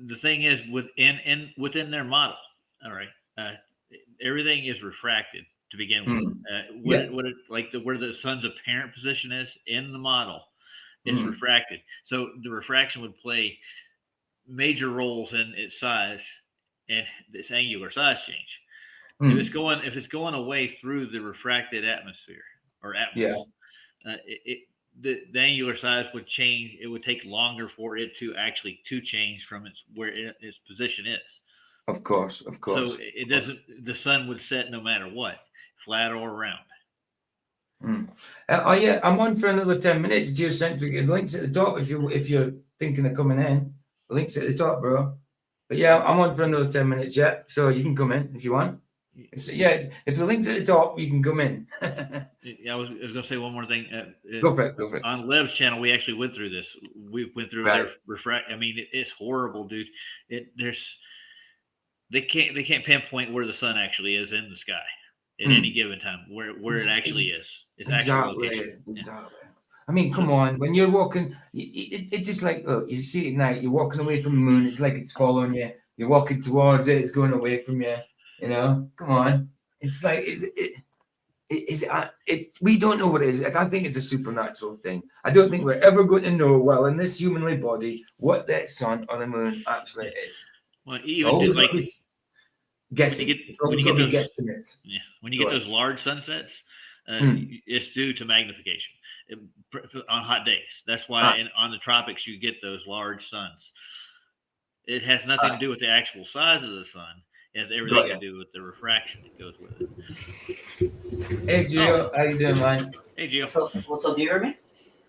The thing is, within their model, all right, everything is refracted to begin with. Where the sun's apparent position is in the model, it's refracted. So the refraction would play major roles in its size and this angular size change. If it's going away through the refracted atmosphere or atmosphere, the angular size would change. It would take longer for it to actually change from its position is. Of course. So it doesn't. The sun would set no matter what, flat or round. Yeah, I'm on for another 10 minutes. Geocentric links at the top if you're thinking of coming in. Links at the top, bro. But yeah, I'm on for another 10 minutes yet, so you can come in if you want. So yeah, if the link's at the top, you can come in. Yeah, I was gonna say one more thing. Go for it. On Lev's channel, we actually went through this. We went through their refract. I mean, it's horrible, dude. They can't pinpoint where the sun actually is in the sky at any given time. Where it actually is. It's Exactly. I mean, come on. When you're walking, it's just like, look, you see it at night. You're walking away from the moon. It's like it's following you. You're walking towards it. It's going away from you. You know, come on. It's like, we don't know what it is. I think it's a supernatural thing. I don't think we're ever going to know, well, in this humanly body, what that sun or the moon actually is. Well, even just like guessing. When you get those guesstimates. Yeah, when you get those large sunsets, it's due to magnification on hot days. That's why on the tropics you get those large suns. It has nothing to do with the actual size of the sun. It has everything to do with the refraction that goes with it. Hey, Gio. How you doing, man? Hey, Gio. What's up? Do you hear me?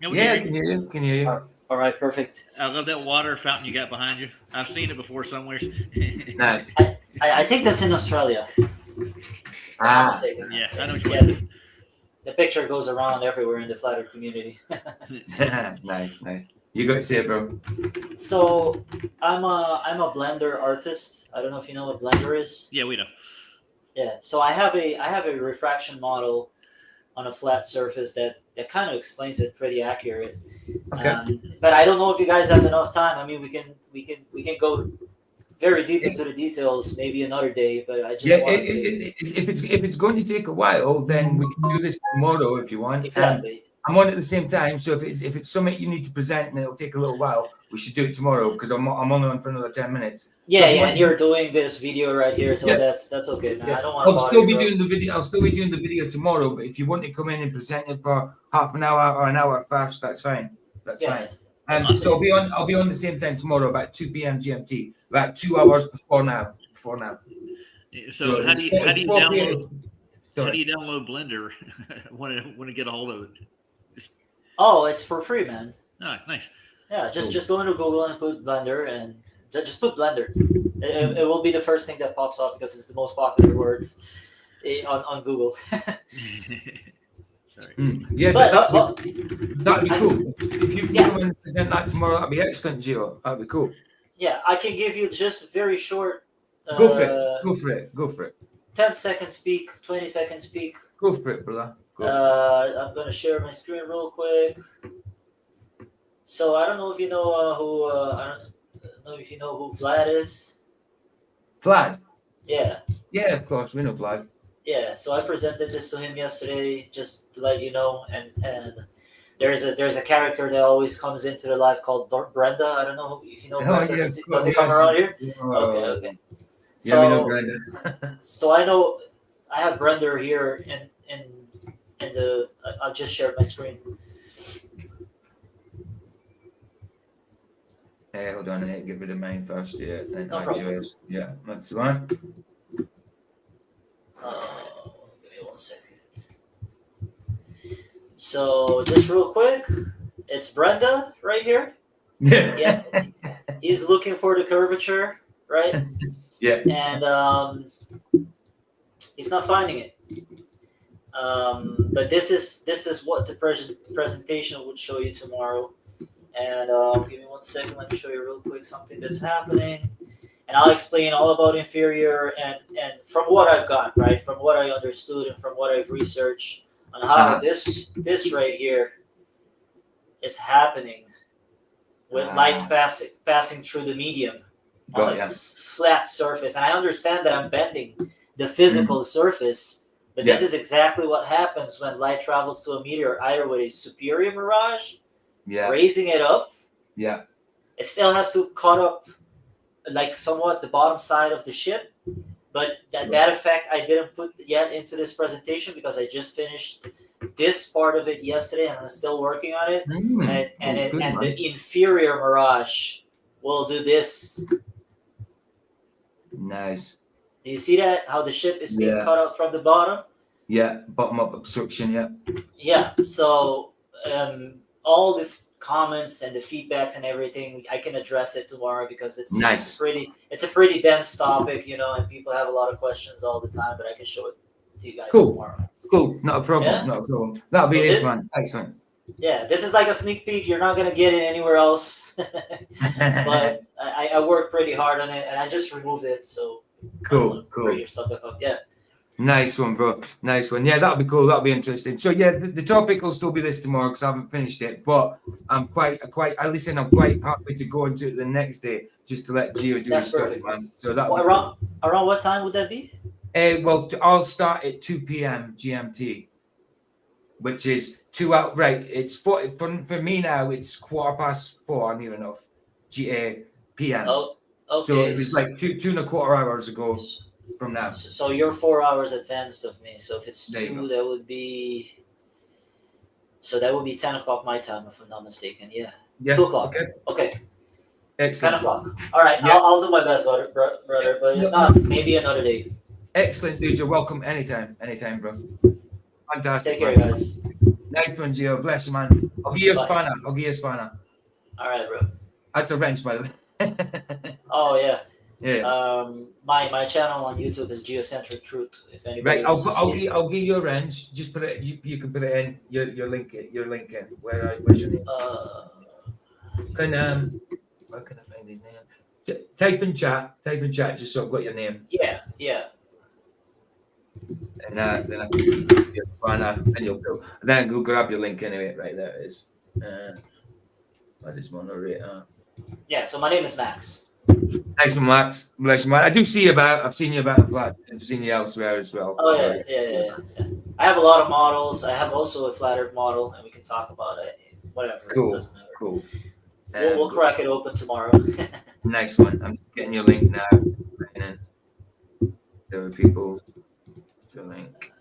Yeah, I can hear you. Can hear you. All right, perfect. I love that water fountain you got behind you. I've seen it before somewhere. Nice. I think that's in Australia. Yeah, I know what you mean. The picture goes around everywhere in the flat earth community. Nice. You got to say it, bro. So I'm a Blender artist. I don't know if you know what Blender is. Yeah, we know. Yeah. So I have a refraction model on a flat surface that kind of explains it pretty accurate. Okay. But I don't know if you guys have enough time. I mean, we can go very deep into the details maybe another day, but I just Yeah, wanted to. if it's going to take a while, then we can do this tomorrow if you want. Exactly. I'm on at the same time, so if it's something you need to present and it'll take a little while, we should do it tomorrow because I'm only on for another 10 minutes. Yeah, yeah, and you're doing this video right here, so Yeah. that's okay, man. Yeah. I don't want to I'll bother still you, be bro. doing the video. I'll still be doing the video tomorrow. But if you want to come in and present it for half an hour or an hour first, that's fine. That's Yeah, fine. So I'll be on the same time tomorrow, about 2 p.m. GMT, about 2 hours before now. So how it's do you 4 how do you 4 download p.m. how do you download Blender? want to get a hold of it? Oh, it's for free, man. Oh, nice. Yeah, just go into Google and put Blender and just put Blender. It will be the first thing that pops up because it's the most popular words on Google. Sorry. Yeah, but that'd be cool. If you can come in and present that tomorrow, that'd be excellent, Gio. That'd be cool. Yeah, I can give you just very short. Go for it. Go for it. Go for it. 10-second speak, 20-second speak. Go for it, brother. I'm gonna share my screen real quick. So I don't know if you know I don't know if you know who Vlad is. Vlad. Yeah. Yeah, of course we know Vlad. Yeah. So I presented this to him yesterday, just to let you know, and there's a character that always comes into the live called Brenda. I don't know if you know Brenda. Does he come around here? Okay. Yeah, we know Brenda. So I know I have Brenda here in the. I'll just share my screen. Hey, hold on, I need to get rid of mine first. Yeah, then No problem. Yeah, that's the one. Give me 1 second. So just real quick, it's Brenda right here. Yeah. He's looking for the curvature, right? Yeah. And he's not finding it. But this is what the presentation would show you tomorrow. And give me 1 second. Let me show you real quick something that's happening. And I'll explain all about inferior and from what I've got, right? From what I understood and from what I've researched on how this right here is happening with light passing through the medium on a flat surface. And I understand that I'm bending the physical surface, but this is exactly what happens when light travels to a meteor, either with a superior mirage, raising it up. Yeah. It still has to cut up like somewhat the bottom side of the ship, but that effect I didn't put yet into this presentation because I just finished this part of it yesterday and I'm still working on it. And the inferior mirage will do this. Nice. Do you see that? How the ship is being cut up from the bottom? Yeah, bottom up obstruction. Yeah. Yeah. So all the comments and the feedbacks and everything, I can address it tomorrow because it's a pretty dense topic, you know, and people have a lot of questions all the time. But I can show it to you guys tomorrow. Cool. Not a problem. Yeah? Not a problem. That'll be it, man. Excellent. Yeah, this is like a sneak peek. You're not gonna get it anywhere else. But I worked pretty hard on it, and I just removed it. So Cool. bring your stuff back up. Yeah. Nice one, bro. Nice one. Yeah, that'll be cool. That'll be interesting. So yeah, the topic will still be this tomorrow because I haven't finished it. But I'm quite happy to go into it the next day just to let Gio do his stuff, man. So that around what time would that be? Well, I'll start at 2 p.m. GMT, which is 2 out. Right, it's for me now. It's 4:15 near enough. PM. Oh, okay. So it was like two and a quarter hours ago from now. So you're 4 hours advanced of me. So if it's 2, that would be. So that would be 10 o'clock my time, if I'm not mistaken. Yeah. 2 o'clock. Okay. Excellent. 10 o'clock. All right. Yeah. I'll do my best, brother. But if not, maybe another day. Excellent, dude. You're welcome anytime, bro. Fantastic. Take care, guys. Nice one, Gio. Bless you, man. I'll give you a spanner. All right, bro. That's a wrench, by the way. Oh yeah. Yeah. My channel on YouTube is Geocentric Truth. If anybody. Right. I'll give you a wrench. Just put it. You can put it in your link. Your link in. Where's your name? Where can I find his name? Type in chat. Just so I've got your name. Yeah. And then I can give you a banner, and you'll go. Then go grab your link anyway. Right there it is. That is moderator. Yeah. So my name is Max. Nice one, Max. Bless you, man. I do see you about. I've seen you about the flat. I've seen you elsewhere as well. Oh yeah. I have a lot of models. I have also a flat Earth model, and we can talk about it. Whatever. Cool. It doesn't matter. Cool. We'll crack it open tomorrow. Nice one. I'm just getting your link now. And there are people. The link.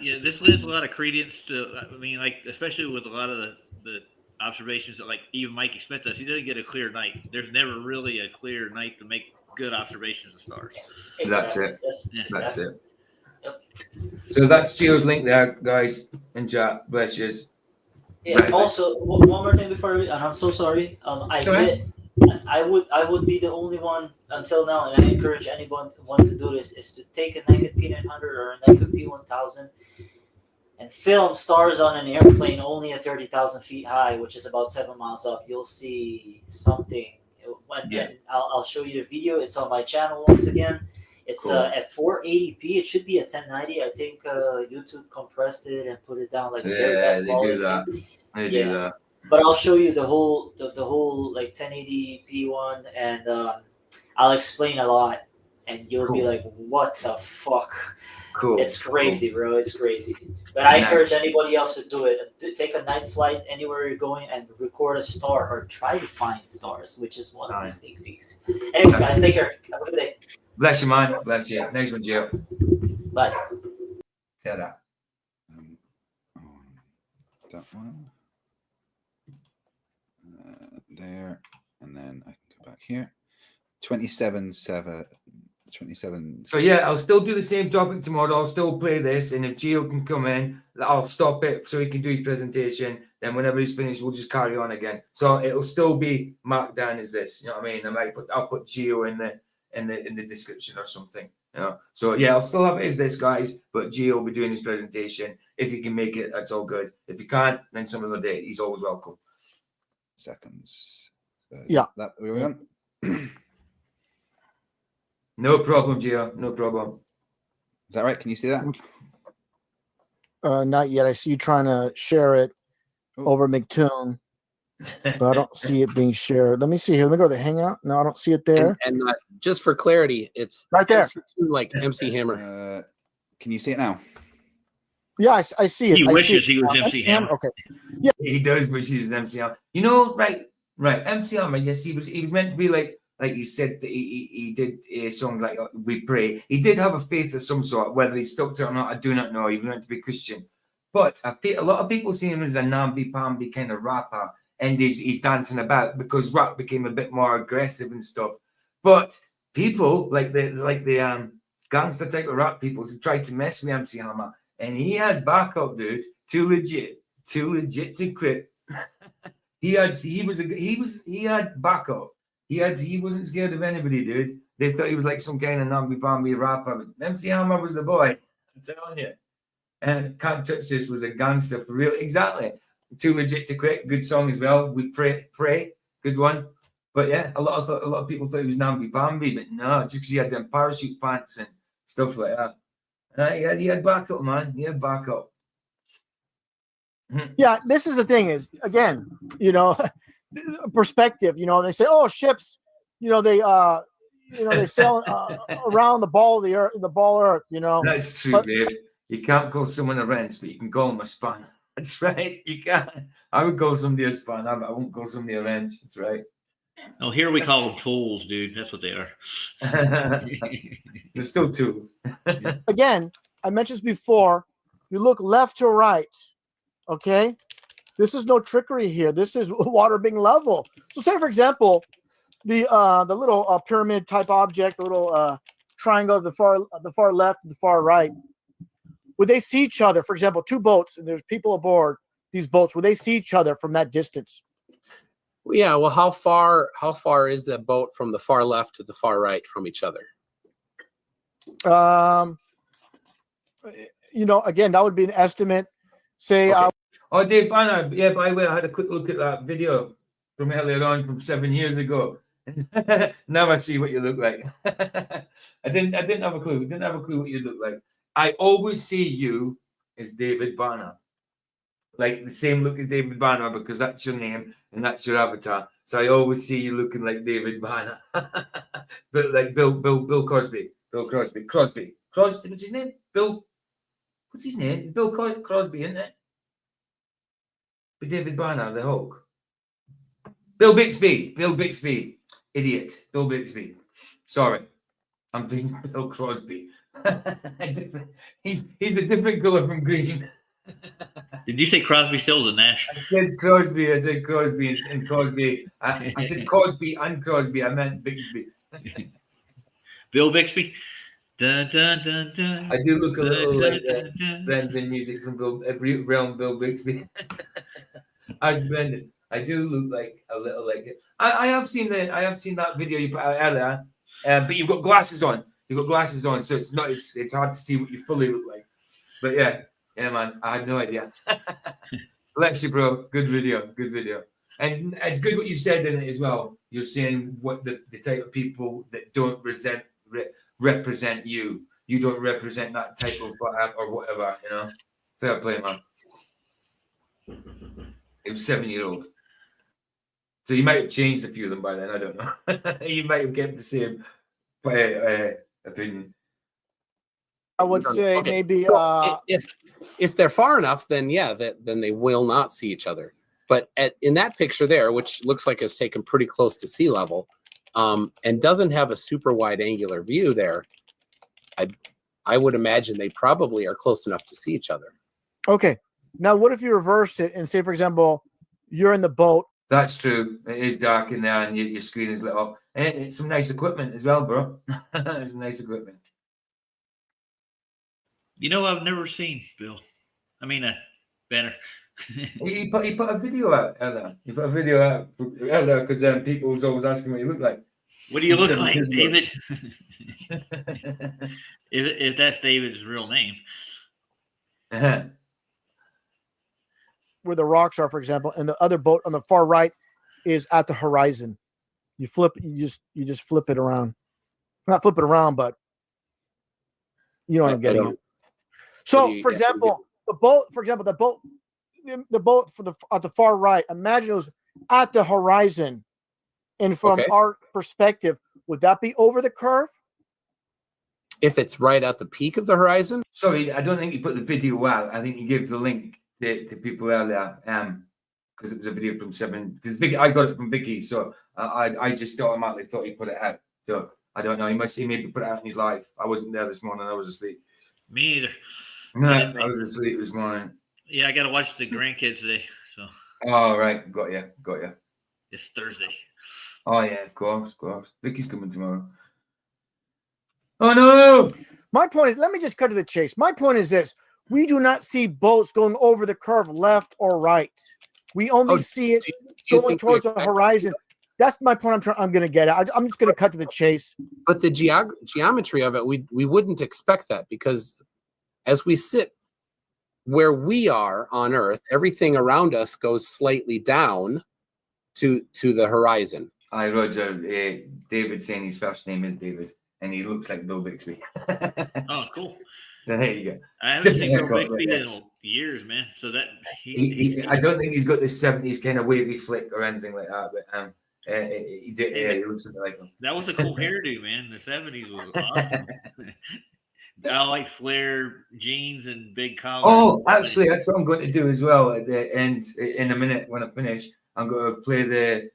Yeah, this lends a lot of credence to. I mean, like especially with a lot of the observations that, like even Mike expect us. He doesn't get a clear night. There's never really a clear night to make good observations of stars. That's it. Yeah. That's it. Yep. So that's Gio's link there, guys, in chat. Bless you. Yeah. Right. Also, one more thing before, and I'm so sorry. I would be the only one until now, and I encourage anyone to do this, is to take a Nikon P900 or a Nikon P1000 and film stars on an airplane only at 30,000 feet high, which is about 7 miles up. You'll see something. And I'll show you the video. It's on my channel once again. It's Cool. At 480p. It should be at 1090. I think YouTube compressed it and put it down like very Yeah, bad they quality. do that. They do that. But I'll show you the whole like 1080p one, and I'll explain a lot, and you'll be like, "What the fuck?" Cool. It's crazy, bro. It's crazy. But I Nice. encourage anybody else to do it. Take a night flight anywhere you're going and record a star, or try to find stars, which is one of these sneak peeks. Anyway, guys, take care. Have a good day. Bless you, man. Bless you. Next one, Gio. Bye. Ta-da. That one. There, and then I can go back here. 27. So yeah, I'll still do the same topic tomorrow. I'll still play this, and if Gio can come in, I'll stop it so he can do his presentation. Then whenever he's finished, we'll just carry on again. So it'll still be marked down as this. You know what I mean? I'll put Gio in the description or something. You know. So yeah, I'll still have it as this, guys. But Gio will be doing his presentation. If he can make it, that's all good. If he can't, then some other day. He's always welcome. Seconds. Yeah. That we were on. No problem, Gio. No problem. Is that right? Can you see that? Not yet. I see you trying to share it over McToon, but I don't see it being shared. Let me see here. Let me go to the Hangout. No, I don't see it there. And just for clarity, it's right there. MC2, like MC Hammer. Can you see it now? Yeah, I see it. He I wishes see it. he was MC Hammer. Okay. Yeah. He does wish he was an MC Hammer. You know, right. MC Hammer, yes, he was meant to be like you said, that he did a song like We Pray. He did have a faith of some sort. Whether he stuck to it or not, I do not know. He was meant to be Christian. But a lot of people see him as a namby-pamby kind of rapper, and he's dancing about because rap became a bit more aggressive and stuff. But people like the gangster type of rap people who tried to mess with MC Hammer, and he had backup, dude. Too legit to quit. He had backup. He wasn't scared of anybody, dude. They thought he was like some kind of namby-pamby rapper. But MC Hammer was the boy. I'm telling you. And Can't Touch This was a gangster for real. Exactly. Too Legit to Quit. Good song as well. We Pray. Good one. But yeah, a lot of people thought he was namby-pamby, but no, just because he had them parachute pants and stuff like that. He had backup, man. He had backup. Yeah, this is the thing is, again, perspective, they say, oh, ships, they sail around the ball earth, That's true, babe. You can't call someone a wrench, but you can call them a span. That's right. You can. I would call somebody a span. I won't call somebody a wrench. That's right. Oh, here we call them tools, dude. That's what they are. They're still tools. Again, I mentioned this before. You look left to right. Okay, this is no trickery here. This is water being level. So, say for example, the little pyramid type object, the little triangle of the far left and the far right. Would they see each other? For example, two boats, and there's people aboard these boats. Would they see each other from that distance? Yeah. Well, how far is that boat from the far left to the far right from each other? Again, that would be an estimate. Say, okay. Oh, Dave Banner. Yeah, by the way, I had a quick look at that video from earlier on from 7 years ago. Now I see what you look like. I didn't have a clue. Didn't have a clue what you look like. I always see you as David Banner. like the same look as David Banner because that's your name and that's your avatar. So I always see you looking like David Banner, but like Bill Crosby. What's his name? What's his name? It's Bill Crosby, isn't it? But David Banner, the Hulk. Bill Bixby, idiot. Bill Bixby. Sorry, I'm thinking Bill Crosby. he's a different color from green. Did you say Crosby, Stills, and Nash? I said Crosby and Crosby. I said Crosby and Crosby. I meant Bixby. Bill Bixby. Dun, dun, dun, dun, I do look a little dun, like dun, dun. Brendan music from Bill Bixby. As Brendan, I do look like a little like it. I have seen that video you put out earlier, but you've got glasses on. So it's hard to see what you fully look like. But yeah, man, I had no idea. Bless you, bro. Good video. And it's good what you said in it as well. You're saying what the type of people that don't represent you. You don't represent that type of or whatever, you know. Fair play, man. It was 7-year-old. So you might have changed a few of them by then. I don't know. You might have kept the same opinion. I would say maybe So if they're far enough, then yeah, then they will not see each other. But in that picture there, which looks like it's taken pretty close to sea level, and doesn't have a super wide angular view there, I would imagine they probably are close enough to see each other. Okay. Now, what if you reversed it and say, for example, you're in the boat? That's true. It is dark in there, and your screen is lit up. And it's some nice equipment as well, bro. Some nice equipment. You know, I've never seen Bill. I mean, Banner. He put a video out earlier. He put a video out earlier because people was always asking what you look like. What do you look like, David? if that's David's real name. Where the rocks are, for example, and the other boat on the far right is at the horizon. You just flip it around. Not flip it around, but you know what I'm getting at. So, for example, the boat at the far right, imagine it was at the horizon. And from our perspective, would that be over the curve? If it's right at the peak of the horizon? Sorry, I don't think you put the video out. I think you gave the link to people earlier, because it was a video from 7. Because I got it from Vicky, so I just automatically thought he put it out. So I don't know. He maybe put it out in his live. I wasn't there this morning. I was asleep. Me either. No, I was asleep this morning. Yeah, I got to watch the grandkids today. So. Oh right, got you. It's Thursday. Oh yeah, of course. Vicky's coming tomorrow. Oh no! My point is, let me just cut to the chase. My point is this: we do not see boats going over the curve left or right. We only see it going towards the horizon. That's my point. I'm going to get at. I'm just going to cut to the chase. But the geometry of it, we wouldn't expect that, because as we sit where we are on Earth, everything around us goes slightly down to the horizon. Hi, Roger. David saying his first name is David, and he looks like Bill Bixby. Oh, cool. There you go. I haven't seen Bill Bixby in years, man. So that I don't think he's got this 70s kind of wavy flick or anything like that, but he looks a bit like him. That was a cool hairdo, man. The 70s was awesome. I like flare jeans and big collars. Oh, actually, that's what I'm going to do as well at the end. In a minute, when I finish, I'm going to play the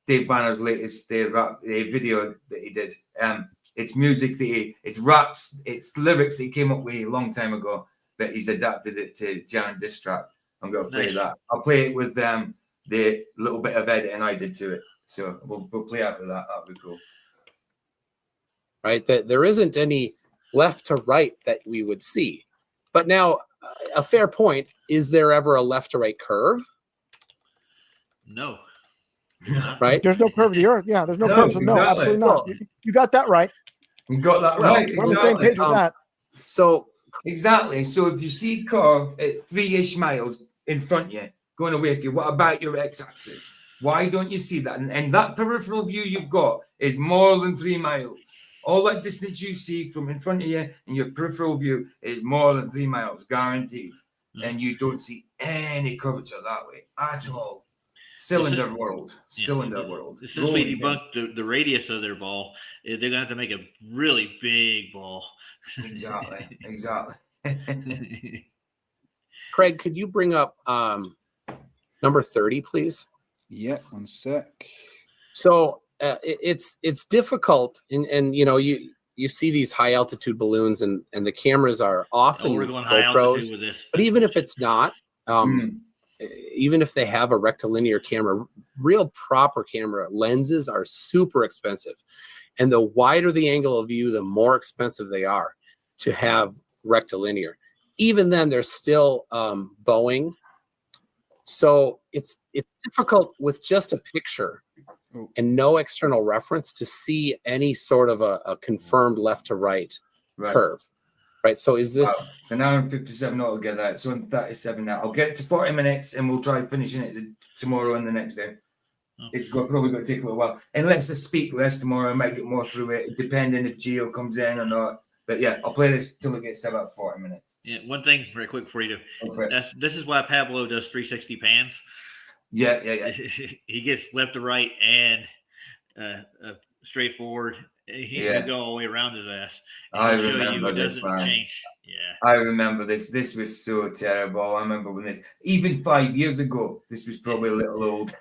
Dave Banner's latest rap video that he did. It's music that it's raps, it's lyrics that he came up with a long time ago, but he's adapted it to Jan Diss Track. I'm going to play that. I'll play it with the little bit of editing I did to it. So we'll play out with that. That'll be cool. Right, that there isn't any left to right that we would see. But now, a fair point, is there ever a left to right curve? No. Right? There's no curve of the Earth. Yeah, there's no curve. So no, absolutely not. You got that right. You got that right. We're on the same page with that. So exactly. So if you see curve at 3-ish miles in front of you, going away from you, what about your x-axis? Why don't you see that? And that peripheral view you've got is more than 3 miles. All that distance you see from in front of you in your peripheral view is more than 3 miles, guaranteed. and you don't see any curvature that way at all. Cylinder world. Cylinder world. Since we debunked the radius of their ball, they're going to have to make a really big ball. Exactly. Exactly. Craig, could you bring up number 30, please? Yeah, one sec. So it's difficult, and you know, you see these high altitude balloons, and the cameras are often we're going high GoPros, altitude with this. but even if it's not, even if they have a rectilinear camera, real proper camera lenses are super expensive, and the wider the angle of view, the more expensive they are to have rectilinear. Even then, they're still Boeing. So it's difficult with just a picture and no external reference to see any sort of a confirmed left to right curve. Right. So is this so now I'm 57 altogether. So I'm 37 now. I'll get to 40 minutes and we'll try finishing it tomorrow and the next day. It's probably going to take a little while. Unless I speak less tomorrow, I might get more through it, depending if Gio comes in or not. But yeah, I'll play this till it gets to about 40 minutes. Yeah, one thing very quick for you to. This is why Pablo does 360 pans. Yeah. He gets left to right and straightforward. He can go all the way around his ass. I remember this, man. Change. Yeah. I remember this. This was so terrible. I remember when this, even 5 years ago, this was probably a little old.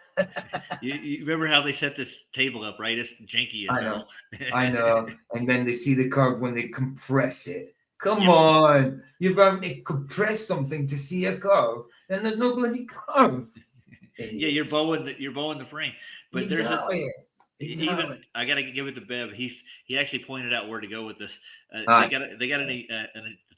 You remember how they set this table up, right? It's janky as hell. I know. And then they see the curve when they compress it. Come on. You've got to compress something to see a curve. Then there's no bloody curve. Yeah, you're bowing the frame. But exactly. Even I gotta give it to Bev. He actually pointed out where to go with this. They got a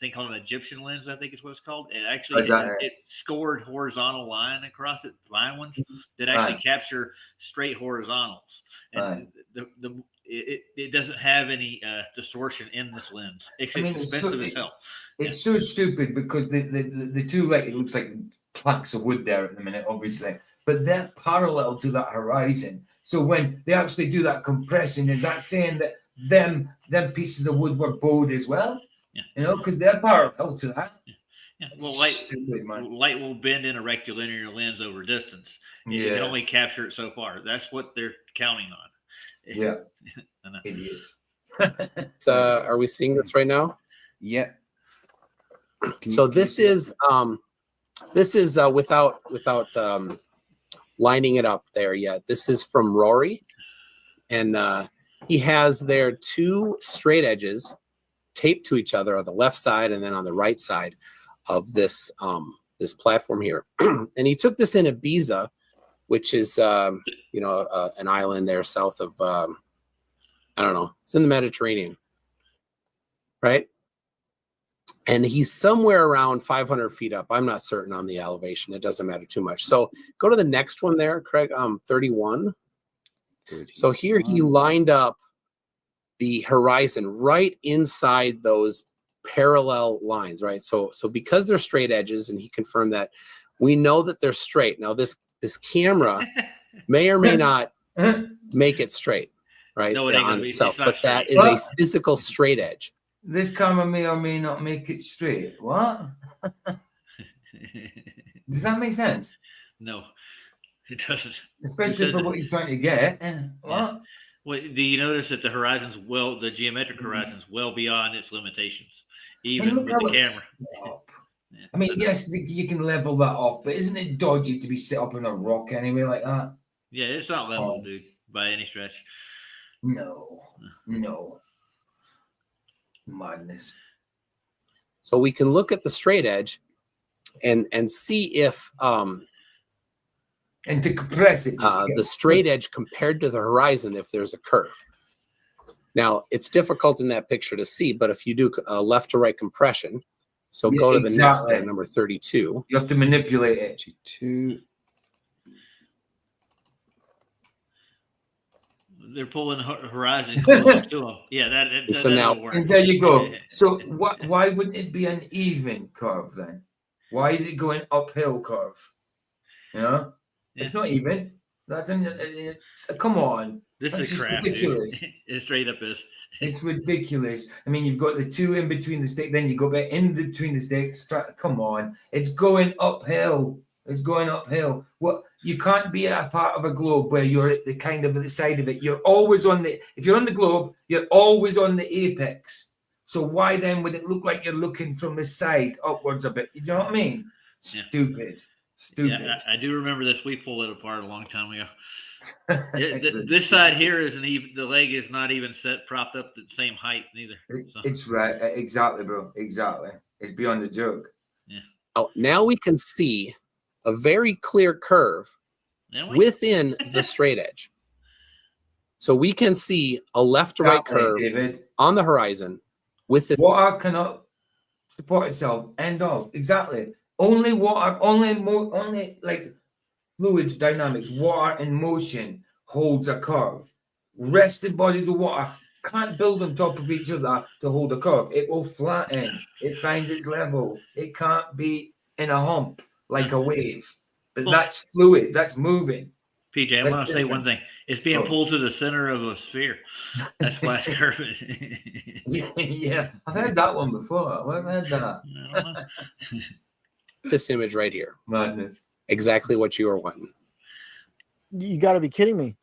thing called an Egyptian lens, I think is what it's called. It actually it scored horizontal line across it, line ones that actually capture straight horizontals, and it doesn't have any distortion in this lens. It's expensive as hell. It's so stupid because the two, like, it looks like planks of wood there at the minute, obviously, but they're parallel to that horizon. So when they actually do that compression, is that saying that them pieces of wood were bowed as well? Yeah. You know, because they're parallel to that. Yeah. Well, light will bend in a rectilinear lens over distance. It can only capture it so far. That's what they're counting on. Yeah. Idiots. Are we seeing this right now? Yeah. So this is without lining it up there yet. This is from Rory, and he has there two straight edges taped to each other on the left side and then on the right side of this this platform here. And he took this in Ibiza, which is an island there south of I don't know, it's in the Mediterranean, right? And he's somewhere around 500 feet up. I'm not certain on the elevation. It doesn't matter too much. So go to the next one there, Craig. 31. So here he lined up the horizon right inside those parallel lines, right? So because they're straight edges, and he confirmed that, we know that they're straight. Now this camera may or may not make it straight, right, on itself, but that is a physical straight edge. This camera may or may not make it straight. What? Does that make sense? No, it doesn't. Especially for what he's trying to get. What? Well, do you notice that the geometric horizon's well beyond its limitations, even with the camera? I mean, yes, you can level that off, but isn't it dodgy to be set up on a rock anyway like that? Yeah, it's not level, dude, by any stretch. No. Madness. So we can look at the straight edge and see if and to compress it, the straight edge compared to the horizon, if there's a curve. Now it's difficult in that picture to see, but if you do left to right compression, so go to the next one, number 32. You have to manipulate it. 32. They're pulling the horizon closer to them. Yeah, that'll work. And there you go. So why wouldn't it be an even curve then? Why is it going uphill curve? You know, it's not even. That's come on. This That's is just crap, ridiculous. dude. It straight up is. It's ridiculous. I mean, you've got the two in between the stick, then you go back in between the sticks. Come on, it's going uphill. It's going uphill. What you can't be at a part of a globe where you're at the kind of the side of it. You're always on the. If you're on the globe, you're always on the apex. So why then would it look like you're looking from the side upwards a bit? You know what I mean? Stupid. Stupid. Yeah, I do remember this. We pulled it apart a long time ago. This side here isn't even, the leg is not even propped up at the same height neither. It's right. Exactly, bro. Exactly. It's beyond a joke. Yeah. Oh, now we can see a very clear curve within the straight edge. So we can see a left to right curve David, on the horizon with the water cannot support itself. End of. Exactly. Only water, only like fluid dynamics, water in motion holds a curve. Rested bodies of water can't build on top of each other to hold a curve. It will flatten. It finds its level. It can't be in a hump like a wave. But that's fluid. That's moving. PJ, I want to say one thing. It's being pulled to the center of a sphere. That's why it's curving. Yeah, I've heard that one before. I've heard that. this image right here. Madness. Exactly what you were wanting. You got to be kidding me.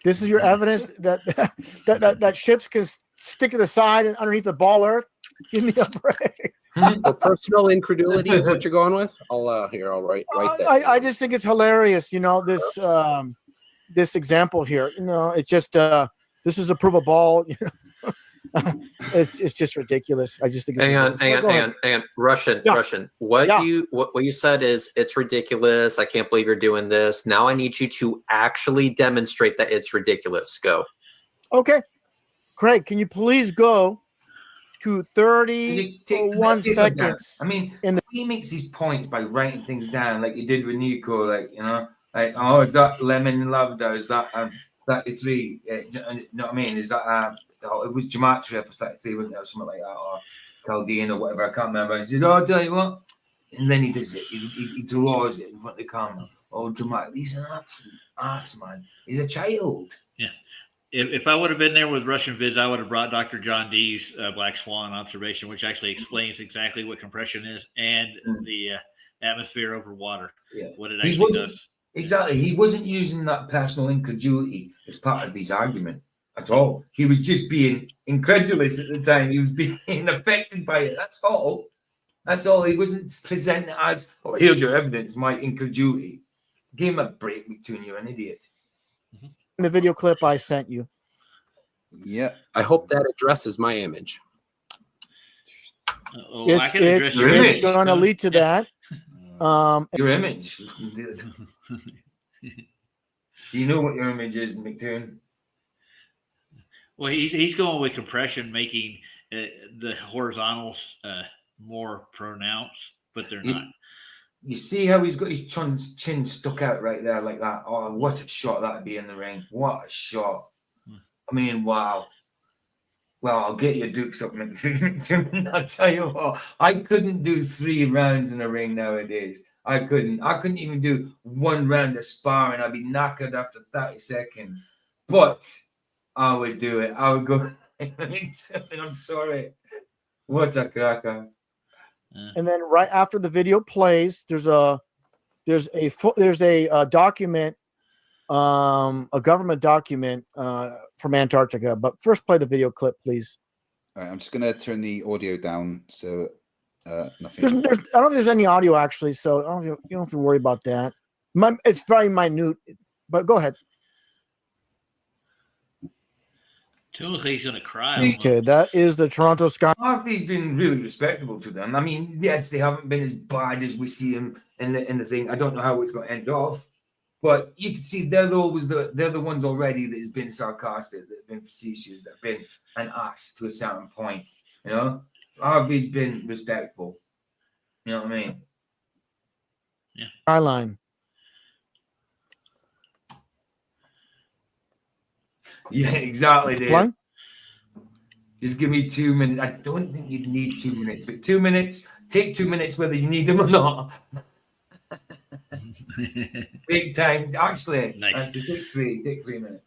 This is your evidence that ships can stick to the side and underneath the ball earth? Give me a break. For personal incredulity is what you're going with? I'll write that. I just think it's hilarious, this example here. It's just this is a proof of ball. It's just ridiculous. I just think it's hang on. Russian. What you said is it's ridiculous. I can't believe you're doing this. Now I need you to actually demonstrate that it's ridiculous. Go. Okay. Craig, can you please go to 31 seconds? I mean, he makes these points by writing things down like you did with Nico, is that lemon lavender? Is that 33? You know what I mean? Is that it was gematria for 33, wasn't it, or something like that, or Chaldean or whatever? I can't remember. And he said, "Oh, tell you what," and then he does it. He draws it in front of the camera. Oh, dramatic! He's an absolute ass, man. He's a child. Yeah. If I would have been there with Russianvids, I would have brought Dr. John Dee's Black Swan observation, which actually explains exactly what compression is and the atmosphere over water. Yeah. What it actually does. Exactly. He wasn't using that personal incredulity as part of his argument at all. He was just being incredulous at the time. He was being affected by it. That's all. That's all. He wasn't presenting it as, "Oh, here's your evidence, my incredulity." Give him a break, McToon. You're an idiot. In the video clip I sent you. Yeah. I hope that addresses my image. It's going to lead to that. Your image. Do you know what your image is, McToon? Well, he's going with compression, making the horizontals more pronounced, but they're not. You see how he's got his chin stuck out right there like that? Oh, what a shot that'd be in the ring. What a shot. I mean, wow. Well, I'll get your dukes up, McToon. I'll tell you what, I couldn't do 3 rounds in a ring nowadays. I couldn't even do 1 round of sparring. I'd be knackered after 30 seconds. But I would do it. I would go. I'm sorry. What a cracker. And then right after the video plays, there's a document, a government document from Antarctica. But first, play the video clip, please. All right, I'm just going to turn the audio down so nothing. I don't think there's any audio actually, so you don't have to worry about that. It's very minute, but go ahead. He's going to cry. Okay, that is the Toronto Sky. Harvey's been really respectable to them. I mean, yes, they haven't been as bad as we see them in the thing. I don't know how it's going to end off, but you can see they're the ones already that has been sarcastic, that have been facetious, that have been an ass to a certain point. You know, Harvey's been respectful. You know what I mean? Yeah. Skyline. Yeah, exactly, Dave. Just give me 2 minutes. I don't think you'd need 2 minutes, but 2 minutes, take 2 minutes whether you need them or not. Big time. Actually, Nice. take 3 minutes.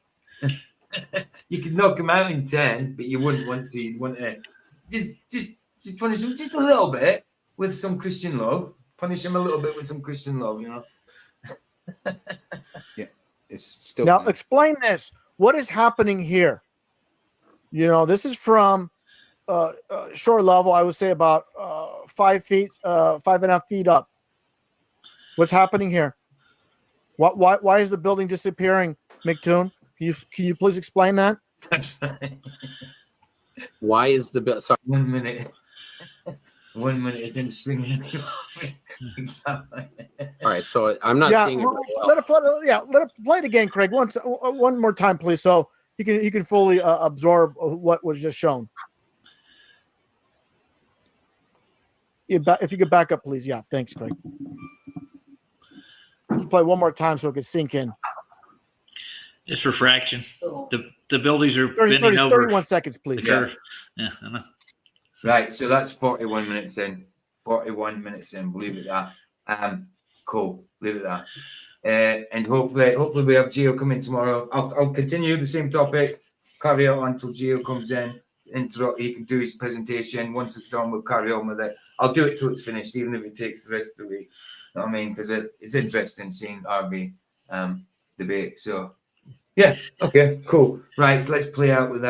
You could knock him out in 10, but you wouldn't want to. You'd want to just punish him just a little bit with some Christian love. Punish him a little bit with some Christian love, you know. Yeah, it's still now. Explain this. What is happening here? You know, this is from shore level. I would say about 5 feet, 5.5 feet up. What's happening here? Why is the building disappearing, McToon? Can you please explain that? That's right. Why is the building? Sorry. 1 minute. 1 minute is in swinging. Exactly. All right, so I'm not seeing it very well. Let it play it again, Craig. One more time, please, so he can fully absorb what was just shown. If you could back up, please. Yeah, thanks, Craig. Play one more time so it can sink in. It's refraction. The buildings are bending over. 31 seconds, please. Yeah, I know. Right, so that's 41 minutes in. 41 minutes in. We'll leave it at that. Cool. Leave it at that. And hopefully we have Gio come in tomorrow. I'll continue the same topic. Carry on until Gio comes in. He can do his presentation. Once it's done, we'll carry on with it. I'll do it till it's finished, even if it takes the rest of the week. You know what I mean? Because it's interesting seeing RV debate. So yeah, okay, cool. Right, so let's play out with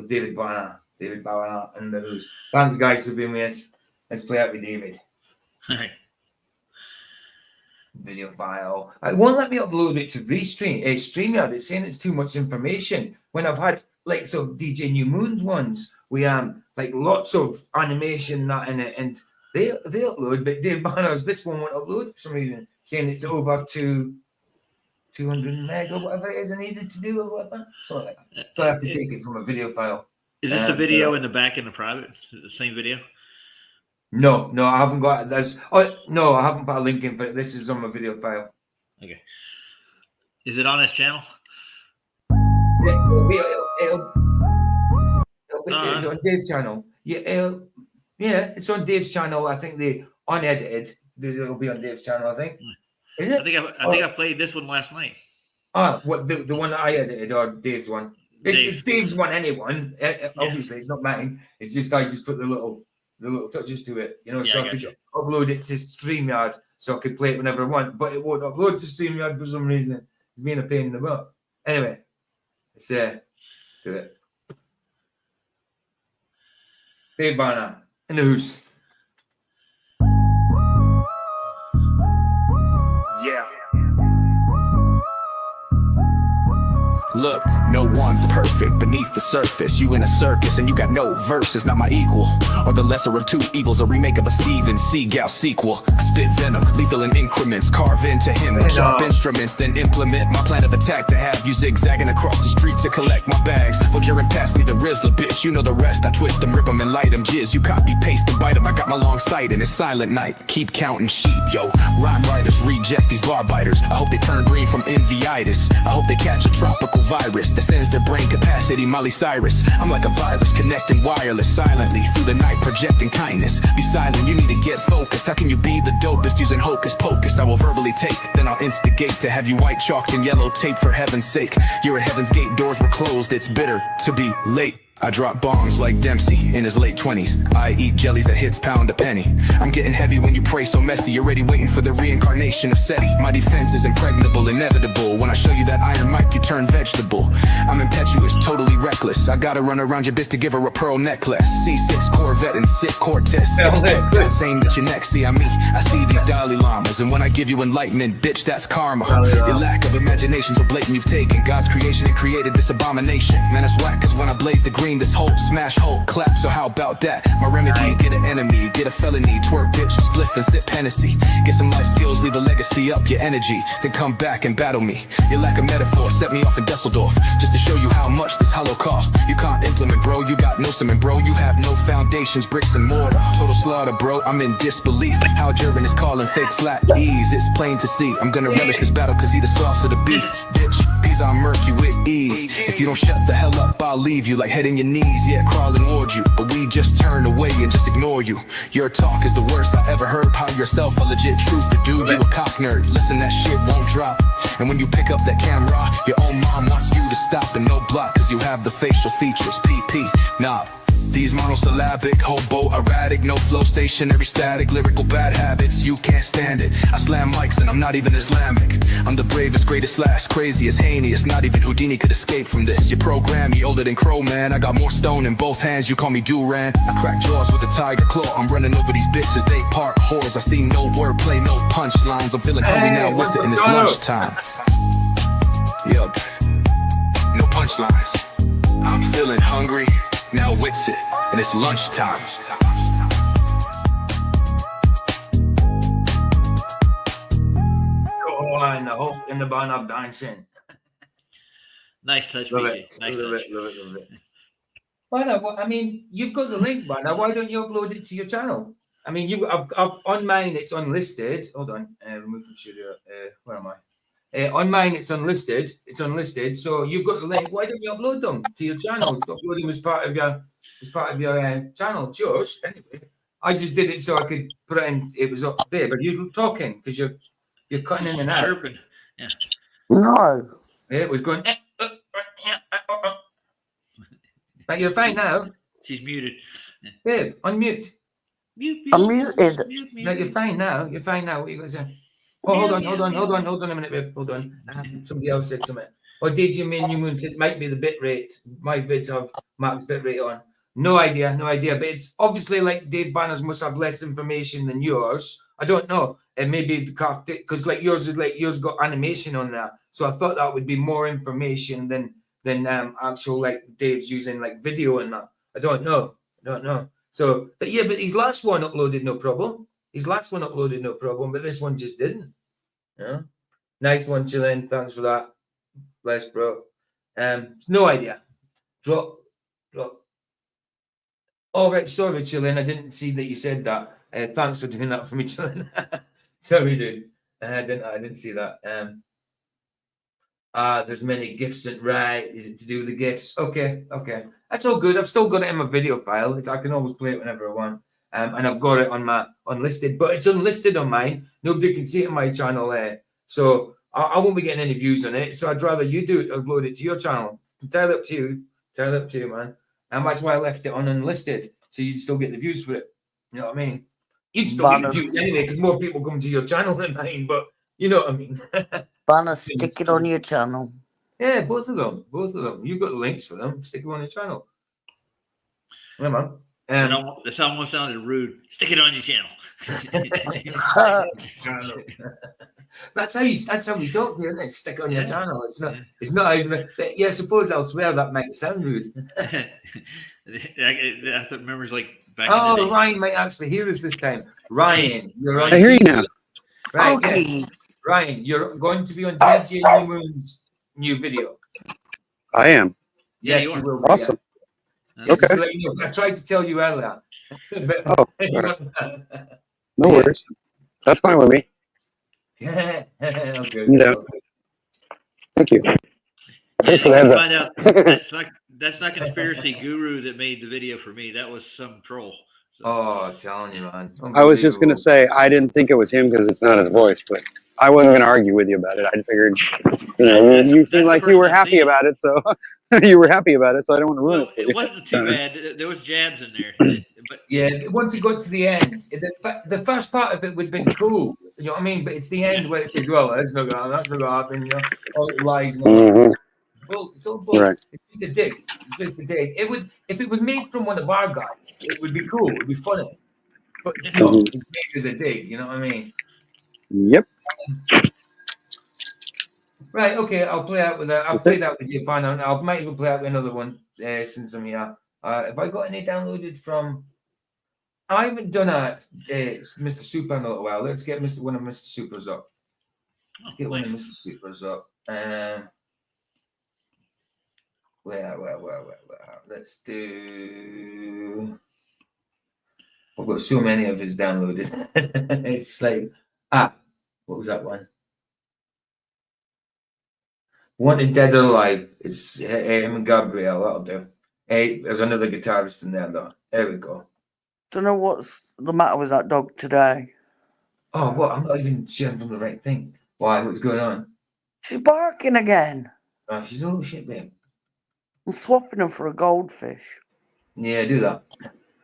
David Barnard. David Barnard and the Who's. Thanks, guys, for being with us. Let's play out with David. All right. Video file. It won't let me upload it to StreamYard. It's saying it's too much information. When I've had like sort of DJ New Moon's ones, we like lots of animation that in it, and they upload, but Dave Barnard's this one won't upload for some reason, saying it's over to 200 meg or whatever it is I needed to do or whatever. Something like that. So I have to take it from a video file. Is this the video in the back in the private? The same video? No, I haven't got this. Oh no, I haven't put a link in for it. This is on my video file. Okay. Is it on his channel? It's on Dave's channel. Yeah, it's on Dave's channel. I think they unedited. It'll be on Dave's channel. I think. Is it? I think I played this one last night. What the one that I edited or Dave's one? It's Dave's one. Anyone? Obviously, it's not mine. It's just I just put the little touches to it, you know, so I could upload it to StreamYard so I could play it whenever I want, but it won't upload to StreamYard for some reason. It's being a pain in the butt. Anyway, let's do it. Dave Barnard in the Who's. Yeah. Look, no one's perfect beneath the surface. You in a circus and you got no verses, not my equal. Or the lesser of two evils, a remake of a Steven Seagal sequel. I spit venom, lethal in increments, carve into him with sharp instruments, then implement my plan of attack to have you zigzagging across the street to collect my bags. Vojarin pass me the Rizzler, bitch, you know the rest. I twist them, rip them, and light them, jizz. You copy, paste, and bite them. I got my long sight and it's silent night. Keep counting sheep, yo. Rhyme writers reject these bar biters. I hope they turn green from envyitis. I hope they catch a tropical virus that sends their brain capacity Miley Cyrus. I'm like a virus connecting wireless silently through the night, projecting kindness. Be silent, you need to get focused. How can you be the dopest using hocus pocus? I will verbally take, then I'll instigate to have you white chalked and yellow tape for heaven's sake. You're at heaven's gate, doors were closed, it's bitter to be late. I drop bombs like Dempsey in his late 20s. I eat jellies that hits pound a penny. I'm getting heavy when you pray so messy. You're already waiting for the reincarnation of SETI. My defense is impregnable, inevitable. When I show you that iron mic, you turn vegetable. I'm impetuous, totally reckless. I gotta run around your bitch to give her a pearl necklace. C6 Corvette and sick Cortez. Saying that you're next, see I'm me. I see these Dalai Lamas, and when I give you enlightenment, bitch, that's karma. Your lack of imagination so blatant you've taken God's creation and created this abomination. Man, it's whack, cause when I blaze the green, this whole smash hole clap, so how about that? My remedy, get an enemy, get a felony, twerk bitch, spliff and sip Hennessy. Get some life skills, leave a legacy, up your energy, then come back and battle me. Your lack of metaphor set me off in Dusseldorf, just to show you how much this hollow cost. You can't implement, bro, you got no cement, bro. You have no foundations, bricks and mortar. Total slaughter, bro, I'm in disbelief. How German is calling fake flat ease, it's plain to see. I'm gonna relish this battle cause he the sauce of the beef, bitch. Peas on murky with ease. If you don't shut the hell up, I'll leave you like head in your knees, yeah, crawling toward you. But we just turn away and just ignore you. Your talk is the worst I ever heard. Pile yourself a legit truth, dude, you a cock nerd. Listen, that shit won't drop. And when you pick up that camera, your own mom wants you to stop and no block, cause you have the facial features, PP, knob. These monosyllabic, hobo, erratic, no flow, stationary, static, lyrical bad habits, you can't stand it. I slam mics and I'm not even Islamic. I'm the bravest, greatest, last, craziest, heinous. Not even Houdini could escape from this. You program me older than Crow, man. I got more stone in both hands, you call me Duran. I crack jaws with a tiger claw. I'm running over these bitches, they park whores. I see no wordplay, no punchlines. I'm feeling hungry now, what's it in this lunchtime? Yup, no punchlines. I'm feeling hungry. Now what's it? And it's lunchtime. Oh, in the hope in the bun of dancing. Nice touch, Love BJ. it. Nice Love touch. it. Love it. Love it. Why not? I mean, you've got the link, Banner. Why don't you upload it to your channel? I mean, I've on mine. It's unlisted. Hold on. Remove from studio. Where am I? On mine, it's unlisted. It's unlisted. So you've got the link. Why don't you upload them to your channel? Upload them as part of your channel. It's yours anyway. I just did it so I could put it in. It was up there, but you're talking because you're cutting in and out. Chirping. Yeah. No. Yeah, it was going. But you're fine now. She's muted. Babe, unmute. Mute, I'm muted. No, you're fine now. You're fine now. What are you going to say? Oh, hold on a minute, babe. Hold on. Somebody else said something. Or did you mean New Moon says might be the bit rate? My vids have max bit rate on. No idea. But it's obviously like Dave Banners must have less information than yours. I don't know. And maybe because like yours got animation on that. So I thought that would be more information than actual like Dave's using like video and that. I don't know. So but his last one uploaded no problem. But this one just didn't. Yeah. Nice one, Chillin. Thanks for that. Bless, bro. No idea. Drop. All right, sorry, Chillin. I didn't see that you said that. Thanks for doing that for me, Chillin. Sorry, dude. I didn't see that. There's many gifts and right. Is it to do with the gifts? Okay. That's all good. I've still got it in my video file. I can always play it whenever I want. And I've got it on my unlisted, but it's unlisted on mine. Nobody can see it on my channel. So I won't be getting any views on it. So I'd rather you do it, upload it to your channel. Entirely up to you, man. And that's why I left it on unlisted. So you'd still get the views for it. You know what I mean? You'd still get the views anyway, because more people come to your channel than mine, but you know what I mean. Banner, stick it on your channel. Yeah, both of them. You've got the links for them. Stick them on your channel. Yeah, man. This almost sounded rude. Stick it on your channel. That's how we talk here, isn't it? Stick it on your channel. It's not even. Yeah, I suppose elsewhere that might sound rude. I thought members like back. Oh, Ryan might actually hear us this time. Ryan, you're on. I hear you now. Right, Okay. yeah. Ryan, you're going to be on DJ New Moon's new video. I am. Yes, you will. Awesome. Yeah, Okay. just to let you know, I tried to tell you earlier. Oh, sorry. No worries. That's fine with me. Okay. No. Thank you. Thanks for the heads up. Find out that's not conspiracy guru that made the video for me. That was some troll. Oh, I'm telling you, man. I was just gonna say I didn't think it was him because it's not his voice, but I wasn't gonna argue with you about it. I figured, you seem like you were happy about it, so you were happy about it, so I don't want to ruin it for you. It wasn't too bad. There was jabs in there. But yeah, once it got to the end, the first part of it would have been cool. You know what I mean? But it's the end where it says, "Well, that's not gonna happen." You know, all the lies and all that. Well, it's all bull. Right. It's just a dig. It would, if it was made from one of our guys, it would be cool. It would be funny. But it's not. It's made as a dig. You know what I mean? Yep. Right. Okay. I'll play out with that. I'll play that with you, Pan. I might as well play out with another one since I'm here. Have I got any downloaded from? I haven't done a Mr. Super in a little while. Let's get one of Mr. Supers up. Let's get one of Mr. Supers up. Where? Let's do. I've got so many of his downloaded. It's like what was that one? Wanted Dead or Alive. It's him and Gabriel. That'll do. Hey, there's another guitarist in there, though. There we go. Don't know what's the matter with that dog today. Oh, what? I'm not even sharing from the right thing. Why? What's going on? She's barking again. Oh, she's all shit, babe. I'm swapping her for a goldfish. Yeah, do that.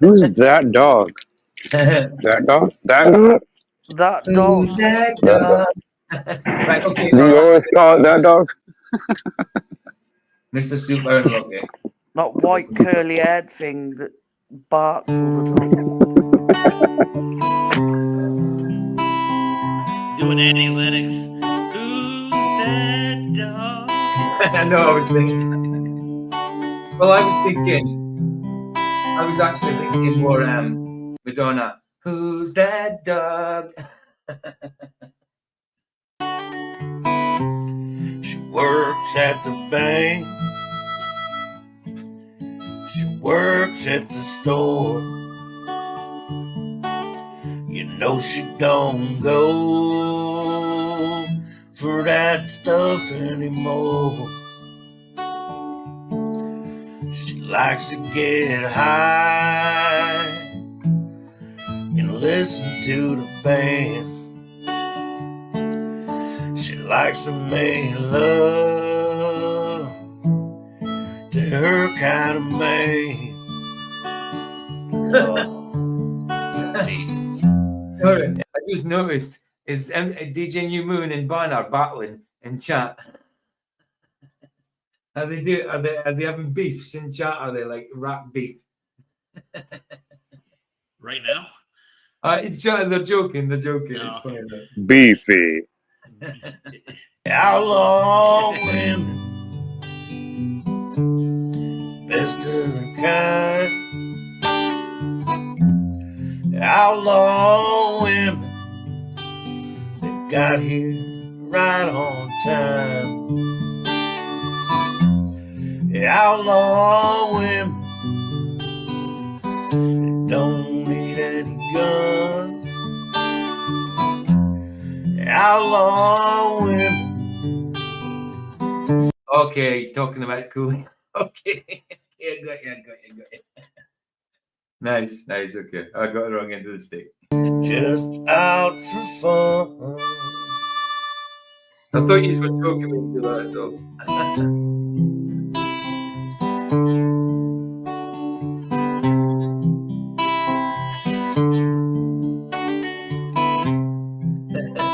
Who's that dog? That dog? That dog? That dog. Who's that That dog? dog. Right, okay. Do you always call it that dog? Mr. Super Unlucky. That white curly haired thing that barks all the time. Doing Annie Lennox. Who's that dog? I know, I was thinking. Well, I was actually thinking more Madonna. Who's that dog? She works at the bank. She works at the store. You know she don't go for that stuff anymore. She likes to get high and listen to the band. She likes to make love to her kind of man. Sorry, I just noticed is DJ New Moon and Barnard battling in chat. Are they having beefs in chat? Are they like rap beef? Right now? It's they're joking. They're joking. It's funny. Beefy. Outlaw women, best of their kind. Outlaw women, they got here right on time. Outlaw women, they don't need any guns. Outlaw women. Okay, he's talking about cooling. Okay, yeah, got you. Nice. Okay, I got the wrong end of the stick. Just out for fun. I thought you were joking when you do that. So.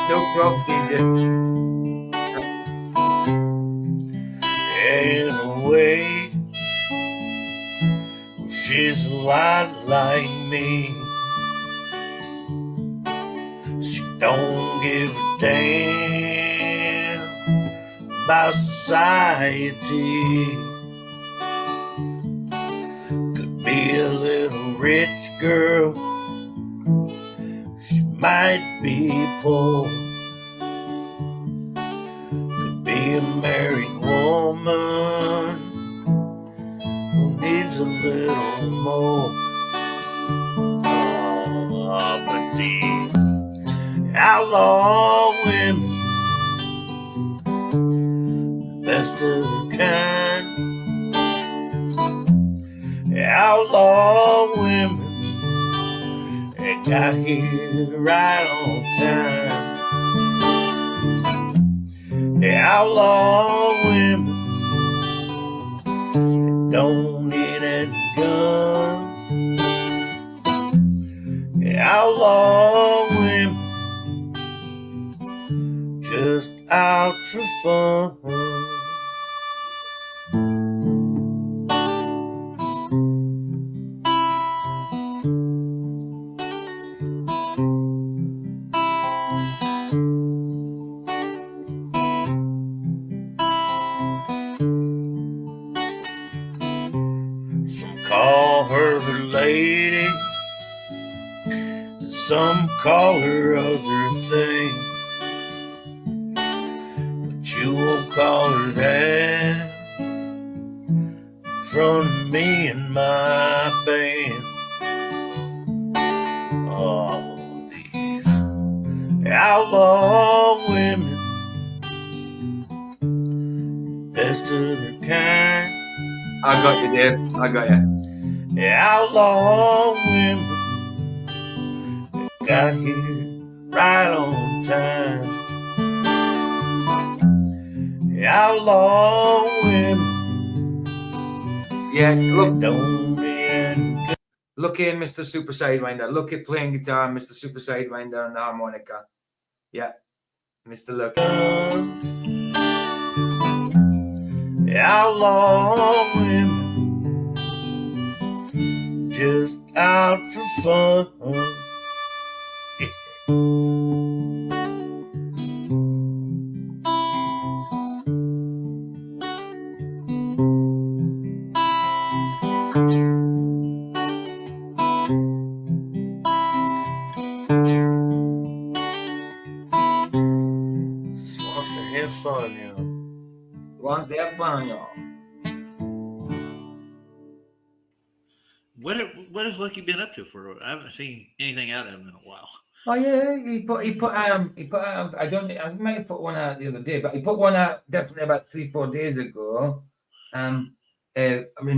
No props, DJ. In a way, she's a lot like me. She don't give a damn about society. Could be a little rich girl. She might be poor. Could be a married woman who needs a little more. Oh, but these outlaw women, best of their kind. Outlaw women, they got here right on time. The outlaw women, they don't need any guns. The outlaw women, just out for fun. Some call her the lady, some call her other things, but you won't call her that in front of me and my band. All these outlaw women to their kind. I got you, Dave. I got you. The outlaw women got here right on time. The outlaw women. Yeah, it's look. Don't be Look here, Mr. Super Sidewinder. Look at playing guitar, Mr. Super Sidewinder and the harmonica. Yeah, Mr. Lucky. the outlaw women just out for fun. Just wants to have fun, you know. Wants to have fun, y'all. What has Lucky been up to for? I haven't seen anything out of him in a while. Oh yeah, he put out. I might have put one out the other day, but he put one out definitely about 3-4 days ago. In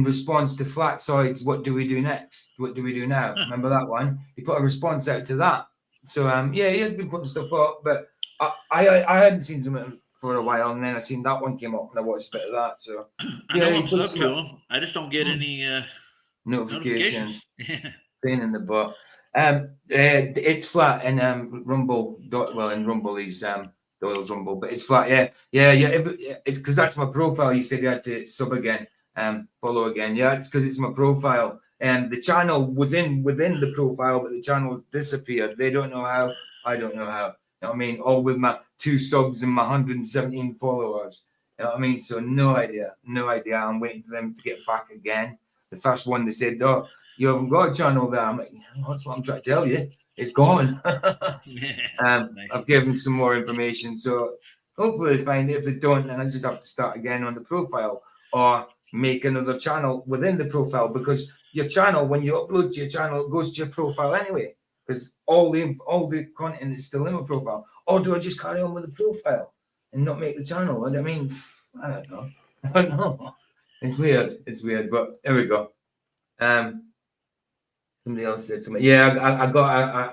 response to Flatside's "What do we do next? What do we do now?" Remember that one? He put a response out to that. So yeah, he has been putting stuff up, but I hadn't seen something for a while, and then I seen that one came up, and I watched a bit of that. So I know I'm sub to him. I just don't get any notifications. Pain in the butt. It's flat in Rumble. In Rumble he's Doyle's Rumble, but it's flat. Yeah. It's because that's my profile. You said you had to sub again, follow again. Yeah, it's because it's my profile, and the channel was within the profile, but the channel disappeared. They don't know how. I don't know how. You know what I mean? All with my 2 subs and my 117 followers. You know what I mean? So no idea. I'm waiting for them to get back again. The first one they said, "Oh, you haven't got a channel there." I'm like, that's what I'm trying to tell you. It's gone. I've given some more information. So hopefully they find it. If they don't, then I just have to start again on the profile or make another channel within the profile, because your channel, when you upload to your channel, it goes to your profile anyway, because all the content is still in my profile. Or do I just carry on with the profile and not make the channel? I mean, I don't know. I don't know. It's weird, but there we go. Somebody else said to me, yeah,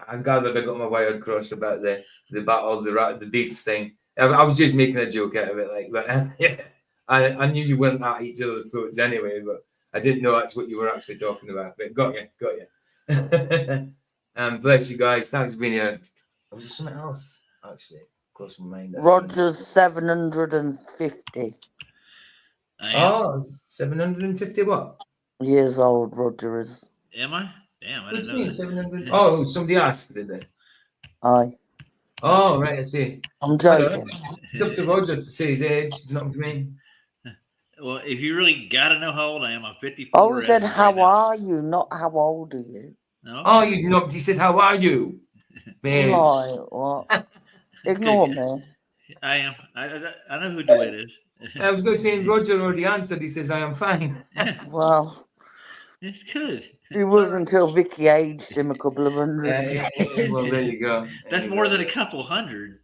I gathered I got my wire crossed about the battle, the beef thing. I was just making a joke out of it, like, but yeah, I knew you weren't at each other's throats anyway, but I didn't know that's what you were actually talking about. But got you. Bless you guys. Thanks for being here. Was there something else actually crossed my mind? Roger's 750. Oh, 750 what? Years old, Roger is. Am I? Damn, I What do didn't you know mean, that. 700? Oh, somebody asked, did they? Aye. Oh, right, I see. I'm joking. It's up to Roger to say his age. It's not up to me. Well, if you really got to know how old I am, I'm 54. I said, how are you? Not how old are you? No. Oh, you said, how are you? Man. Like, what? Ignore me. I am. I know who Dwight is. I was going to say, Roger already answered. He says, I am fine. Well, it's good. It wasn't until Vicky aged him a couple of hundred. Well, there you go. That's more than a couple hundred.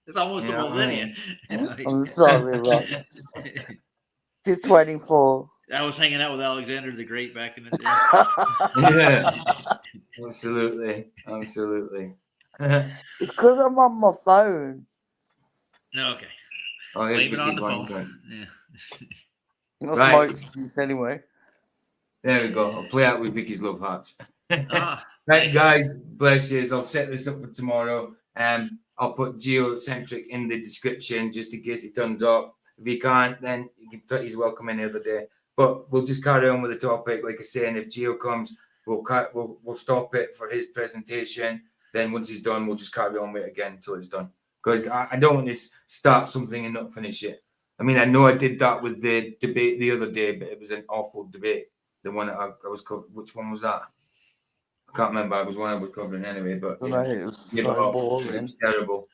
It's almost a millennia. I'm sorry, Rob. He's 24. I was hanging out with Alexander the Great back in the day. Yeah, absolutely. It's because I'm on my phone. Okay. Oh, here's Blame it on Vicky's the one. phone. Yeah. That's my excuse anyway. There we go. I'll play out with Vicky's love hearts. Ah, right, guys. Bless you. I'll set this up for tomorrow. I'll put geocentric in the description just in case he turns up. If he can't, then he's welcome any other day. But we'll just carry on with the topic. Like I say, and if Geo comes, we'll stop it for his presentation. Then once he's done, we'll just carry on with it again until it's done. Because I don't want to start something and not finish it. I mean, I know I did that with the debate the other day, but it was an awful debate. The one that I was covering. Which one was that? I can't remember. It was one I was covering anyway. But yeah, It was it so was terrible.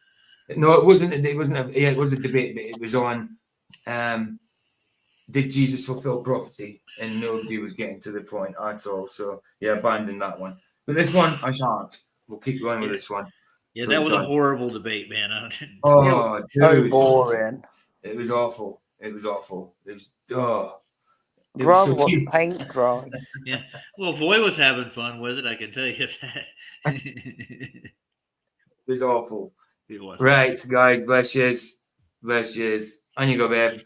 No, it wasn't. It wasn't. It was a debate, but it was on. Did Jesus fulfill prophecy? And nobody was getting to the point at all. So yeah, abandon that one. But this one, I shan't. We'll keep going with this one. Yeah, So that it's was done. a horrible debate, man. Oh, So dude. boring. It was awful. It was awful. It was oh. It Dry was so what? Paint dry. Yeah. Well, Boy was having fun with it. I can tell you that. It was awful. It was. Right, guys. Bless yous. Bless yous. On you go, babe.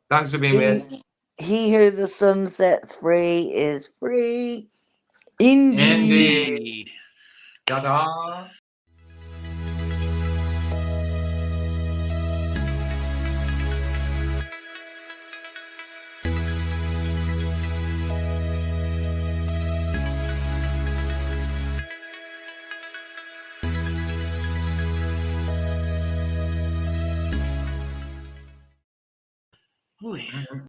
Thanks for being with us. He who the sun sets free is free. Indeed. Ta-ta. Boy.